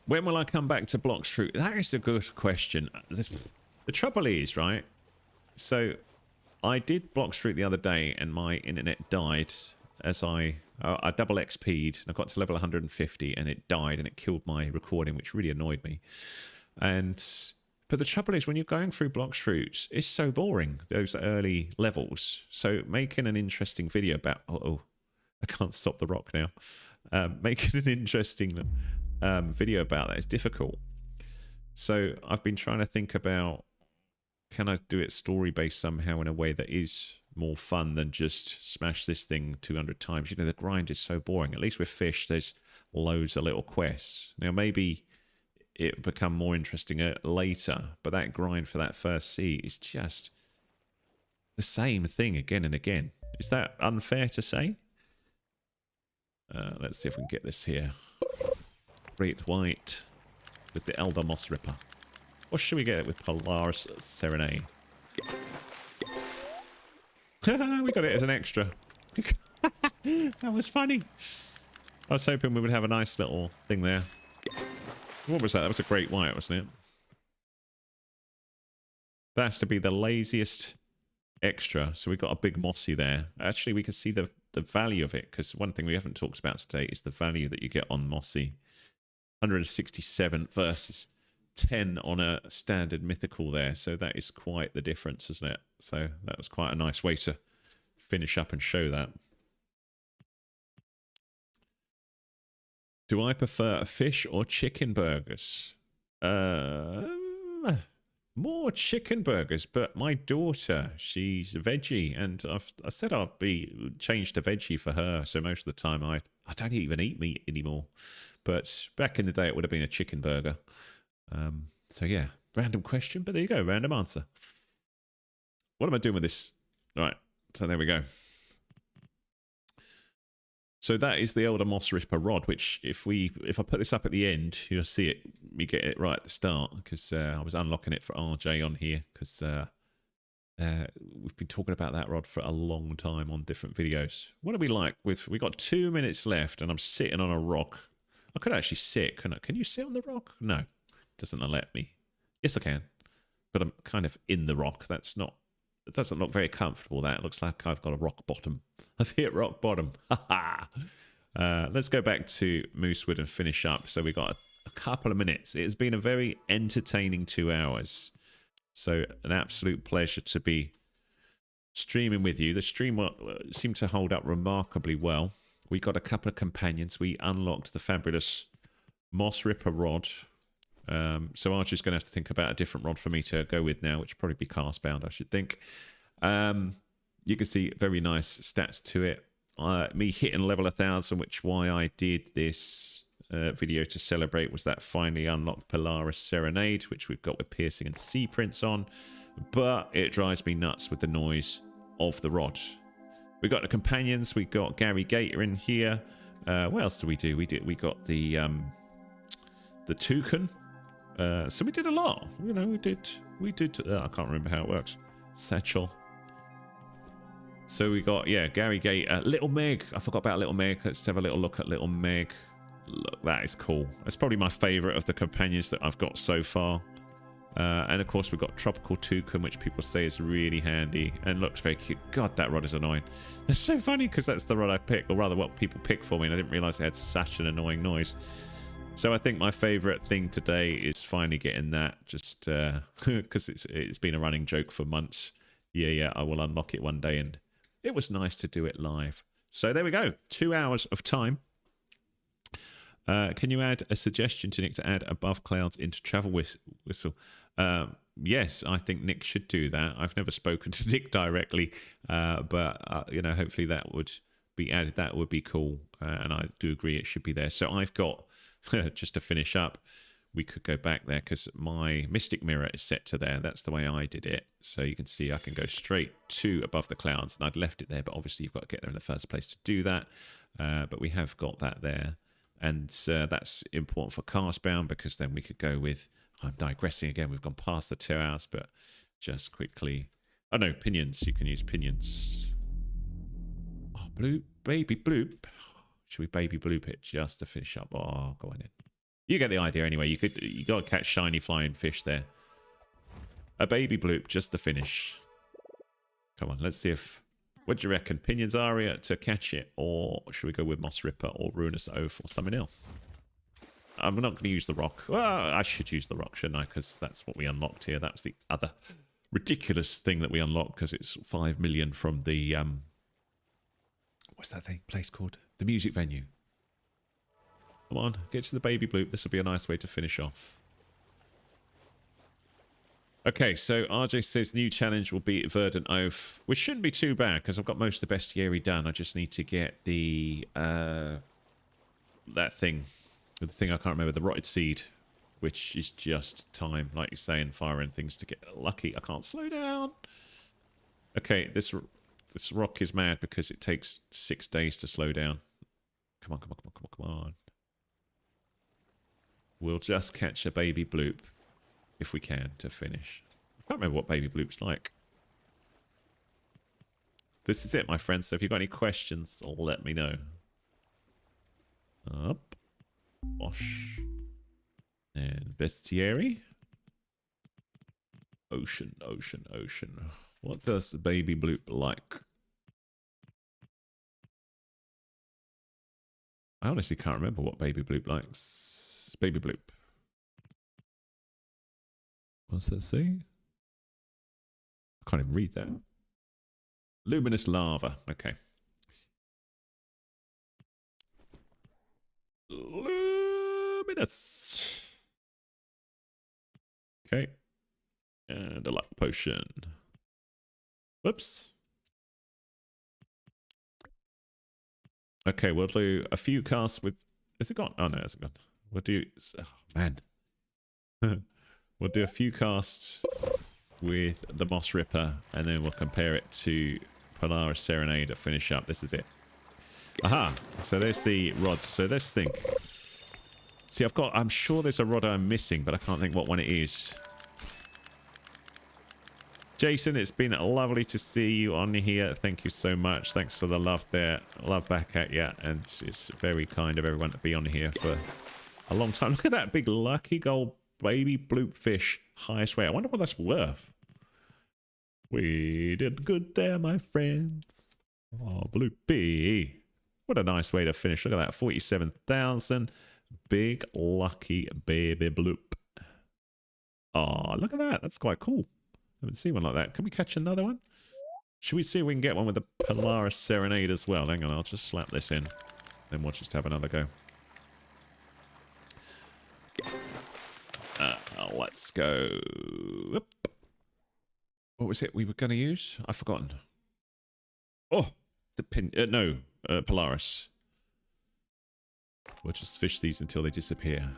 When will I come back to Blocks Fruit? That is a good question. The trouble is, right? So I did Blocks Fruit the other day and my internet died as I double XP'd. I got to level 150 and it died and it killed my recording, which really annoyed me. But the trouble is when you're going through Blocks Fruits, it's so boring, those early levels. So making an interesting video about... Oh, I can't stop the rock now. Making an interesting video about that is difficult. So I've been trying to think about, can I do it story-based somehow in a way that is more fun than just smash this thing 200 times? You know, the grind is so boring. At least with Fish, there's loads of little quests. Now, maybe it become more interesting later, but that grind for that first sea is just the same thing again and again. Is that unfair to say? Let's see if we can get this here. Great White with the Elder Moss Ripper. Or should we get it with Polaris Serenade? We got it as an extra. That was funny. I was hoping we would have a nice little thing there. What was that? That was a Great White, wasn't it? That has to be the laziest extra. So we got a big mossy there. Actually, we can see the value of it, because one thing we haven't talked about today is the value that you get on mossy. 167 versus 10 on a standard mythical there. So that is quite the difference, isn't it? So that was quite a nice way to finish up and show that. Do I prefer fish or chicken burgers? More chicken burgers, but my daughter, she's a veggie, and I said I'd be changed to veggie for her. So most of the time I don't even eat meat anymore. But back in the day, it would have been a chicken burger. So yeah, random question, but there you go, random answer. What am I doing with this? All right, so there we go. So that is the Elder Moss Ripper rod, which if I put this up at the end, you'll see it. We get it right at the start, because I was unlocking it for RJ on here, because we've been talking about that rod for a long time on different videos. What are we like? We got 2 minutes left, and I'm sitting on a rock. I could actually sit. Can you sit on the rock? No, it doesn't let me. Yes, I can, but I'm kind of in the rock. That's not. It doesn't look very comfortable. That looks like I've got a rock bottom. I've hit rock bottom. Let's go back to Moosewood and finish up. So we got a couple of minutes. It has been a very entertaining 2 hours. So an absolute pleasure to be streaming with you. The stream seemed to hold up remarkably well. We got a couple of companions. We unlocked the fabulous Moss Ripper rod. So Archer's going to have to think about a different rod for me to go with now, which would probably be cast bound, I should think. You can see very nice stats to it. Me hitting level 1000, which why I did this video to celebrate, was that finally unlocked Polaris Serenade, which we've got with piercing and sea prints on. But it drives me nuts with the noise of the rod. We got the companions. We got Gary Gator in here. What else do? We got the toucan. So we did a lot. You know, we did. I can't remember how it works. Satchel. So we got, yeah, Gary Gator. Little Meg. I forgot about Little Meg. Let's have a little look at Little Meg. Look, that is cool. That's probably my favourite of the companions that I've got so far. And of course we've got Tropical Toucan, which people say is really handy and looks very cute. God, that rod is annoying. It's so funny because that's the rod I picked, or rather what people pick for me, and I didn't realise it had such an annoying noise. So I think my favourite thing today is finally getting that, just because it's been a running joke for months. Yeah, I will unlock it one day, and it was nice to do it live. So there we go, 2 hours of time. Can you add a suggestion to Nick to add above clouds into travel whistle? yes, I think Nick should do that. I've never spoken to Nick directly, but you know, hopefully that would be added. That would be cool, and I do agree it should be there. So I've got just to finish up. We could go back there because my Mystic Mirror is set to there. That's the way I did it. So you can see I can go straight to above the clouds, and I'd left it there, but obviously you've got to get there in the first place to do that. But we have got that there, and that's important for Castbound because then we could go with. I'm digressing again. We've gone past the 2 hours, but just quickly. Oh no, pinions. You can use pinions. Oh, bloop, baby bloop. Should we baby bloop it just to finish up? Oh, go on in. You get the idea anyway. You got to catch shiny flying fish there. A baby bloop just to finish. Come on, let's see if. What do you reckon? Pinions Aria to catch it, or should we go with Moss Ripper or Ruinous Oath or something else? I'm not going to use the rock. Well, I should use the rock, shouldn't I? Because that's what we unlocked here. That was the other ridiculous thing that we unlocked because it's 5 million from the what's that place called? The music venue. Come on, get to the baby bloop. This will be a nice way to finish off. Okay, so RJ says new challenge will be Verdant Oath, which shouldn't be too bad because I've got most of the Bestiary done. I just need to get the that thing, the thing I can't remember, the Rotted Seed, which is just time, like you say, and firing things to get lucky. I can't slow down. Okay, this rock is mad because it takes 6 days to slow down. Come on, come on, come on, come on, come on. We'll just catch a baby bloop if we can to finish. I can't remember what baby bloop's like. This is it, my friends. So if you've got any questions, let me know. Up. Wash. And Bestiary. Ocean, ocean, ocean. What does baby bloop like? I honestly can't remember what baby bloop likes. Baby bloop. What's that say? I can't even read that. Luminous lava. Okay. Luminous. Okay. And a luck potion. Whoops. Okay, we'll do a few casts with... Is it gone? Oh, no, it's gone. We'll do... Oh, man. We'll do a few casts with the Moss Ripper, and then we'll compare it to Polaris Serenade to finish up. This is it. Aha! So there's the rods. So let's think. See, I'm sure there's a rod I'm missing, but I can't think what one it is. Jason, it's been lovely to see you on here. Thank you so much. Thanks for the love there. Love back at you. And it's very kind of everyone to be on here for a long time. Look at that big lucky gold baby bloop fish. Highest weight. I wonder what that's worth. We did good there, my friends. Oh, bloopy. What a nice way to finish. Look at that. 47,000. Big lucky baby bloop. Oh, look at that. That's quite cool. I haven't seen one like that. Can we catch another one? Should we see if we can get one with the Polaris Serenade as well? Hang on, I'll just slap this in. Then we'll just have another go. Let's go. Whoop. What was it we were going to use? I've forgotten. Oh, the pin. No, Polaris. We'll just fish these until they disappear.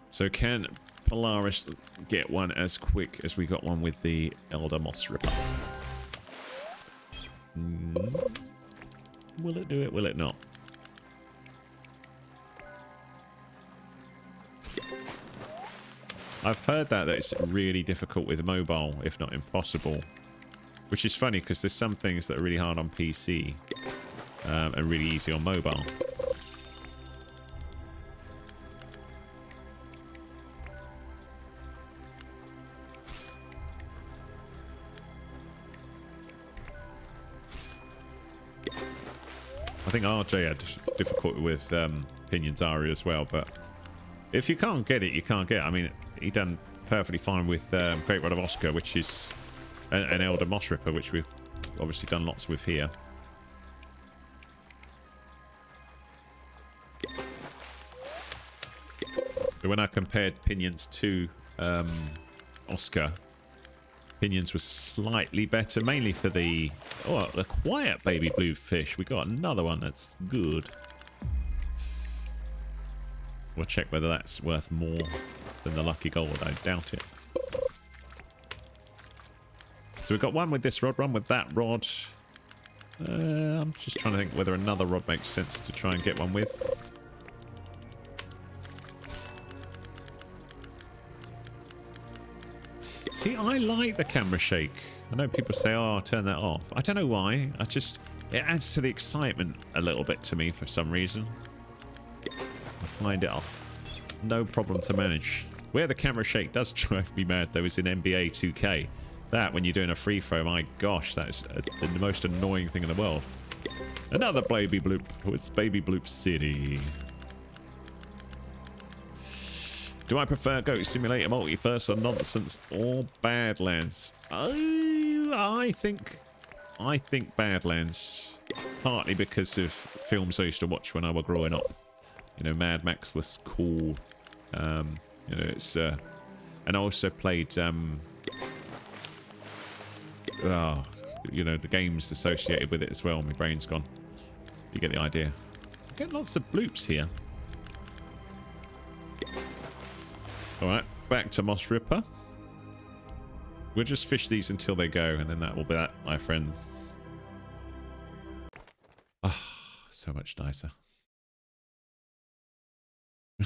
So can Polaris get one as quick as we got one with the Elder Moss Ripper? Will it do it? Will it not? I've heard that it's really difficult with mobile, if not impossible. Which is funny because there's some things that are really hard on PC and really easy on mobile. I think RJ had difficulty with Pinions Aria as well, but if you can't get it, you can't get it. I mean, he done perfectly fine with Great Rod of Oscar, which is an Elder Moss Ripper, which we've obviously done lots with here. So when I compared Pinions to Oscar, Pinions was slightly better, mainly for the quiet baby blue fish. We got another one that's good. We'll check whether that's worth more than the lucky gold. I doubt it. So we've got one with this rod, one with that rod. I'm just trying to think whether another rod makes sense to try and get one with. See, I like the camera shake. I know people say, oh, turn that off. I don't know why. It adds to the excitement a little bit to me for some reason. I find it no problem to manage. Where the camera shake does drive me mad, though, is in NBA 2K. That, when you're doing a free throw, my gosh, that is the most annoying thing in the world. Another baby bloop. It's Baby Bloop City. Do I prefer Goat Simulator Multiverse or nonsense or Badlands? I think Badlands. Partly because of films I used to watch when I was growing up. You know, Mad Max was cool. You know, it's and I also played you know, the games associated with it as well. My brain's gone. You get the idea. I get lots of bloops here. Alright, back to Moss Ripper. We'll just fish these until they go, and then that will be that, my friends. Ah, so much nicer.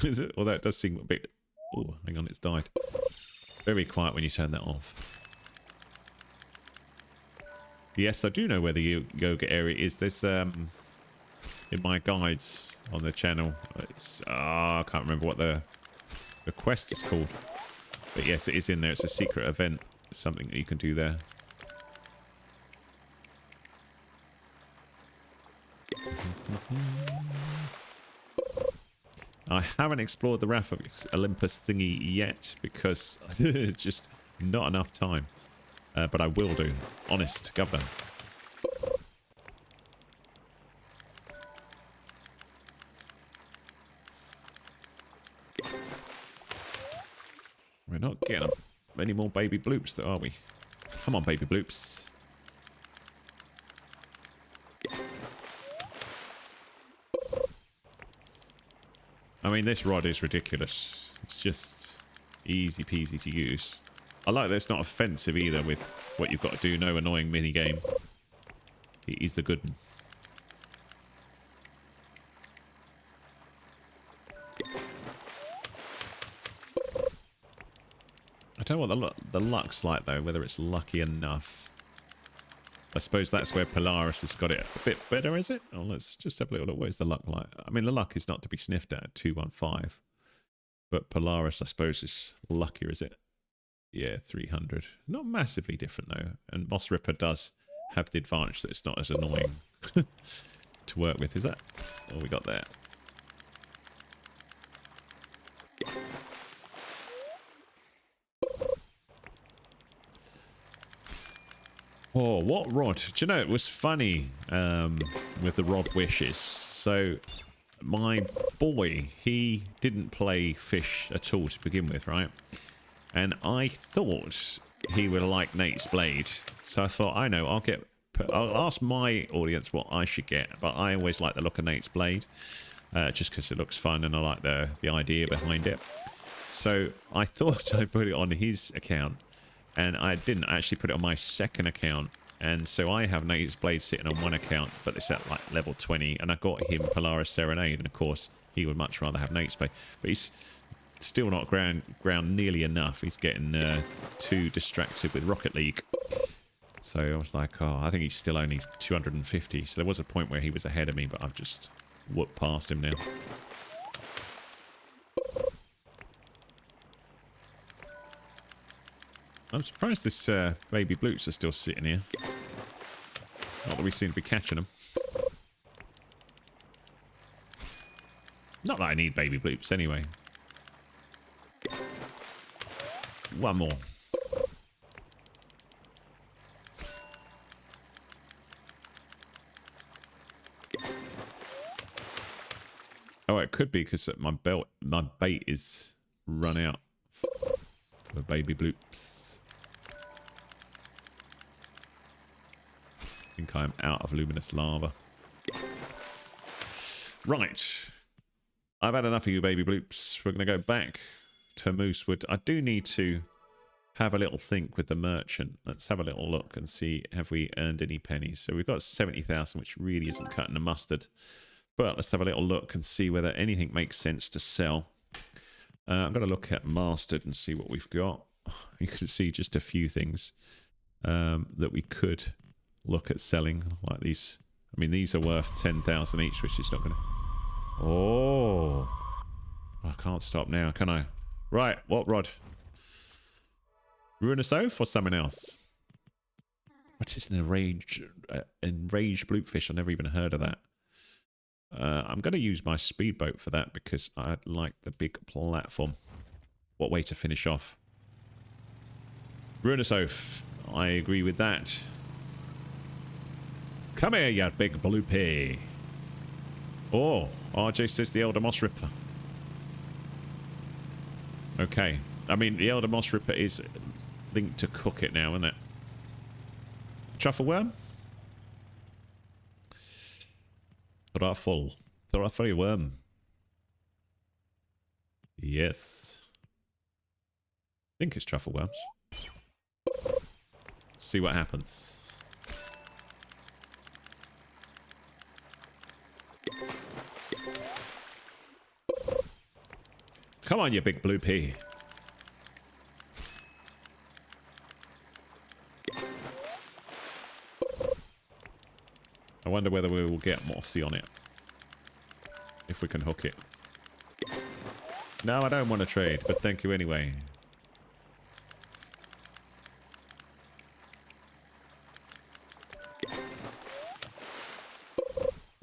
Is it? Although it does seem a bit... Oh, hang on, it's died. Very quiet when you turn that off. Yes, I do know where the yoga area is. There's, in my guides on the channel, it's... I can't remember what the quest is called. But yes, it is in there. It's a secret event. It's something that you can do there. I haven't explored the Wrath of Olympus thingy yet because just not enough time. But I will do. Honest governor. We're not getting any more baby bloops, though, are we? Come on, baby bloops. I mean, this rod is ridiculous. It's just easy peasy to use. I like that it's not offensive either with what you've got to do. No annoying mini game. It is a good one. I don't know what the luck's like, though, whether it's lucky enough. I suppose that's where Polaris has got it a bit better, is it? Oh, let's just have a little look. Where's the luck like? I mean, the luck is not to be sniffed at 215. But Polaris, I suppose, is luckier, is it? Yeah, 300. Not massively different, though. And Moss Ripper does have the advantage that it's not as annoying to work with. Is that all we got there? Oh, what rod? Do you know, it was funny with the rod wishes. So, my boy, he didn't play Fish at all to begin with, right? And I thought he would like Nate's Blade. So I thought, I know, I'll ask my audience what I should get. But I always like the look of Nate's Blade. Just because it looks fun and I like the idea behind it. So I thought I'd put it on his account. And I didn't actually put it on my second account. And so I have Nate's Blade sitting on one account, but it's at like level 20. And I got him Polaris Serenade. And of course, he would much rather have Nate's Blade. But he's still not ground nearly enough. He's getting too distracted with Rocket League. So I was like, oh, I think he's still only 250. So there was a point where he was ahead of me, but I've just whooped past him now. I'm surprised this baby bloops are still sitting here. Not that we seem to be catching them. Not that I need baby bloops anyway. One more. Oh, it could be because my bait is run out for baby bloops. I think I'm out of luminous lava. Right. I've had enough of you baby bloops. We're going to go back to Moosewood. I do need to have a little think with the merchant. Let's have a little look and see, have we earned any pennies? So we've got 70,000, which really isn't cutting the mustard. But let's have a little look and see whether anything makes sense to sell. I'm going to look at mastered and see what we've got. You can see just a few things that we could look at selling, like these. I mean, these are worth 10,000 each, which is not going to... Oh, I can't stop now, can I? Right, what rod? Ruinous Oath or something else? What is an enraged bloopfish? I never even heard of that. I'm going to use my speedboat for that because I like the big platform. What way to finish off? Ruinous Oath. I agree with that. Come here, you big bloopy. Oh, RJ says the Elder Moss Ripper. Okay. I mean, the Elder Moss Ripper is linked to cook it now, isn't it? Truffle worm? Truffle. Truffle worm. Yes. I think it's truffle worms. See what happens. Come on, you big blue pea. I wonder whether we will get mossy on it. If we can hook it. No, I don't want to trade, but thank you anyway.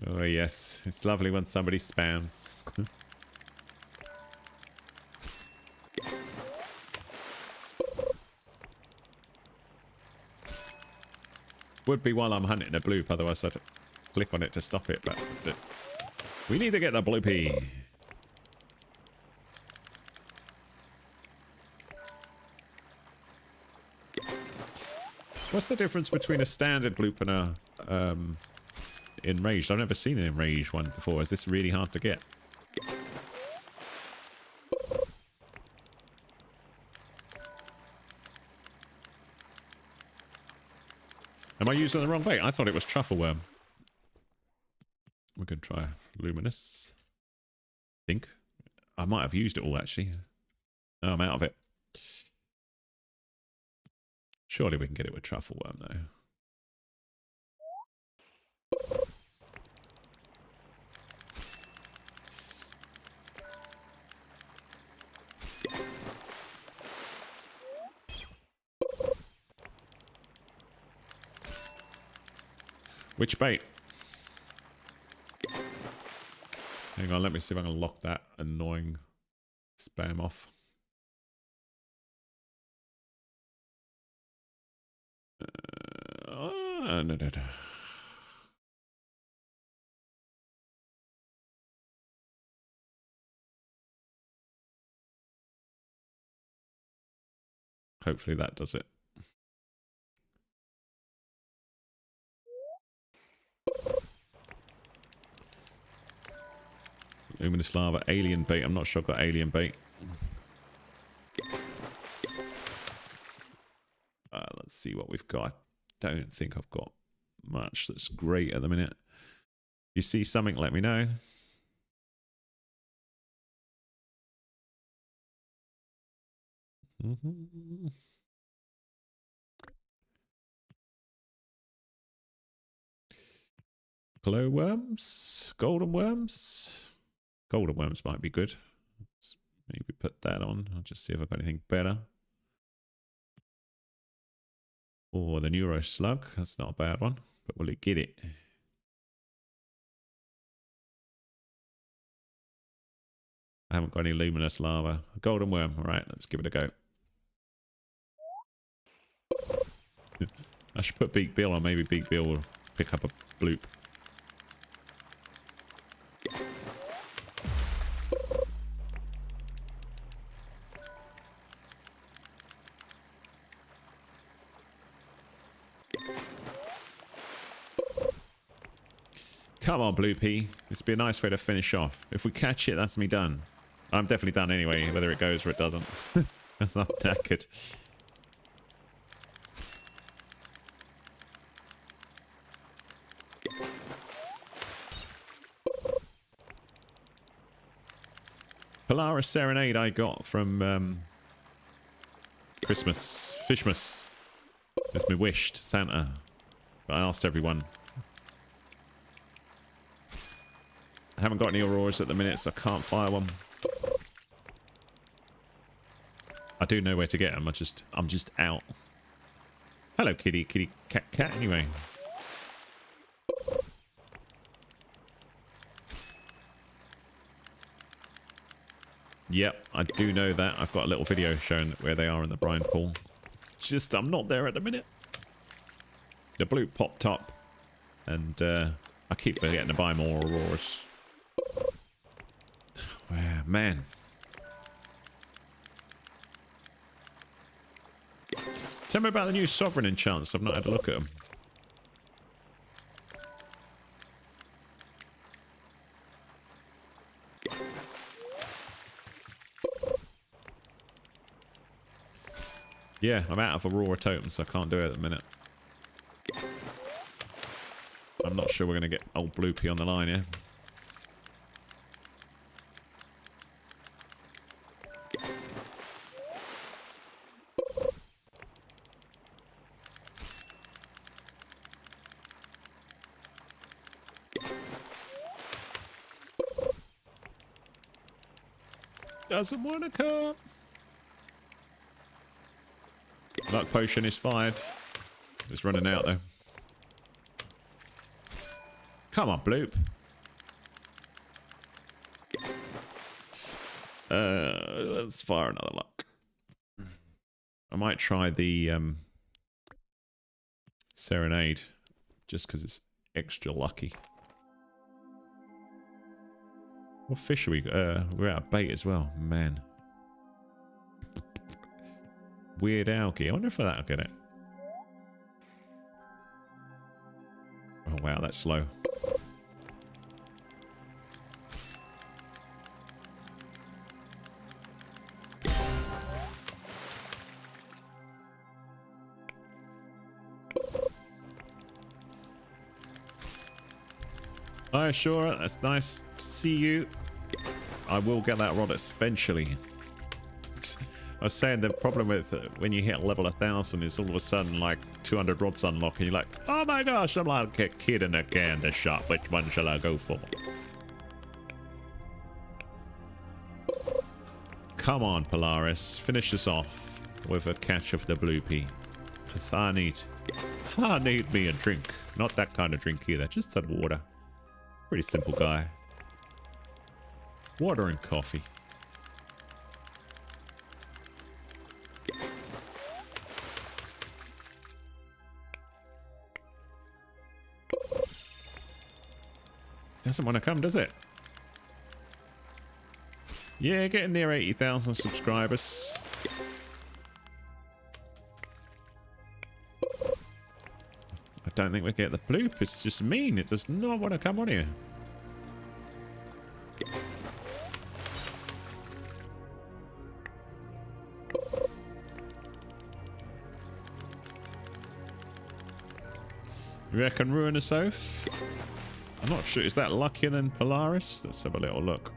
Oh yes, it's lovely when somebody spams. Would be while I'm hunting a bloop, otherwise I'd click on it to stop it, but we need to get the bloopy. What's the difference between a standard bloop and a enraged? I've never seen an enraged one before. Is this really hard to get? Am I using the wrong bait? I thought it was truffle worm. We could try luminous. I think. I might have used it all actually. No, I'm out of it. Surely we can get it with truffle worm though. Which bait? Hang on, let me see if I can lock that annoying spam off. No. Hopefully that does it. Luminous lava, alien bait. I'm not sure I've got alien bait. Let's see what we've got. I don't think I've got much that's great at the minute. You see something, let me know. Glowworms, golden worms. Golden worms might be good. Let's maybe put that on. I'll just see if I've got anything better. Or the neuro slug. That's not a bad one. But will it get it? I haven't got any luminous lava. Golden worm. All right, let's give it a go. I should put Beak Bill on. Maybe Beak Bill will pick up a bloop. Come on, Blue Pea. This would be a nice way to finish off. If we catch it, that's me done. I'm definitely done anyway, whether it goes or it doesn't. That's not knackered. Polaris Serenade I got from Christmas. Fishmas. It's my wish to Santa. But I asked everyone. I haven't got any auroras at the minute, so I can't fire one. I do know where to get them. I'm just out. Hello, kitty, kitty, cat, cat. Anyway. Yep, I do know that. I've got a little video showing where they are in the brine pool. It's just I'm not there at the minute. The blue popped up, and I keep forgetting to buy more auroras. Man. Tell me about the new Sovereign enchants. I've not had a look at them. Yeah, I'm out of Aurora tokens, so I can't do it at the minute. I'm not sure we're going to get old Blue Pea on the line here. Doesn't want to come. Luck potion is fired. It's running out though. Come on, Bloop. Let's fire another luck. I might try the Serenade just because it's extra lucky. What fish are we? We're out of bait as well, man. Weird algae. I wonder if that'll get it. Oh wow, that's slow. Hi, sure. That's nice to see you. I will get that rod eventually. I was saying the problem with when you hit level 1000 is all of a sudden like 200 rods unlock and you're like, oh my gosh, I'm like a kid in a candy shop. Which one shall I go for? Come on, Polaris. Finish this off with a catch of the Blue Pea. I need me a drink. Not that kind of drink either. Just some water. Pretty simple guy. Water and coffee. Doesn't want to come, does it? Yeah, getting near 80,000 subscribers. I don't think we get the bloop. It's just mean. It does not want to come on here. You reckon Ruinous Oath? I'm not sure. Is that luckier than Polaris? Let's have a little look.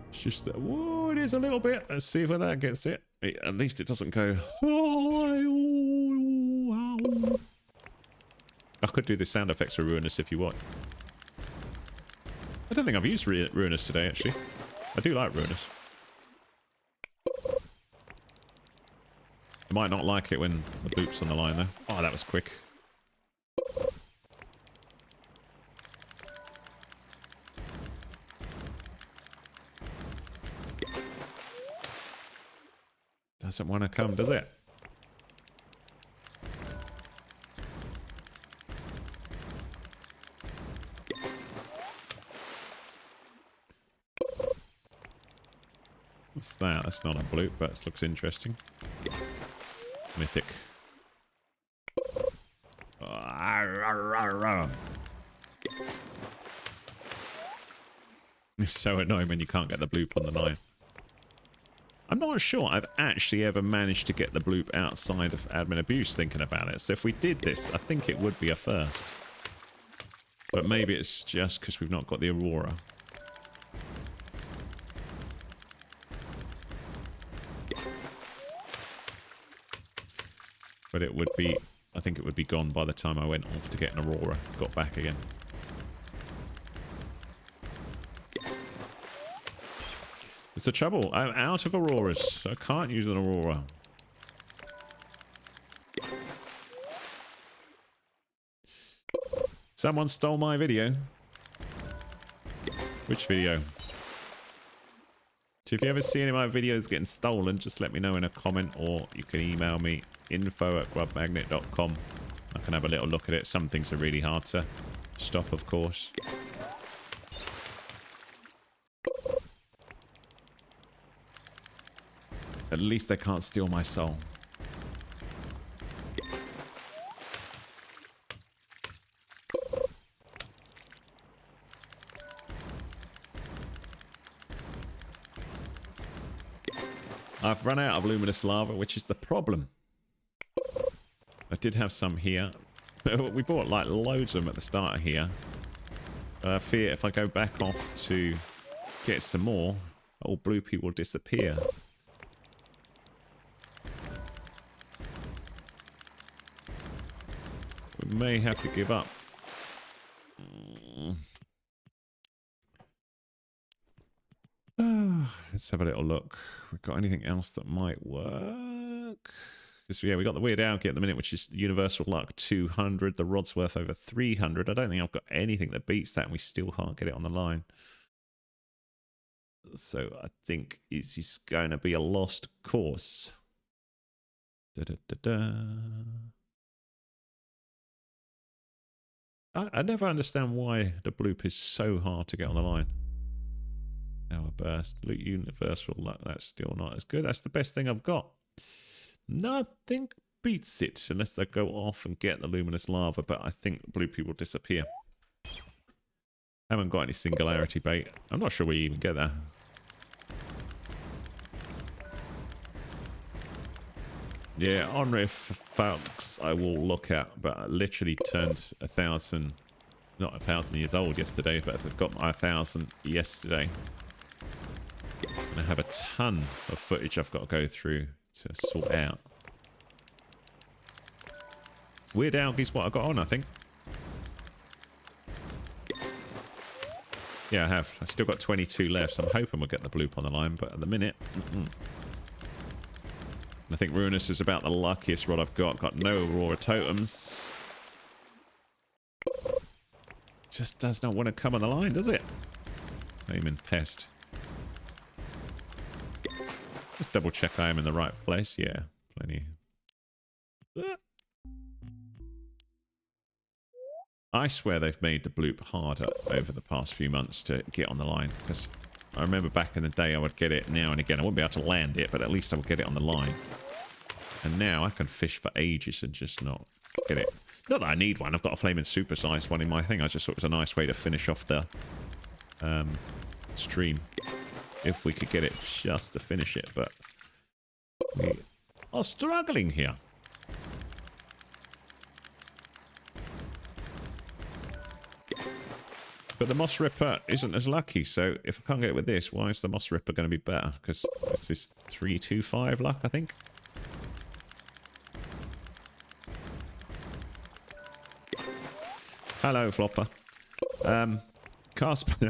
It's just that. Whoa, it is a little bit. Let's see if that gets it. At least it doesn't go. I could do the sound effects for Ruinous if you want. I don't think I've used Ruinous today, actually. I do like Ruinous. I might not like it when the boop's on the line, though. Oh, that was quick. Doesn't want to come, does it? What's that? That's not a bloop, but it looks interesting. Mythic. It's so annoying when you can't get the bloop on the line. I'm not sure I've actually ever managed to get the bloop outside of admin abuse thinking about it. So if we did this, I think it would be a first. But maybe it's just because we've not got the Aurora. But it would be, I think it would be gone by the time I went off to get an Aurora. Got back again. It's the trouble. I'm out of Auroras, so I can't use an Aurora. Someone stole my video. Which video? So if you ever see any of my videos getting stolen, just let me know in a comment, or you can email me info@grubmagnet.com. I can have a little look at it. Some things are really hard to stop, of course. At least they can't steal my soul. I've run out of luminous lava, which is the problem. I did have some here. We bought like loads of them at the start of here. I fear if I go back off to get some more, all bloopy will disappear. We may have to give up. Let's have a little look. We've got anything else that might work? Because, yeah, we got the Weird Algae at the minute, which is Universal Luck 200. The rod's worth over 300. I don't think I've got anything that beats that, and we still can't get it on the line. So I think this is going to be a lost cause. I never understand why the bloop is so hard to get on the line. Hour burst, loot universal luck, that's still not as good. That's the best thing I've got. Nothing beats it unless they go off and get the luminous lava, but I think bloopy will disappear. Haven't got any singularity bait. I'm not sure we even get that. Yeah, on riff bugs I will look at, but I literally turned 1,000, not 1,000 years old yesterday, but I've got my 1,000 yesterday. And I have a ton of footage I've got to go through to sort out. Weird Algae's what I got on, I think. Yeah, I have. I've still got 22 left, so I'm hoping we'll get the bloop on the line, but at the minute... I think Ruinous is about the luckiest rod I've got. Got no Aurora totems. Just does not want to come on the line, does it? Aiming pest. Just double check I am in the right place. Yeah, plenty. I swear they've made the bloop harder over the past few months to get on the line, because I remember back in the day I would get it now and again. I wouldn't be able to land it, but at least I would get it on the line. And now I can fish for ages and just not get it. Not that I need one. I've got a flaming supersized one in my thing. I just thought it was a nice way to finish off the stream. If we could get it just to finish it. But we are struggling here. But the Moss Ripper isn't as lucky, so if I can't get it with this, why is the Moss Ripper going to be better? Because this is 325 luck, I think. Hello, Flopper. Cast,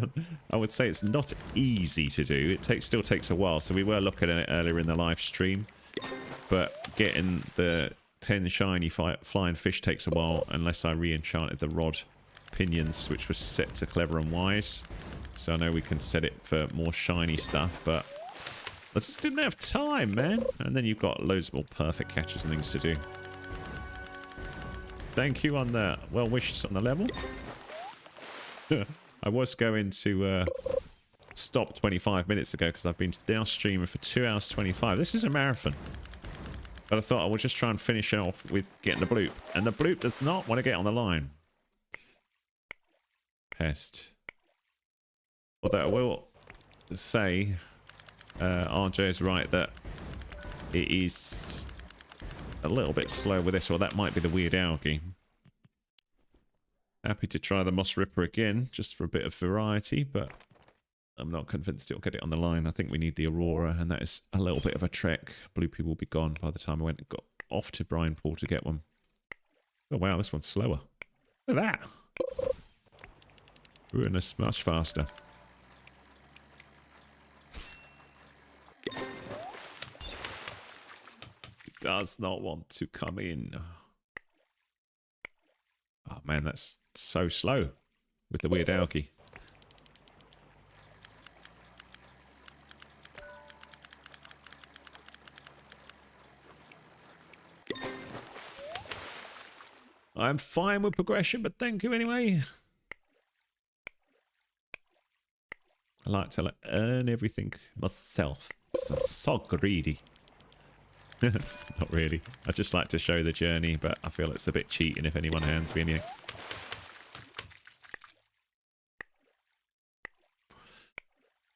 I would say it's not easy to do. It still takes a while, so we were looking at it earlier in the live stream. But getting the 10 shiny flying fish takes a while, unless I re-enchanted the rod pinions, which was set to clever and wise. So I know we can set it for more shiny stuff, but I just didn't have time, man. And then you've got loads more perfect catches and things to do. Thank you on the well wishes on the level. I was going to stop 25 minutes ago because I've been now streaming for 2 hours 25. This is a marathon. But I thought I would just try and finish off with getting the bloop. And the bloop does not want to get on the line. Pest. Although I will say, RJ is right that it is a little bit slow with this, or that might be the weird algae. Happy to try the Moss Ripper again, just for a bit of variety, but I'm not convinced it'll get it on the line. I think we need the Aurora, and that is a little bit of a trek. Bloopy will be gone by the time I went and got off to Brine Pool to get one. Oh wow, this one's slower. Look at that. Ruinous, much faster. It does not want to come in. Oh man, that's so slow with the weird algae. I'm fine with progression, but thank you anyway. I like to earn everything myself. So I'm so greedy. Not really. I just like to show the journey, but I feel it's a bit cheating if anyone hands me anything.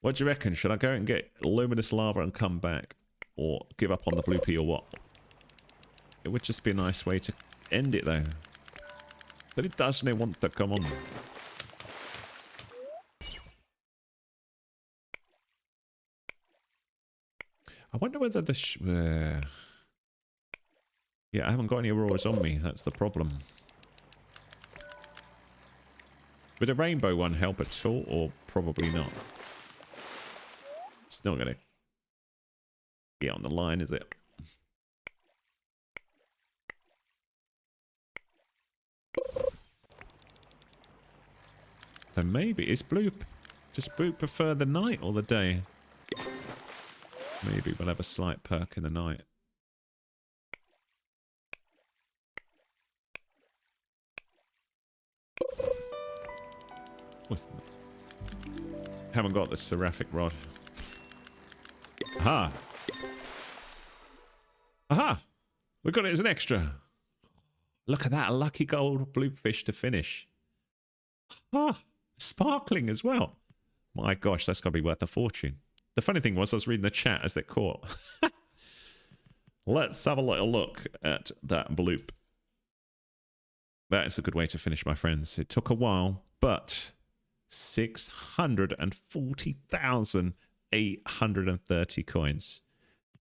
What do you reckon? Should I go and get luminous lava and come back? Or give up on the bloopy or what? It would just be a nice way to end it though. But it doesn't want to come on. I wonder whether the... yeah, I haven't got any auroras on me. That's the problem. Would a rainbow one help at all? Or probably not? It's not going to get on the line, is it? So maybe it's Bloop. Does Bloop prefer the night or the day? Maybe we'll have a slight perk in the night. Haven't got the seraphic rod. Aha! Aha! We got it as an extra. Look at that, a lucky gold bluefish to finish. Ah, sparkling as well. My gosh, that's got to be worth a fortune. The funny thing was, I was reading the chat as it caught. Let's have a little look at that bloop. That is a good way to finish, my friends. It took a while, but 640,830 coins.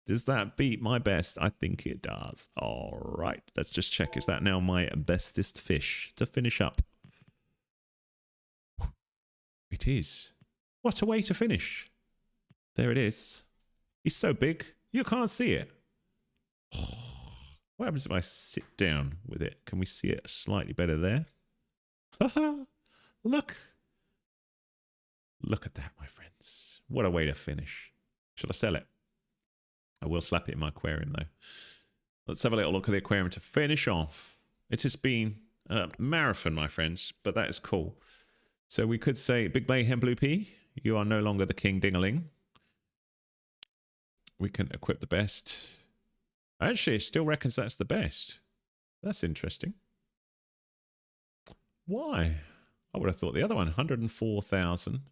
Does that beat my best? I think it does. All right, let's just check. Is that now my bestest fish to finish up? It is. What a way to finish. There it is. He's so big, you can't see it. What happens if I sit down with it? Can we see it slightly better there? Haha! Look. Look at that, my friends. What a way to finish. Shall I sell it? I will slap it in my aquarium, though. Let's have a little look at the aquarium to finish off. It has been a marathon, my friends, but that is cool. So we could say, Big Mayhem Blue Pea, you are no longer the King Dingaling. We can equip the best. Actually, it still reckons that's the best. That's interesting. Why? I would have thought the other one, 104,000.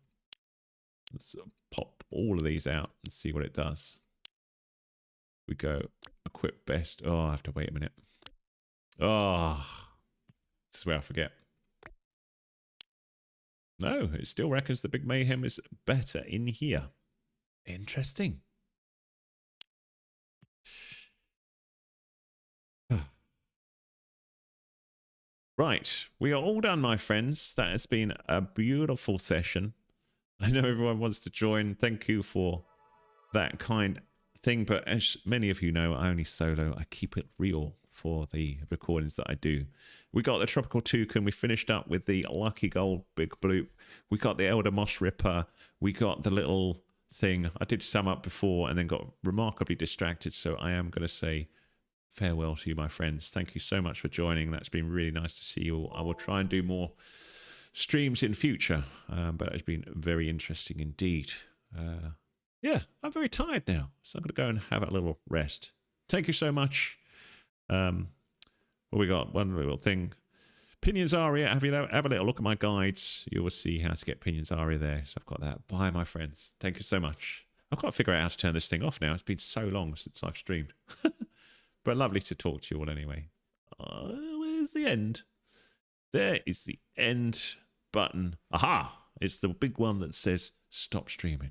Let's pop all of these out and see what it does. We go equip best. Oh, I have to wait a minute. Oh, I swear I forget. No, it still reckons the Big Mayhem is better in here. Interesting. Right, we are all done, my friends. That has been a beautiful session. I know everyone wants to join. Thank you for that kind thing. But as many of you know, I only solo. I keep it real for the recordings that I do. We got the Tropical Toucan. We finished up with the Lucky Gold Big Bloop. We got the Elder Moss Ripper. We got the little thing. I did sum up before and then got remarkably distracted. So I am going to say farewell to you, my friends. Thank you so much for joining. That's been really nice to see you all. I will try and do more streams in future, but it's been very interesting indeed. Yeah, I'm very tired now, so I'm going to go and have a little rest. thank you so much. What we got? One little thing. Pinions Aria. Have a little look at my guides. You will see how to get Pinions Aria there. So I've got that. Bye, my friends. Thank you so much. I've got to figure out how to turn this thing off now. It's been so long since I've streamed. But lovely to talk to you all anyway. Where's the end? There is the end button. Aha! It's the big one that says stop streaming.